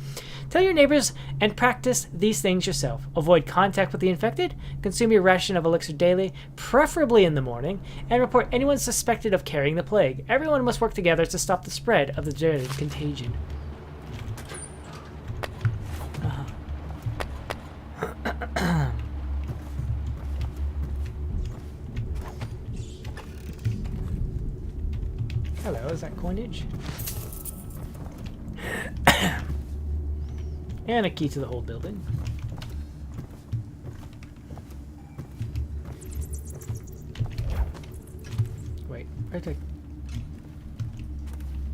A: Tell your neighbors and practice these things yourself. Avoid contact with the infected, consume your ration of elixir daily, preferably in the morning, and report anyone suspected of carrying the plague. Everyone must work together to stop the spread of the dreaded contagion. Hello, is that coinage? And a key to the whole building. Wait, where'd it...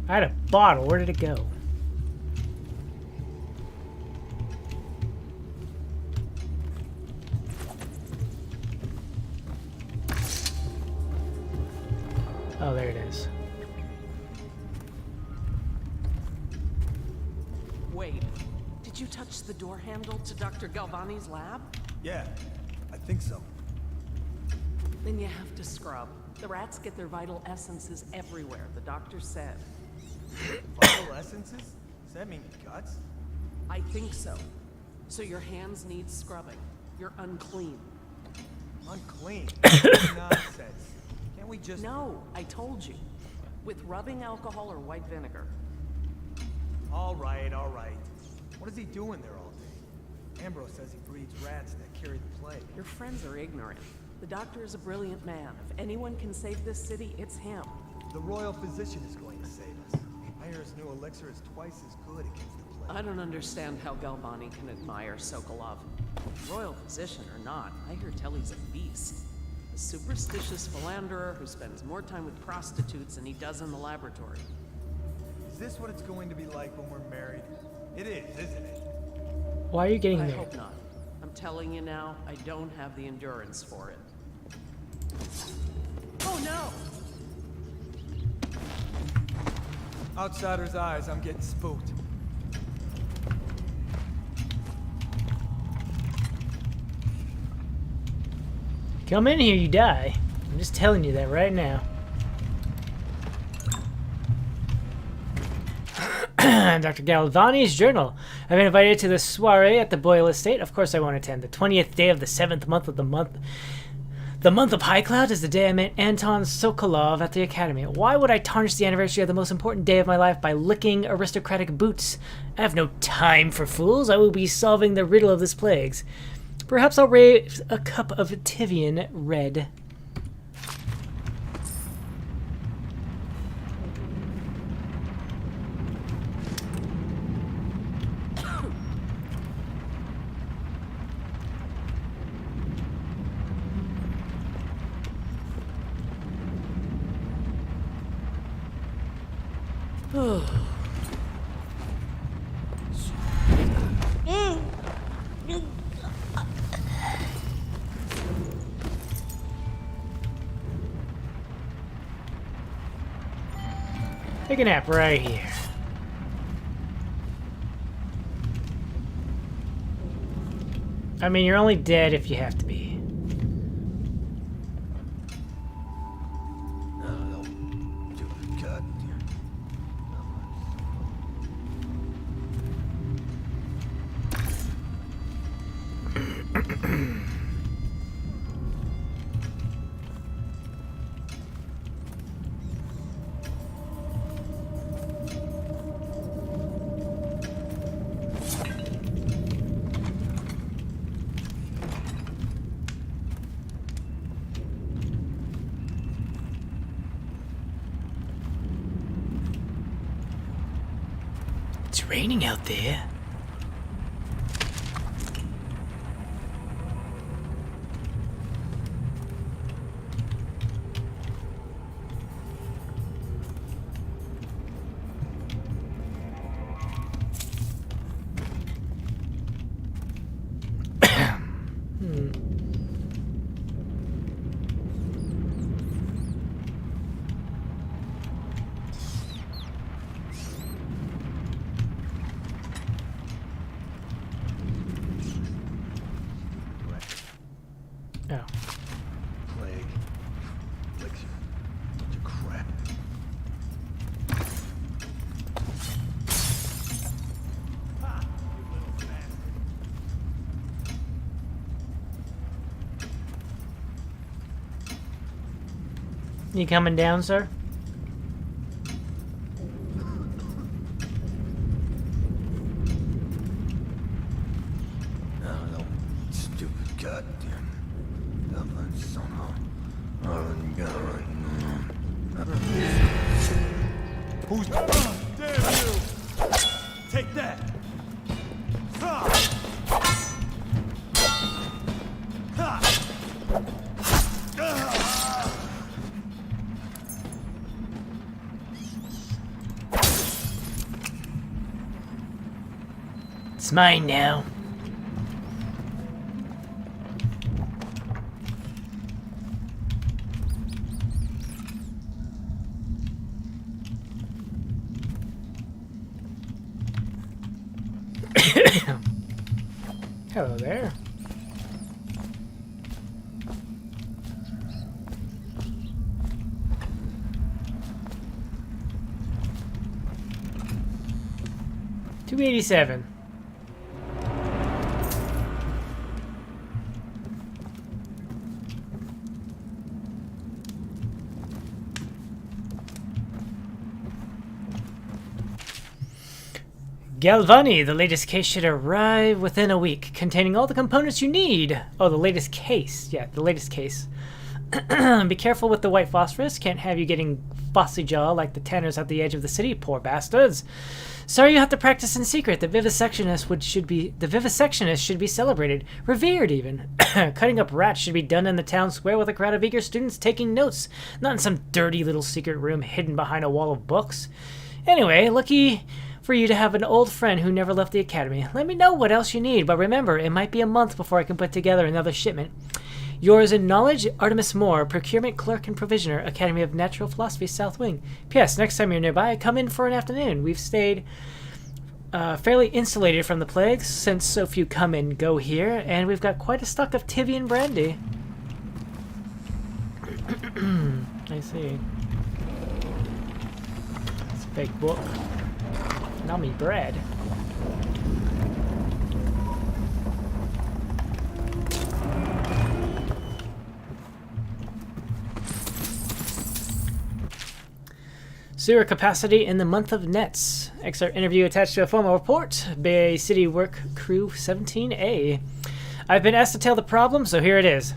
A: I had a bottle. Where did it go? Oh, there it is.
I: Wait, did you touch the door handle to Dr. Galvani's lab?
K: Yeah, I think so.
I: Then you have to scrub. The rats get their vital essences everywhere, the doctor said.
K: Vital essences? Does that mean guts?
I: I think so. So your hands need scrubbing. You're unclean.
K: Unclean? Nonsense. Can't we just...
I: No, I told you. With rubbing alcohol or white vinegar.
K: All right, all right. What is he doing there all day? Ambrose says he breeds rats that carry the plague.
I: Your friends are ignorant. The doctor is a brilliant man. If anyone can save this city, it's him.
K: The royal physician is going to save us. I hear his new elixir is twice as good against the plague.
I: I don't understand how Galvani can admire Sokolov. Royal physician or not, I hear Telly's a beast. A superstitious philanderer who spends more time with prostitutes than he does in the laboratory.
K: Is this what it's going to be like when we're married? It is, isn't it?
A: Why are you getting
I: I
A: married?
I: hope not. I'm telling you now, I don't have the endurance for it. Oh no!
K: Outsider's eyes, I'm getting spooked.
A: Come in here, you die. I'm just telling you that right now. Dr. Galvani's journal. I've been invited to the soiree at the Boyle Estate. Of course I won't attend. The 20th day of the 7th month of the month. The month of High Cloud is the day I met Anton Sokolov at the Academy. Why would I tarnish the anniversary of the most important day of my life by licking aristocratic boots? I have no time for fools. I will be solving the riddle of this plagues. Perhaps I'll raise a cup of Tivian Red. Take a nap right here. I mean, you're only dead if you have to be. It's raining out there. Oh.
K: Plague. Elixir. Bunch of crap. Ha! You little bastard.
A: You coming down, sir?
K: Stupid goddamn. Who's... damn you! Take that!
A: It's mine now. Hello there. $287. Galvani, the latest case should arrive within a week, containing all the components you need. Oh, the latest case. Yeah, the latest case. Be careful with the white phosphorus. Can't have you getting fussy jaw like the tanners at the edge of the city, poor bastards. Sorry you have to practice in secret. The vivisectionist should be celebrated, revered even. Cutting up rats should be done in the town square with a crowd of eager students taking notes, not in some dirty little secret room hidden behind a wall of books. Anyway, lucky for you to have an old friend who never left the academy. Let me know what else you need, but remember, it might be a month before I can put together another shipment. Yours in knowledge, Artemis Moore, Procurement Clerk and Provisioner, Academy of Natural Philosophy, South Wing. P.S. Next time you're nearby, come in for an afternoon. We've stayed fairly insulated from the plague since so few come and go here, and we've got quite a stock of Tivian brandy. I see. It's a big book. Nummy bread. Sewer capacity in the month of nets. Excerpt interview attached to a formal report. Bay City Work Crew 17A. I've been asked to tell the problem, so here it is.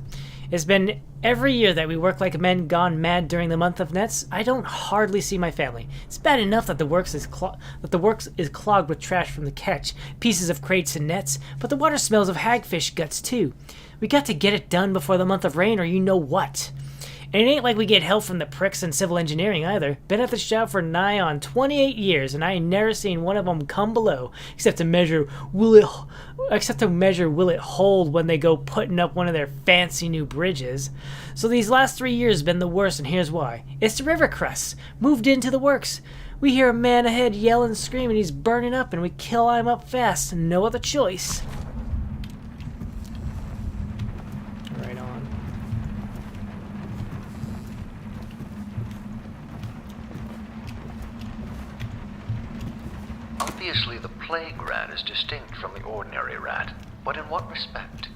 A: It's been every year that we work like men gone mad during the month of nets. I don't hardly see my family. It's bad enough that the works is clogged with trash from the catch, pieces of crates and nets, but the water smells of hagfish guts too. We got to get it done before the month of rain, or you know what. And it ain't like we get help from the pricks in civil engineering either. Been at this job for nigh on 28 years, and I ain't never seen one of them come below, except to measure will it hold when they go putting up one of their fancy new bridges. So these last 3 years been the worst, and here's why. It's the river crusts. Moved into the works. We hear a man ahead yell and scream, and he's burning up, and we kill him up fast. No other choice. Right on.
N: Obviously, the plague rat is distinct from the ordinary rat, but in what respect?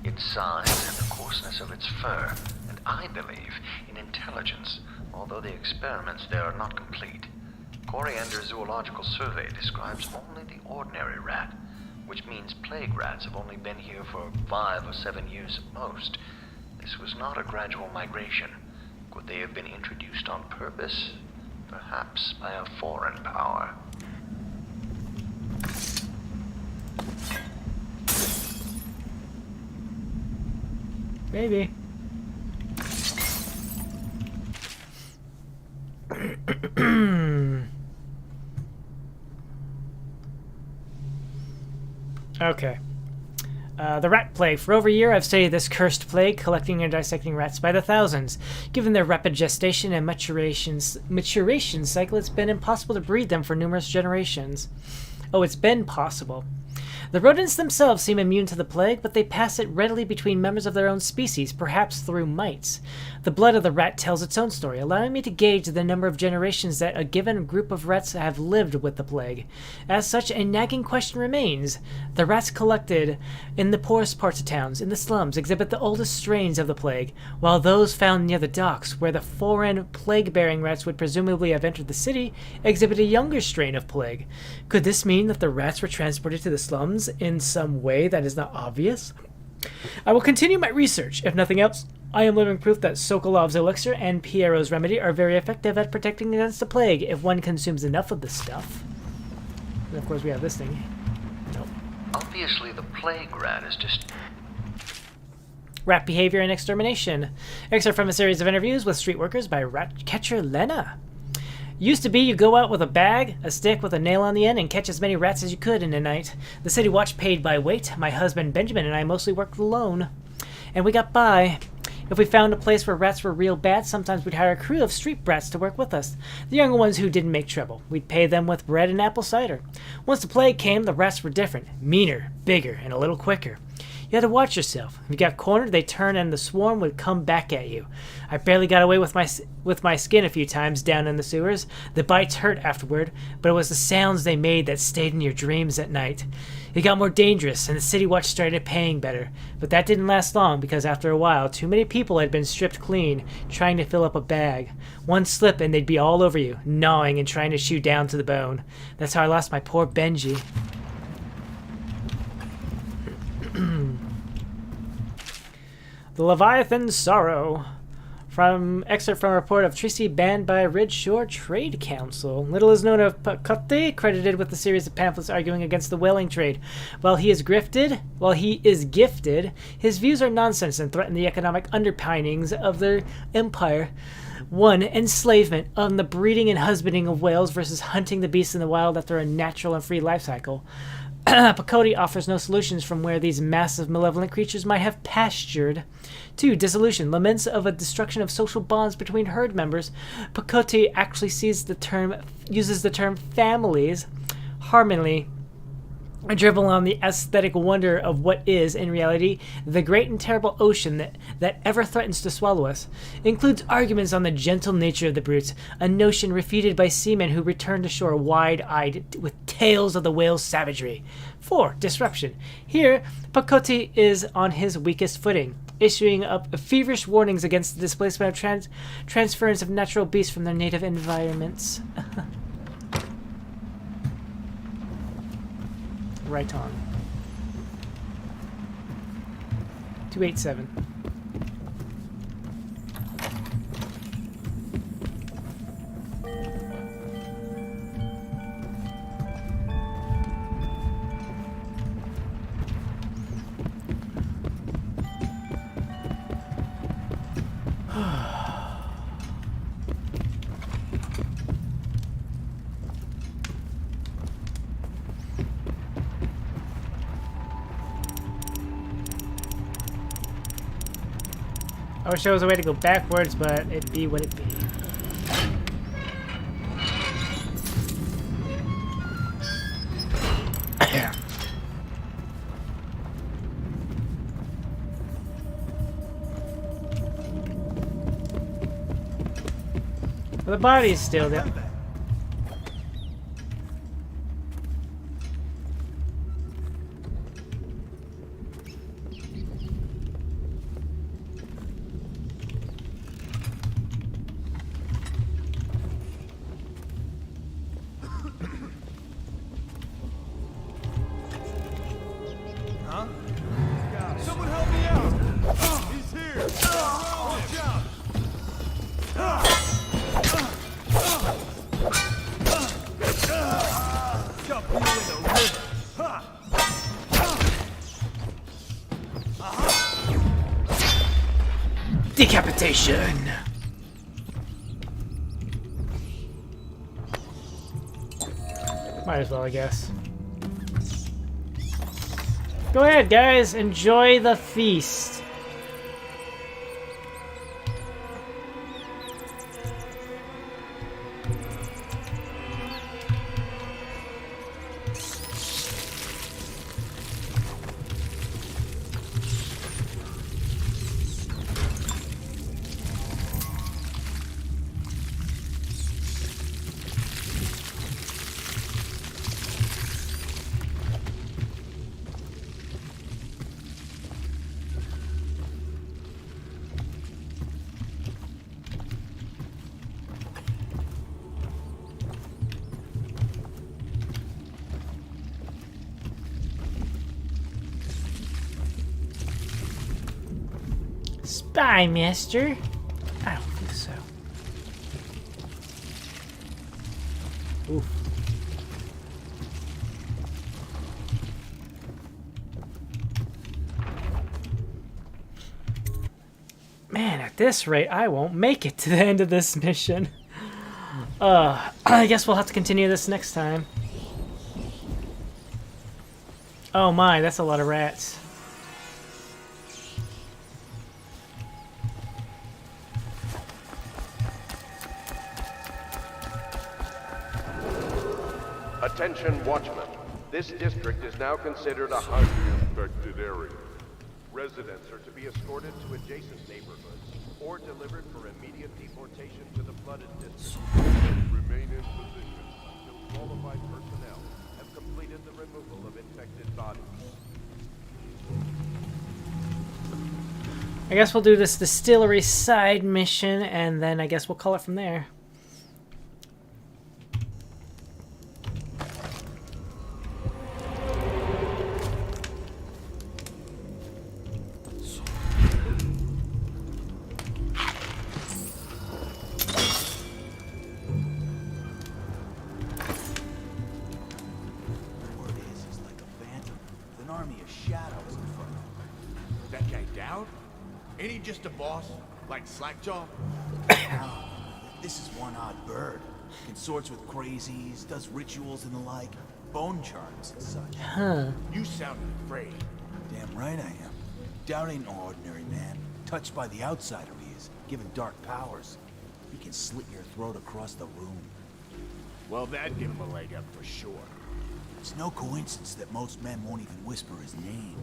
N: Its size and the coarseness of its fur, and I believe in intelligence, although the experiments there are not complete. Coriander Zoological Survey describes only the ordinary rat, which means plague rats have only been here for 5 or 7 years at most. This was not a gradual migration. Could they have been introduced on purpose? Perhaps by a foreign power.
A: Maybe. Okay. The rat plague. For over a year, I've studied this cursed plague, collecting and dissecting rats by the thousands. Given their rapid gestation and maturation cycle, it's been impossible to breed them for numerous generations. Oh, it's been possible. The rodents themselves seem immune to the plague, but they pass it readily between members of their own species, perhaps through mites. The blood of the rat tells its own story, allowing me to gauge the number of generations that a given group of rats have lived with the plague. As such, a nagging question remains. The rats collected in the poorest parts of towns, in the slums, exhibit the oldest strains of the plague, while those found near the docks, where the foreign plague-bearing rats would presumably have entered the city, exhibit a younger strain of plague. Could this mean that the rats were transported to the slums in some way that is not obvious? I will continue my research. If nothing else, I am living proof that Sokolov's elixir and Piero's remedy are very effective at protecting against the plague if one consumes enough of this stuff. And of course we have this thing. Nope.
N: Obviously the plague rat is just...
A: Rat behavior and extermination. Excerpt from a series of interviews with street workers by rat catcher Lena. Used to be you go out with a bag, a stick with a nail on the end, and catch as many rats as you could in a night. The city watch paid by weight. My husband Benjamin and I mostly worked alone. And we got by. If we found a place where rats were real bad, sometimes we'd hire a crew of street brats to work with us. The younger ones who didn't make trouble. We'd pay them with bread and apple cider. Once the plague came, the rats were different. Meaner, bigger, and a little quicker. You had to watch yourself. If you got cornered, they'd turn and the swarm would come back at you. I barely got away with my skin a few times down in the sewers. The bites hurt afterward, but it was the sounds they made that stayed in your dreams at night. It got more dangerous, and the city watch started paying better. But that didn't last long, because after a while, too many people had been stripped clean, trying to fill up a bag. One slip and they'd be all over you, gnawing and trying to chew down to the bone. That's how I lost my poor Benji. The Leviathan Sorrow. Excerpt from a report of treaty banned by Ridge Shore Trade Council. Little is known of Pacote, credited with a series of pamphlets arguing against the whaling trade. While he is gifted, his views are nonsense and threaten the economic underpinnings of their empire. 1. Enslavement on the breeding and husbanding of whales versus hunting the beasts in the wild after a natural and free life cycle. Pacote offers no solutions from where these massive malevolent creatures might have pastured. 2. Dissolution. Laments of a destruction of social bonds between herd members. Pacote actually uses the term families. Harmony. A dribble on the aesthetic wonder of what is, in reality, the great and terrible ocean that ever threatens to swallow us. Includes arguments on the gentle nature of the brutes, a notion refuted by seamen who return to shore wide-eyed with tales of the whale's savagery. 4. Disruption. Here, Pacote is on his weakest footing, issuing up feverish warnings against the displacement of transference of natural beasts from their native environments. Right on. 287. I wish there was a way to go backwards, but it be what it be. Well, the body's still there.
C: Someone help me out! He's here! Watch out! Dump you in the river!
A: Decapitation! Might as well, I guess. Go ahead, guys. Enjoy the feast. Bye, mister. I don't think so. Oof. Man, at this rate, I won't make it to the end of this mission. I guess we'll have to continue this next time. Oh my, that's a lot of rats.
M: Attention, watchmen. This district is now considered a high-infected area. Residents are to be escorted to adjacent neighborhoods or delivered for immediate deportation to the flooded district. Remain in position until qualified personnel have completed the removal of infected bodies.
A: I guess we'll do this distillery side mission, and then I guess we'll call it from there.
C: Ain't he just a boss? Like Slackjaw?
G: This is one odd bird. Consorts with crazies, does rituals and the like. Bone charms and such.
A: Huh.
C: You sound afraid.
G: Damn right I am. Doubt ain't no ordinary man. Touched by the outsider he is. Given dark powers. He can slit your throat across the room.
C: Well, that'd give him a leg up for sure.
G: It's no coincidence that most men won't even whisper his name.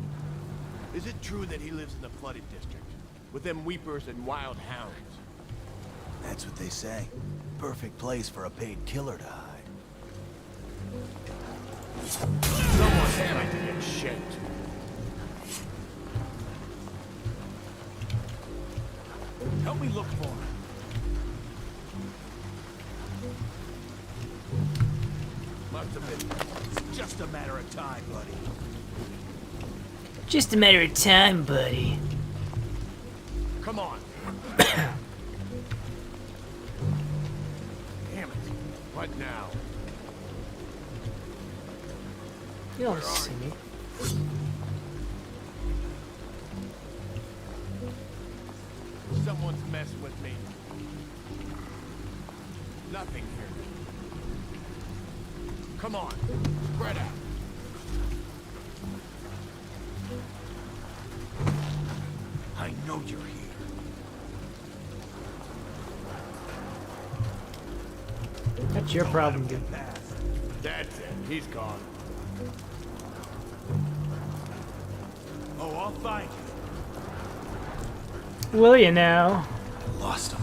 C: Is it true that he lives in the flooded district? With them weepers and wild hounds?
G: That's what they say. Perfect place for a paid killer to hide.
C: Someone's hand to get shaped. Help me look for him. Must have been. It's just a matter of time, buddy.
A: Just a matter of time, buddy.
C: Come on. Damn it. What now?
A: You don't see me.
C: Someone's messing with me. Nothing here. Come on. Spread out.
G: I know you're here.
A: That's your problem, dude.
C: That's it. He's gone. Oh, I'll find you.
A: Will you now?
G: I lost him.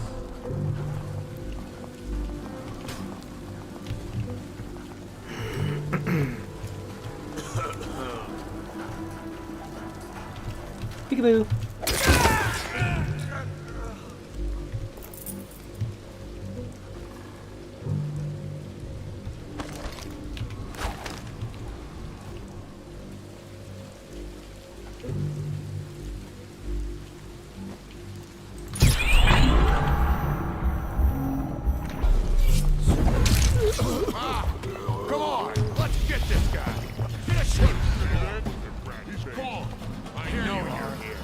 A: Peekaboo.
C: Come on, let's get this guy. Get a shot. I know you're here.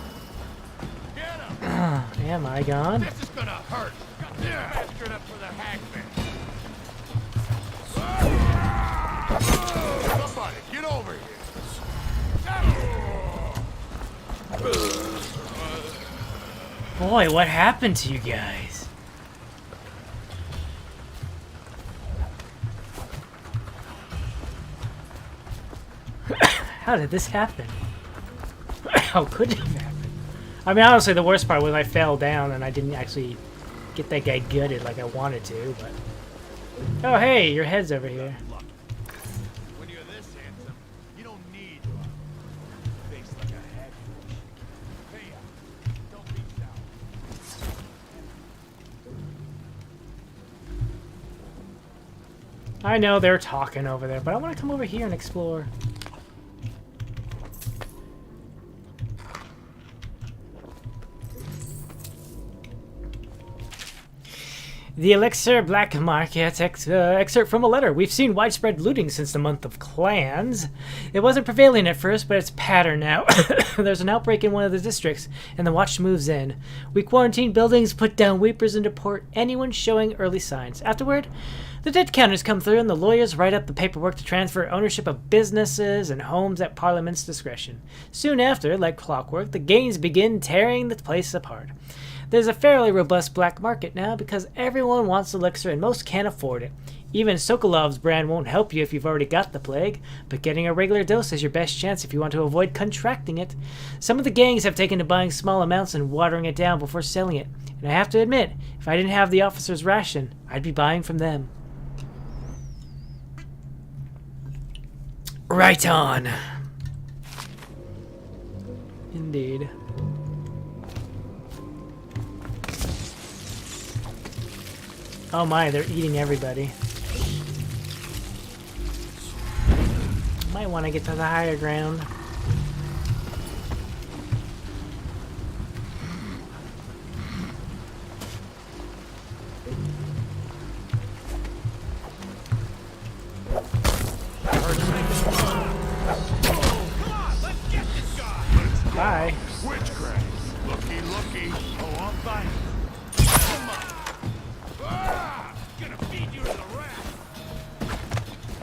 C: Get him.
A: Am I gone?
C: This is gonna hurt. Bastard up for the hangman. Somebody, get over here.
A: Boy, what happened to you guys? How did this happen? How could it happen? I mean, honestly, the worst part was I fell down and I didn't actually get that guy gutted like I wanted to, but... Oh, hey, your head's over here.
C: When you're this handsome, you don't need a face like a head. Hey, don't be sour.
A: I know they're talking over there, but I want to come over here and explore. The Elixir Black Market excerpt from a letter. We've seen widespread looting since the month of clans. It wasn't prevailing at first, but it's pattern now. There's an outbreak in one of the districts, and the watch moves in. We quarantine buildings, put down weepers, and deport anyone showing early signs. Afterward, the dead counters come through, and the lawyers write up the paperwork to transfer ownership of businesses and homes at Parliament's discretion. Soon after, like clockwork, the gangs begin tearing the place apart. There's a fairly robust black market now because everyone wants elixir and most can't afford it. Even Sokolov's brand won't help you if you've already got the plague, but getting a regular dose is your best chance if you want to avoid contracting it. Some of the gangs have taken to buying small amounts and watering it down before selling it, and I have to admit, if I didn't have the officer's ration, I'd be buying from them. Right on. Indeed. Oh my, they're eating everybody. Might want to get to the higher ground. Bye.
P: Witchcraft. Looky, looky. Oh, I'm fine. Come on. Ah! Gonna feed you to the rat.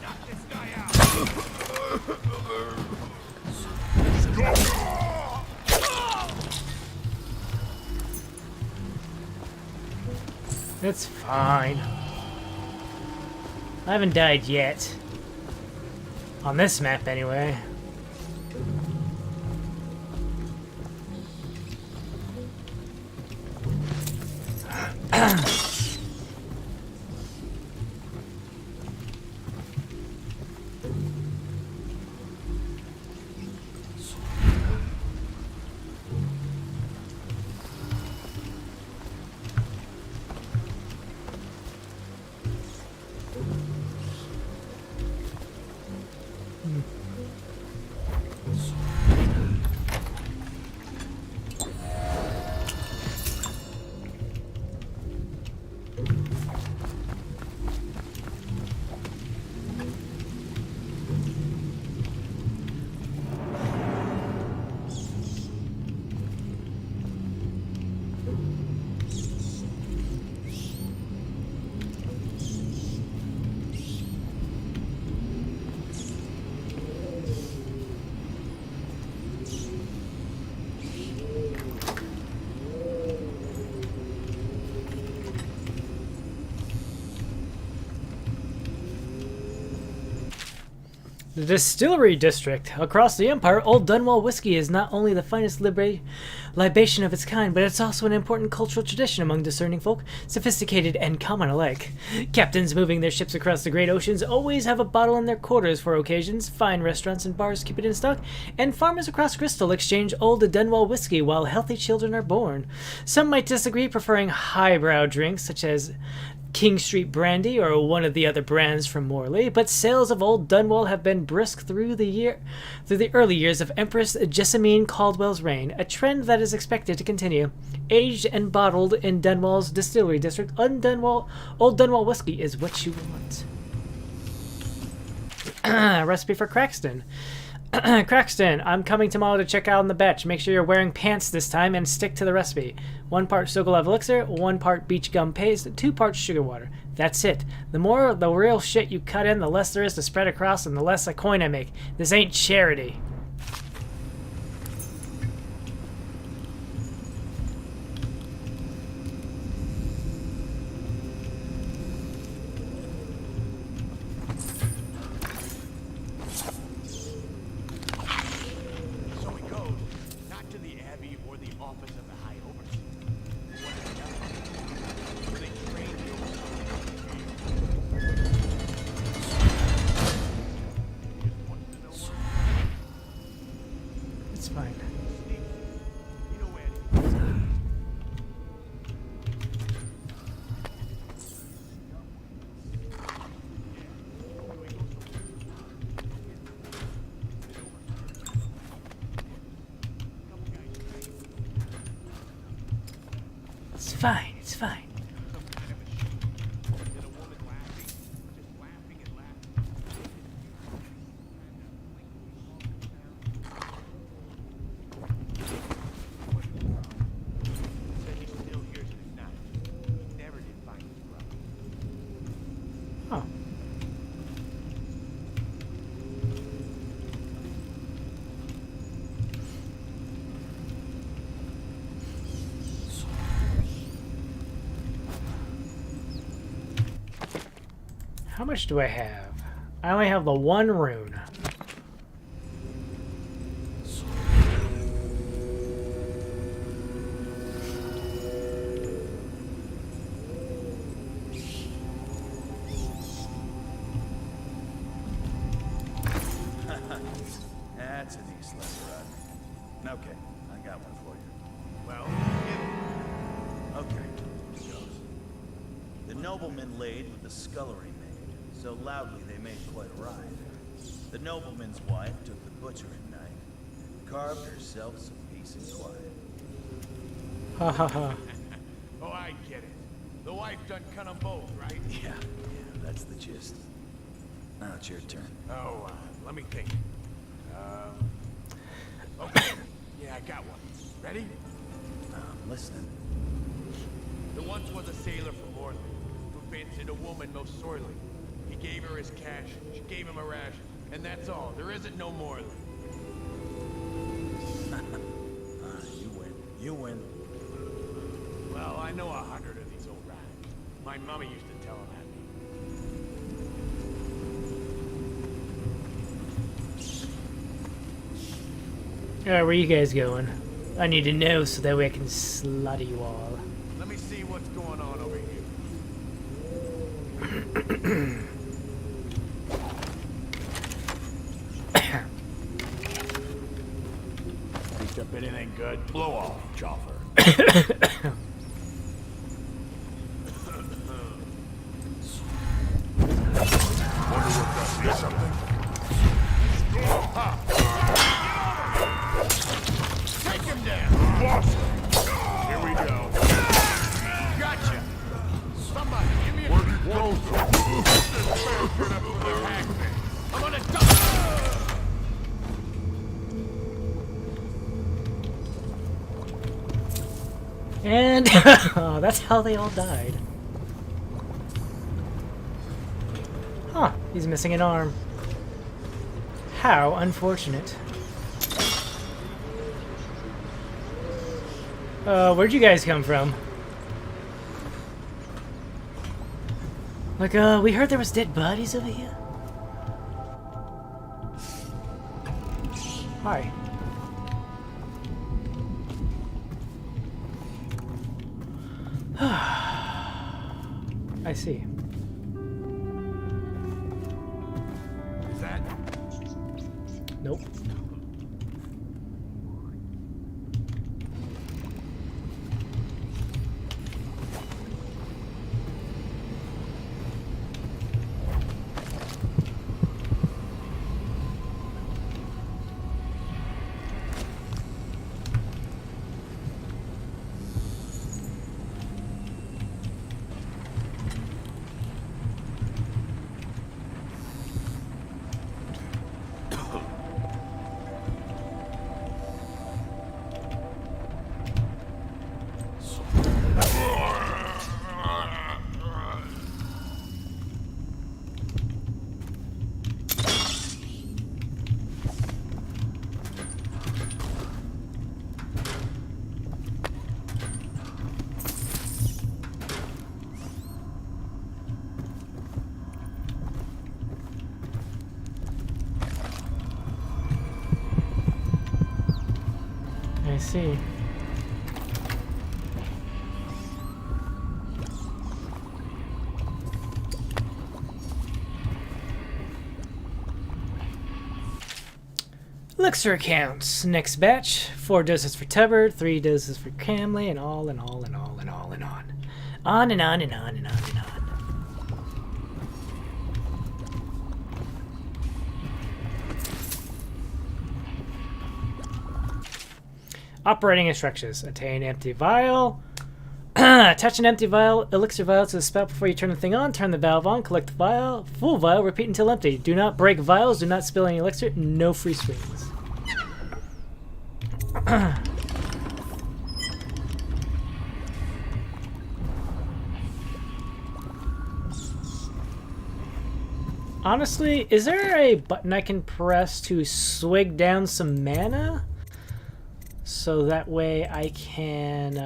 P: Knock this guy out.
A: It's fine. I haven't died yet. On this map, anyway. The Distillery District. Across the Empire, Old Dunwall whiskey is not only the finest libation of its kind, but it's also an important cultural tradition among discerning folk, sophisticated and common alike. Captains moving their ships across the great oceans always have a bottle in their quarters for occasions, fine restaurants and bars keep it in stock, and farmers across Crystal exchange Old Dunwall whiskey while healthy children are born. Some might disagree, preferring highbrow drinks such as King Street Brandy or one of the other brands from Morley, but sales of Old Dunwall have been brisk through the early years of Empress Jessamine Caldwell's reign, a trend that is expected to continue. Aged and bottled in Dunwall's Distillery District, Old Dunwall whiskey is what you want. Recipe for Crackston. Crackston, I'm coming tomorrow to check out on the batch. Make sure you're wearing pants this time and stick to the recipe. 1 part Sokolov elixir, 1 part beach gum paste, 2 parts sugar water. That's it. The more the real shit you cut in, the less there is to spread across and the less a coin I make. This ain't charity. It's fine, it's fine. How much do I have? I only have the one rune.
C: That's an East Leopard. Okay, I got one for you. Well, okay, here goes. The nobleman laid with the scullery maid, so loudly they made quite a ride. The nobleman's wife took the butchering knife, carved herself some peace and quiet.
A: Ha ha ha.
C: Oh, I get it. The wife done cut them both, right? Yeah, that's the gist. Now it's your turn. Oh, let me think. Okay. Yeah, I got one. Ready? I'm listening. There once was a sailor from Orland who fancied a woman most sorely. He gave her his cash, she gave him a ration, and that's all. There isn't no more. You win. You win. Well, I know 100 of these old rats. My mummy used to tell them at me.
A: Alright, where you guys going? I need to know so that way I can slaughter you all.
C: Let me see what's going on over here. Picked up anything good? Blow off, chopper. Wonder what that is something. Take him down! Blossom! Here we go. Gotcha! Somebody, give me a... Where'd you go, I'm gonna die!
A: And oh, that's how they all died. Huh, he's missing an arm. How unfortunate. Where'd you guys come from? Like, we heard there was dead bodies over here. Hi. I see.
C: Is that?
A: Nope. I see. Elixir accounts. Next batch. 4 doses for Tubbard, 3 doses for Camley, and all and all and all and all and on. On and on and on and on and on. Operating instructions. Attain empty vial. Attach an empty vial, elixir vial to the spout before you turn the thing on. Turn the valve on. Collect the vial. Full vial. Repeat until empty. Do not break vials. Do not spill any elixir. No free screens. Honestly, is there a button I can press to swig down some mana? So that way I can,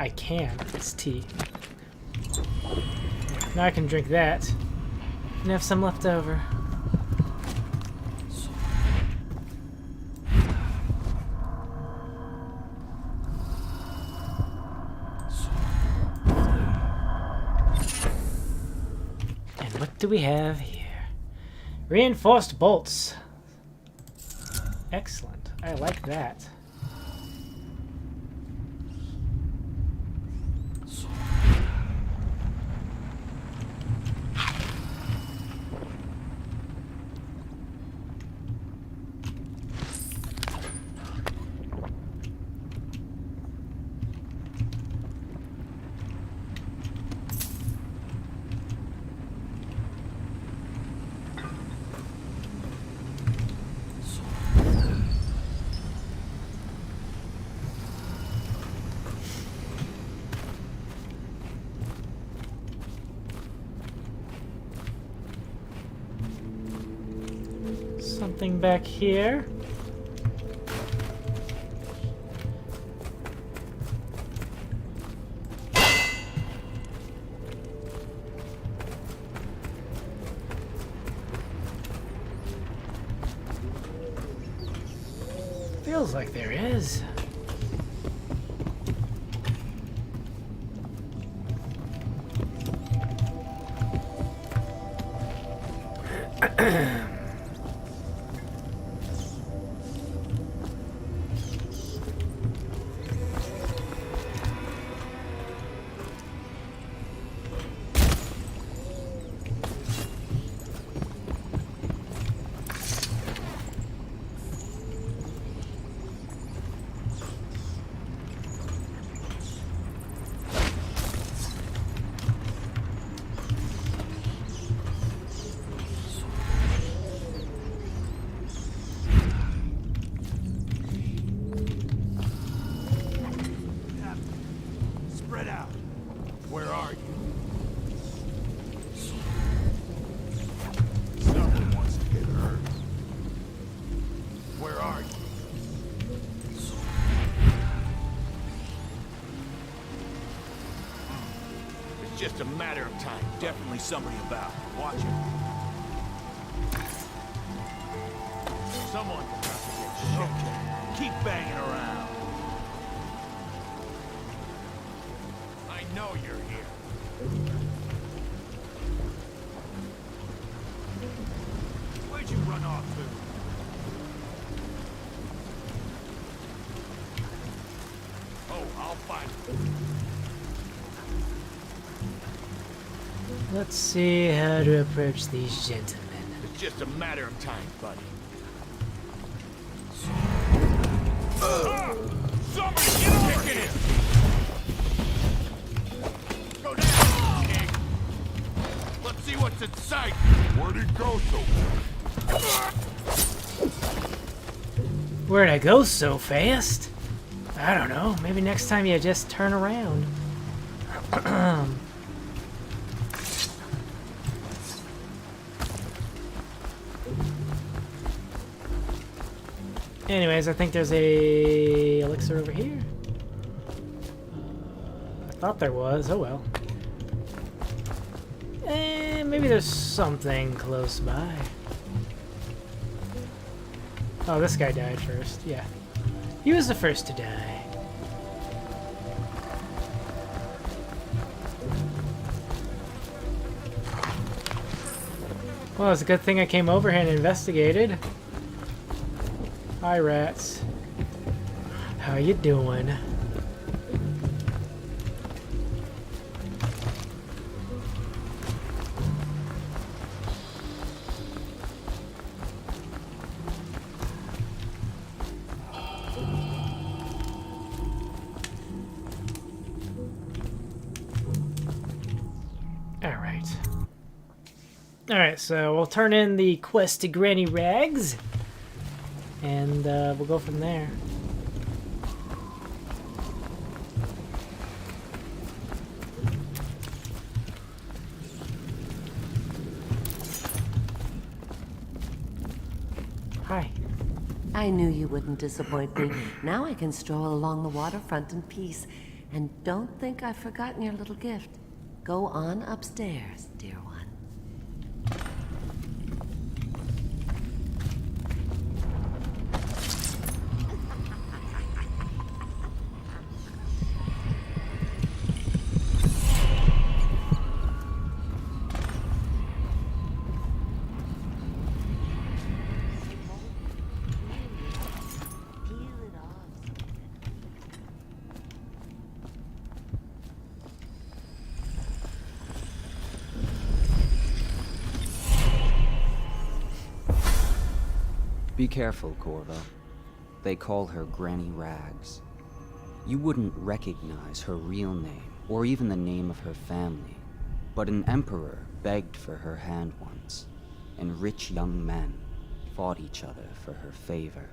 A: I can. It's tea. Now I can drink that. And have some left over. And what do we have here? Reinforced bolts. Excellent. I like that. Something back here. Feels like there is.
J: Just a matter of time. Definitely somebody about. Watch it. Someone's about to get shot. Okay. Keep banging around. I know you're here. Where'd you run off to? Oh, I'll find you.
A: Let's see how to approach these gentlemen.
J: It's just a matter of time, buddy. Somebody get over here! Go down, King! Let's see what's inside! Where'd he go so fast?
A: Where'd I go so fast? I don't know. Maybe next time you just turn around. Anyways, I think there's a elixir over here. I thought there was. Oh well. Maybe there's something close by. Oh, this guy died first. Yeah. He was the first to die. Well, it's a good thing I came over here and investigated. Hi, rats. How you doing? Alright, so we'll turn in the quest to Granny Rags. And we'll go from there. Hi.
E: I knew you wouldn't disappoint me. Now I can stroll along the waterfront in peace. And don't think I've forgotten your little gift. Go on upstairs, dear one.
S: Be careful, Corvo. They call her Granny Rags. You wouldn't recognize her real name, or even the name of her family, but an emperor begged for her hand once, and rich young men fought each other for her favor.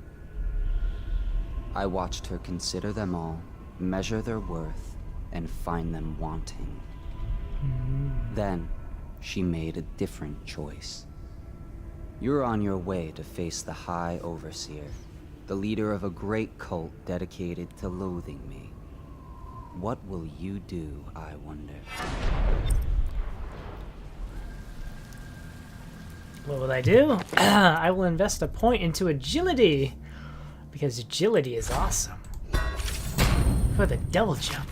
S: I watched her consider them all, measure their worth, and find them wanting. Then, she made a different choice. You're on your way to face the High Overseer, the leader of a great cult dedicated to loathing me. What will you do, I wonder?
A: What will I do? I will invest a point into agility, because agility is awesome. For the double jump.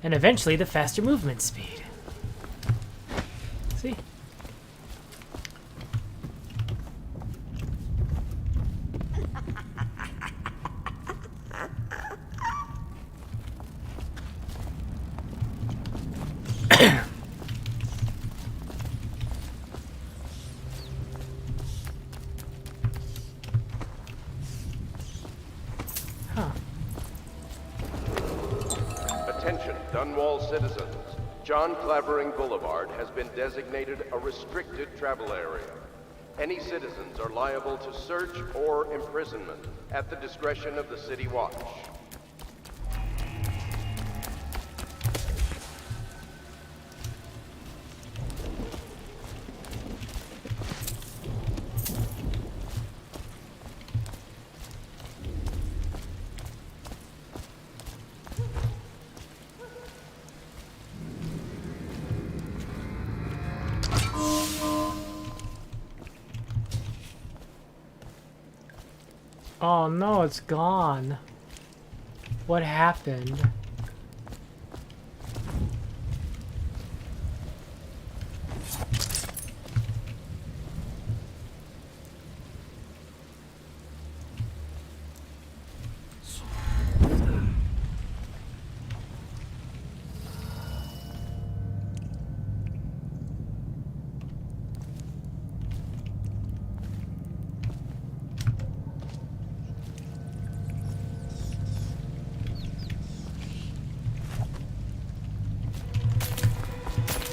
A: And eventually the faster movement speed. See?
M: Attention, Dunwall citizens. John Clavering Boulevard has been designated a restricted travel area. Any citizens are liable to search or imprisonment at the discretion of the City Watch.
A: Oh no, it's gone. What happened?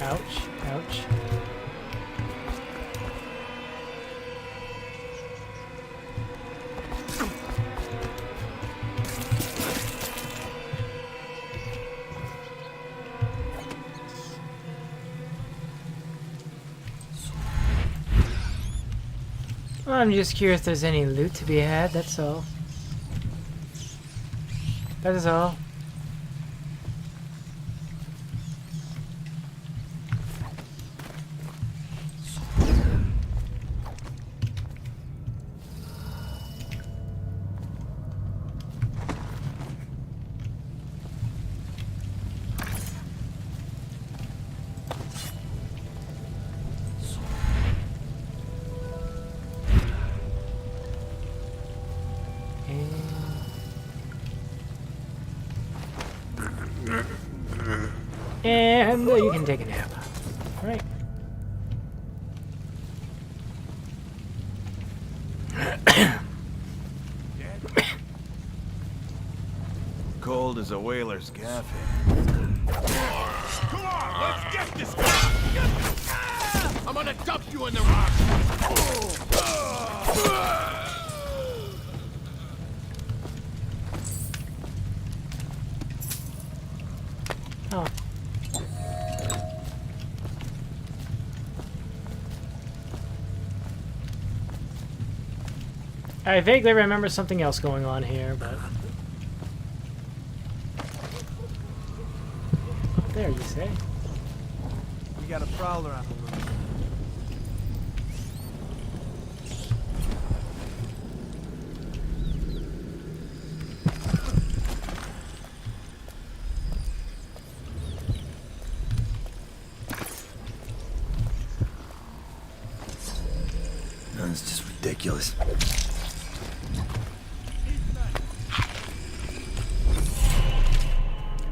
A: Ouch, ouch. I'm just curious if there's any loot to be had, that's all. That is all. And you can take a nap. All right.
C: Cold as a whaler's gaff.
P: Come on, let's get this guy! I'm gonna dump you in the rock!
A: Oh. I vaguely remember something else going on here, but... There, you say?
K: We got a prowler on the loose.
G: That's just ridiculous.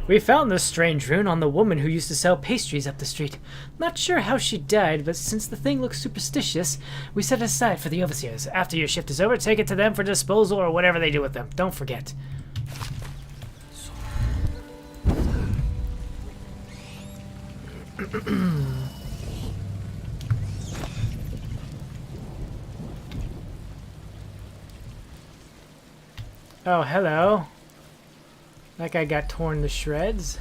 A: We found this strange rune on the woman who used to sell pastries up the street. Not sure how she died, but since the thing looks superstitious, we set it aside for the overseers. After your shift is over, take it to them for disposal or whatever they do with them. Don't forget. Oh, hello. That guy got torn to shreds.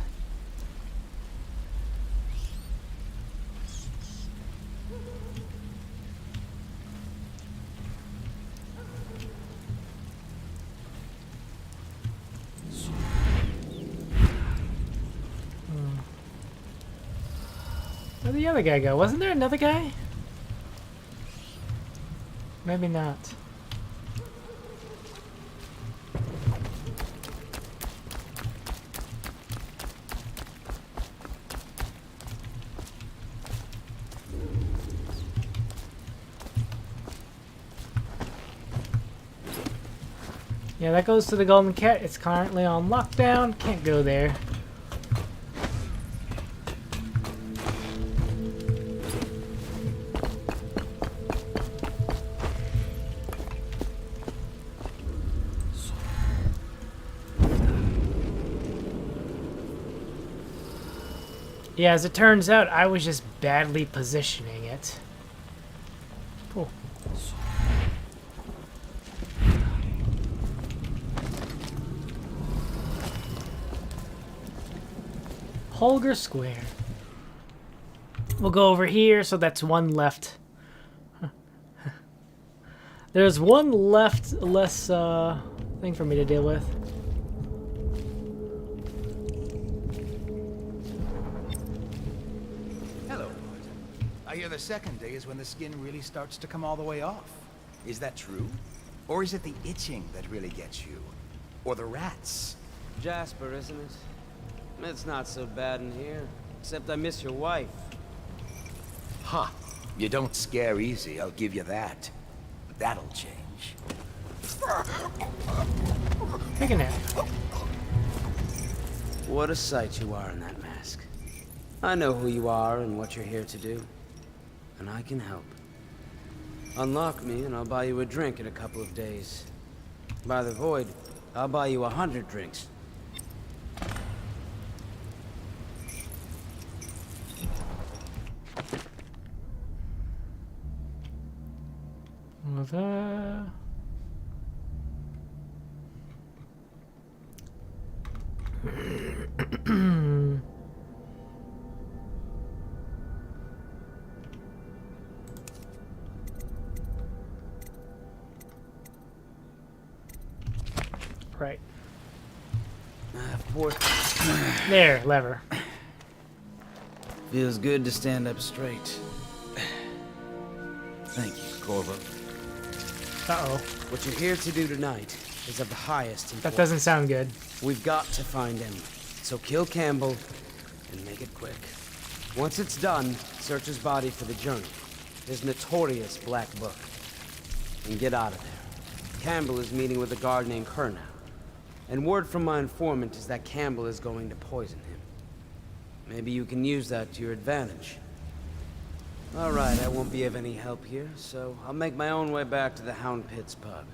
A: Where'd the other guy go? Wasn't there another guy? Maybe not. Yeah, that goes to the Golden Cat. It's currently on lockdown. Can't go there. Yeah, as it turns out, I was just badly positioning it. Cool. Holger Square. We'll go over here, so that's one left. There's one less thing for me to deal with.
G: Hello. I hear the second day is when the skin really starts to come all the way off. Is that true? Or is it the itching that really gets you? Or the rats?
U: Jasper, isn't it? It's not so bad in here, except I miss your wife.
G: Huh. You don't scare easy, I'll give you that. But that'll change.
A: Take a nap.
U: What a sight you are in that mask. I know who you are and what you're here to do. And I can help. Unlock me and I'll buy you a drink in a couple of days. By the void, I'll buy you 100 drinks.
A: Right.
U: There,
A: lever.
U: Feels good to stand up straight. Thank you, Corvo.
A: Uh-oh.
U: What you're here to do tonight is of the highest importance.
A: That doesn't sound good.
U: We've got to find Emily. So kill Campbell and make it quick. Once it's done, search his body for the journal, his notorious black book, and get out of there. Campbell is meeting with a guard named Kernow, and word from my informant is that Campbell is going to poison him. Maybe you can use that to your advantage. All right, I won't be of any help here, so I'll make my own way back to the Hound Pits pub.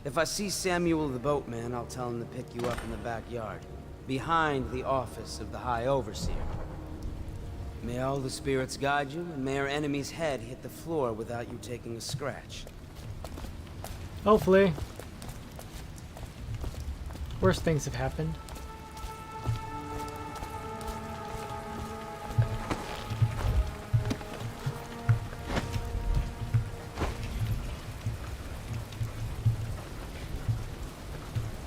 U: If I see Samuel the boatman, I'll tell him to pick you up in the backyard, behind the office of the High Overseer. May all the spirits guide you, and may our enemy's head hit the floor without you taking a scratch.
A: Hopefully. Worse things have happened.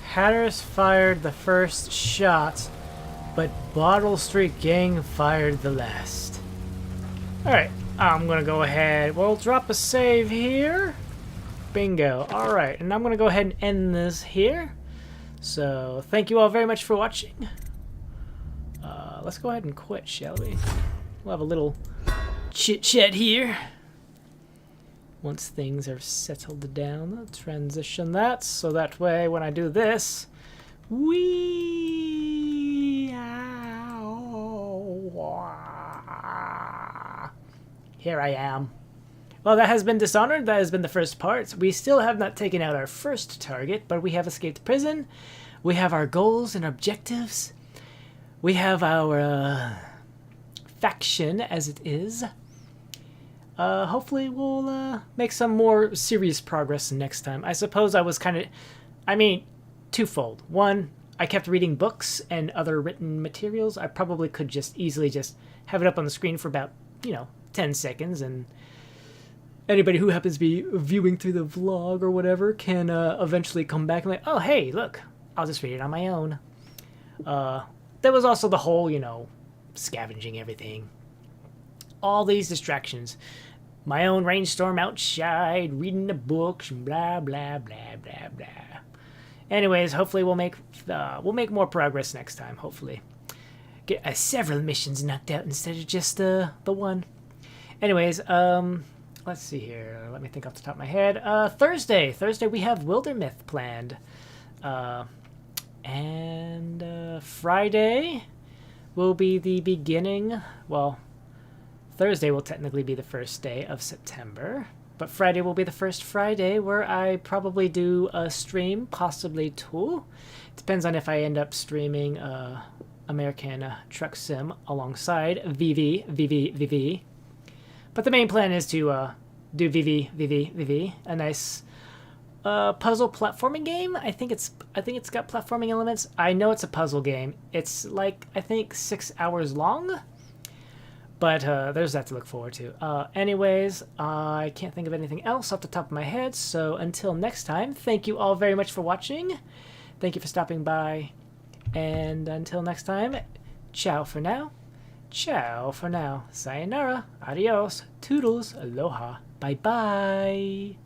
A: Hatteras fired the first shot but Bottle Street Gang fired the last. Alright, I'm gonna go ahead. We'll drop a save here. Bingo. Alright, and I'm gonna go ahead and end this here. So, thank you all very much for watching. Let's go ahead and quit, shall we? We'll have a little chit-chat here. Once things are settled down, I'll transition that, so that way when I do this, here I am. Well, that has been Dishonored. That has been the first part. We still have not taken out our first target, but we have escaped prison. We have our goals and objectives. We have our faction, as it is. Hopefully we'll make some more serious progress next time. I suppose I was kind of... I mean, twofold. One, I kept reading books and other written materials. I probably could just easily just have it up on the screen for about, 10 seconds, and anybody who happens to be viewing through the vlog or whatever can eventually come back and be like, oh, hey, look, I'll just read it on my own. There was also the whole, scavenging everything. All these distractions. My own rainstorm outside, reading the books, blah, blah, blah, blah, blah. Anyways, hopefully we'll make more progress next time, hopefully. Get several missions knocked out instead of just the one. Anyways, let's see here. Let me think off the top of my head. Thursday we have Wildermyth planned. And Friday will be the beginning. Well, Thursday will technically be the first day of September, but Friday will be the first Friday where I probably do a stream, possibly two. Depends on if I end up streaming American Truck Sim alongside VV. But the main plan is to do VV, a nice puzzle platforming game. I think it's got platforming elements. I know it's a puzzle game. It's like, I think 6 hours long. But there's that to look forward to. Anyways, I can't think of anything else off the top of my head. So until next time, thank you all very much for watching. Thank you for stopping by. And until next time, ciao for now. Ciao for now. Sayonara. Adios. Toodles. Aloha. Bye-bye.